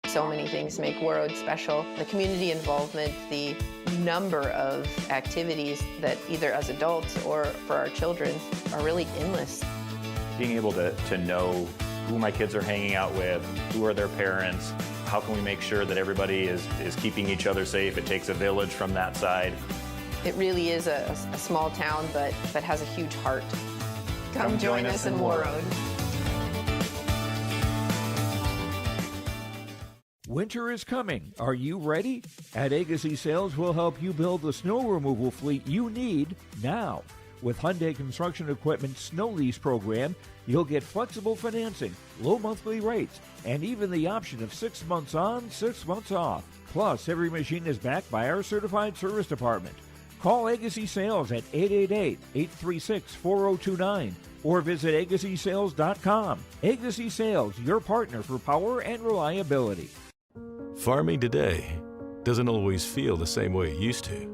So many things make Warroad special. The community involvement, the number of activities that either as adults or for our children are really endless. Being able to know who my kids are hanging out with, who are their parents, how can we make sure that everybody is keeping each other safe? It takes a village from that side. It really is a small town, but has a huge heart. Come join us in Warroad. Winter is coming. Are you ready? At Agassi Sales, we'll help you build the snow removal fleet you need now. With Hyundai Construction Equipment Snow Lease Program, you'll get flexible financing, low monthly rates, and even the option of 6 months on, 6 months off. Plus, every machine is backed by our certified service department. Call Agassi Sales at 888-836-4029 or visit agassisales.com. Agassi Sales, your partner for power and reliability. Farming today doesn't always feel the same way it used to.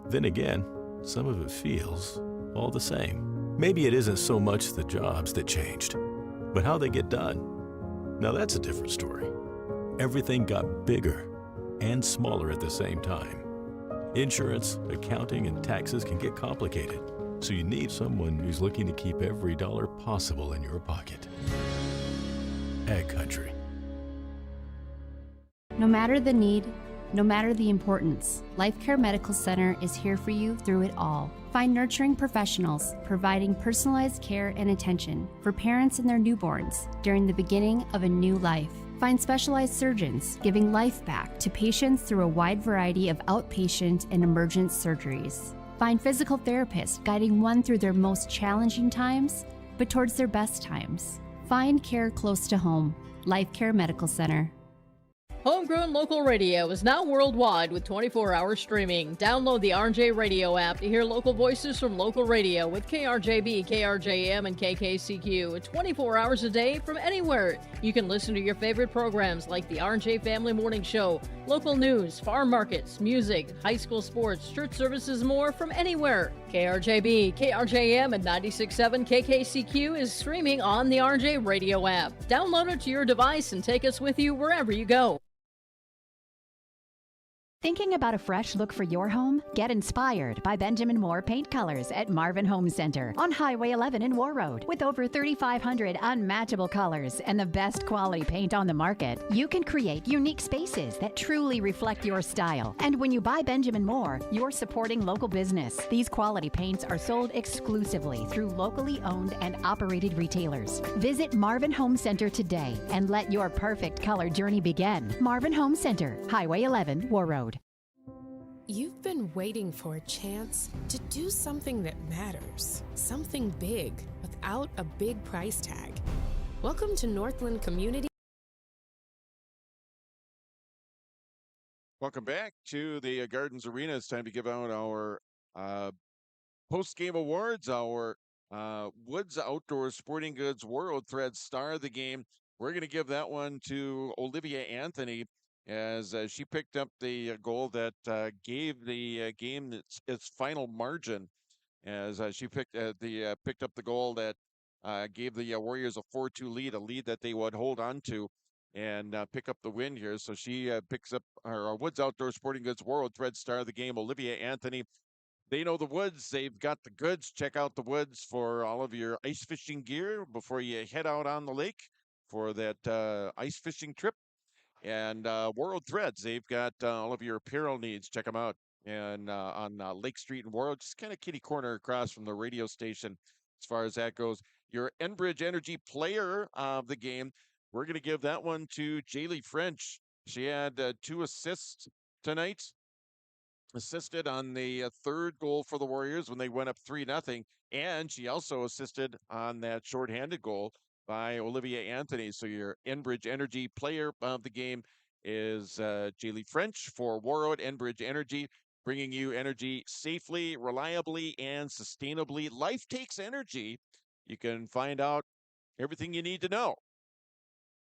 Then again, some of it feels all the same. Maybe it isn't so much the jobs that changed, but how they get done. Now that's a different story. Everything got bigger and smaller at the same time. Insurance, accounting, and taxes can get complicated, so you need someone who's looking to keep every dollar possible in your pocket. Ag Country. No matter the need, no matter the importance, Life Care Medical Center is here for you through it all. Find nurturing professionals providing personalized care and attention for parents and their newborns during the beginning of a new life. Find specialized surgeons giving life back to patients through a wide variety of outpatient and emergent surgeries. Find physical therapists guiding one through their most challenging times, but towards their best times. Find care close to home. Life Care Medical Center. Homegrown local radio is now worldwide with 24-hour streaming. Download the RJ Radio app to hear local voices from local radio with KRJB, KRJM, and KKCQ 24 hours a day from anywhere. You can listen to your favorite programs like the RJ Family Morning Show, local news, farm markets, music, high school sports, church services, more from anywhere. KRJB, KRJM, and 96.7 KKCQ is streaming on the RJ Radio app. Download it to your device and take us with you wherever you go. Thinking about a fresh look for your home? Get inspired by Benjamin Moore Paint Colors at Marvin Home Center on Highway 11 in Warroad. With over 3,500 unmatchable colors and the best quality paint on the market, you can create unique spaces that truly reflect your style. And when you buy Benjamin Moore, you're supporting local business. These quality paints are sold exclusively through locally owned and operated retailers. Visit Marvin Home Center today and let your perfect color journey begin. Marvin Home Center, Highway 11, Warroad. You've been waiting for a chance to do something that matters, something big without a big price tag. Welcome to Northland Community. Welcome back to the Gardens Arena. It's time to give out our post-game awards, our Woods Outdoor Sporting Goods Warroad Thread Star of the Game. We're going to give that one to Olivia Anthony, as she picked up the goal that gave the game its final margin, as she picked up the goal that gave the Warriors a 4-2 lead, a lead that they would hold on to and pick up the win here. So she picks up our Woods Outdoor Sporting Goods Warroad Thread Star of the Game, Olivia Anthony. They know the Woods. They've got the goods. Check out the Woods for all of your ice fishing gear before you head out on the lake for that ice fishing trip. And Warroad Threads, they've got all of your apparel needs. Check them out. And on Lake Street in Warroad, just kind of kitty corner across from the radio station as far as that goes. Your Enbridge Energy Player of the Game, we're going to give that one to Jaylee French. She had 2 assists tonight. Assisted on the third goal for the Warriors when they went up 3-0. And she also assisted on that shorthanded goal by Olivia Anthony. So your Enbridge Energy Player of the Game is Jaylee French for Warroad Enbridge Energy, bringing you energy safely, reliably, and sustainably. Life takes energy. You can find out everything you need to know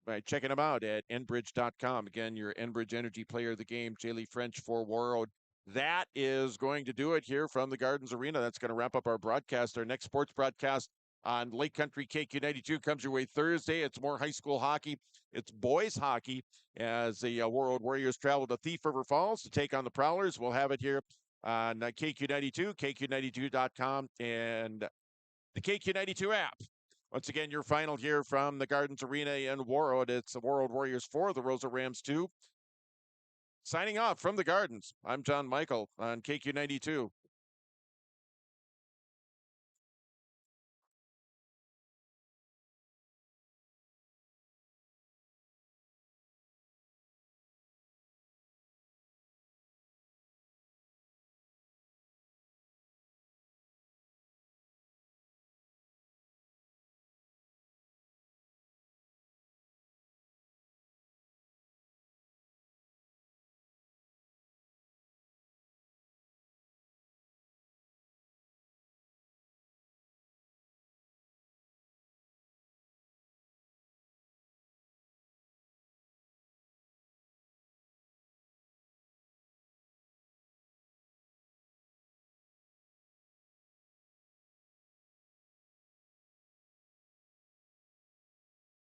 by checking them out at enbridge.com. Again, your Enbridge Energy Player of the Game, Jaylee French for Warroad. That is going to do it here from the Gardens Arena. That's going to wrap up our broadcast. Our next sports broadcast on Lake Country KQ92 comes your way Thursday. It's more high school hockey. It's boys hockey as the Warroad Warriors travel to Thief River Falls to take on the Prowlers. We'll have it here on KQ92, KQ92.com, and the KQ92 app. Once again, your final here from the Gardens Arena in Warroad. It's the Warroad Warriors 4, the Roseau Rams 2. Signing off from the Gardens, I'm John Michael on KQ92.